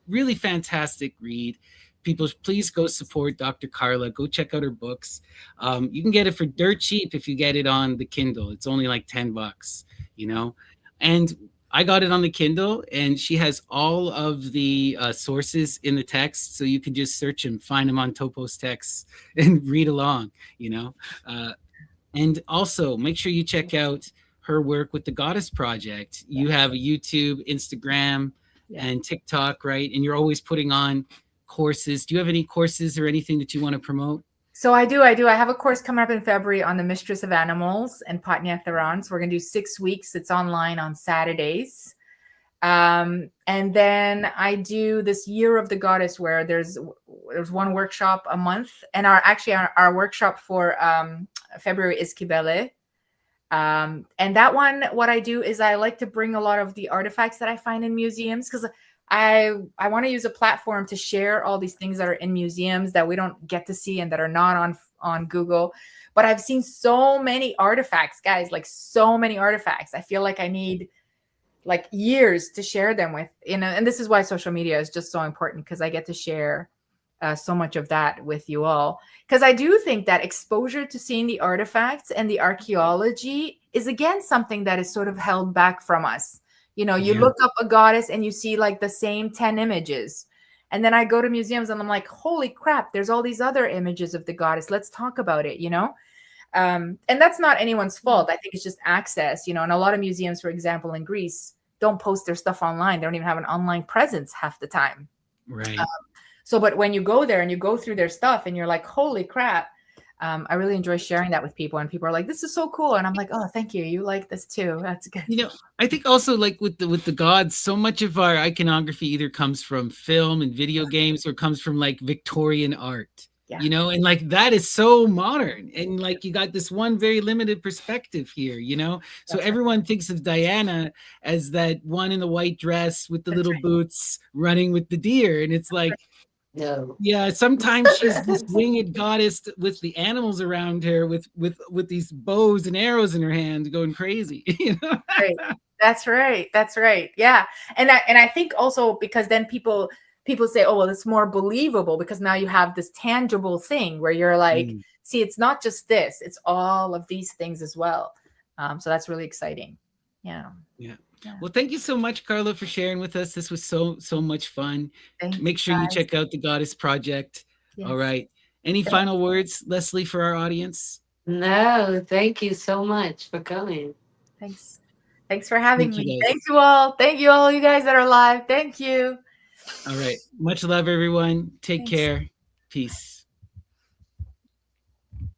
really fantastic read. People, please go support Dr. Carla. Go check out her books. You can get it for dirt cheap if you get it on the Kindle. It's only like $10, And I got it on the Kindle, and she has all of the sources in the text, so you can just search them, find them on Topos Text, and read along. And also make sure you check out her work with the Goddess Project. You have a YouTube, Instagram, and TikTok, right? And you're always putting on courses. Do you have any courses or anything that you want to promote? So I do. I have a course coming up in February on the Mistress of Animals and Patnia Theron. So we're going to do 6 weeks. It's online on Saturdays. And then I do this Year of the Goddess where there's one workshop a month. And our workshop for February is Kibele. And that one, what I do is I like to bring a lot of the artifacts that I find in museums because I want to use a platform to share all these things that are in museums that we don't get to see and that are not on Google. But I've seen so many artifacts, guys, like so many artifacts. I feel like I need like years to share them with, and this is why social media is just so important because I get to share so much of that with you all. Because I do think that exposure to seeing the artifacts and the archaeology is, again, something that is sort of held back from us. You look up a goddess and you see like the same 10 images. And then I go to museums and I'm like, holy crap, there's all these other images of the goddess. Let's talk about it, And that's not anyone's fault. I think it's just access, and a lot of museums, for example, in Greece, don't post their stuff online. They don't even have an online presence half the time. Right. But when you go there and you go through their stuff and you're like, holy crap, I really enjoy sharing that with people, and people are like, this is so cool. And I'm like, oh, thank you. You like this too. That's good. I think also like with the gods, so much of our iconography either comes from film and video games or comes from like Victorian art, and like that is so modern. And like you got this one very limited perspective here, so everyone thinks of Diana as that one in the white dress with the little boots running with the deer. And it's like, No. Yeah, sometimes she's this winged goddess with the animals around her, with these bows and arrows in her hand, going crazy. You know? Right. That's right. That's right. Yeah. And I think also because then people say, oh, well, it's more believable because now you have this tangible thing where you're like, Mm. see, it's not just this, it's all of these things as well. So that's really exciting. Yeah. Yeah. Yeah. Well, thank you so much, Carla, for sharing with us. This was so much fun. Thank Make you sure you guys. check out the Goddess Project. All Yes. right. Any final words, Leslie, for our audience? No, thank you so much for coming. Thanks. Thanks for having Thank you, me. guys. Thank you all. Thank you all you guys that are live. Thank you. All right. Much love, everyone. Take Thanks. care. Peace.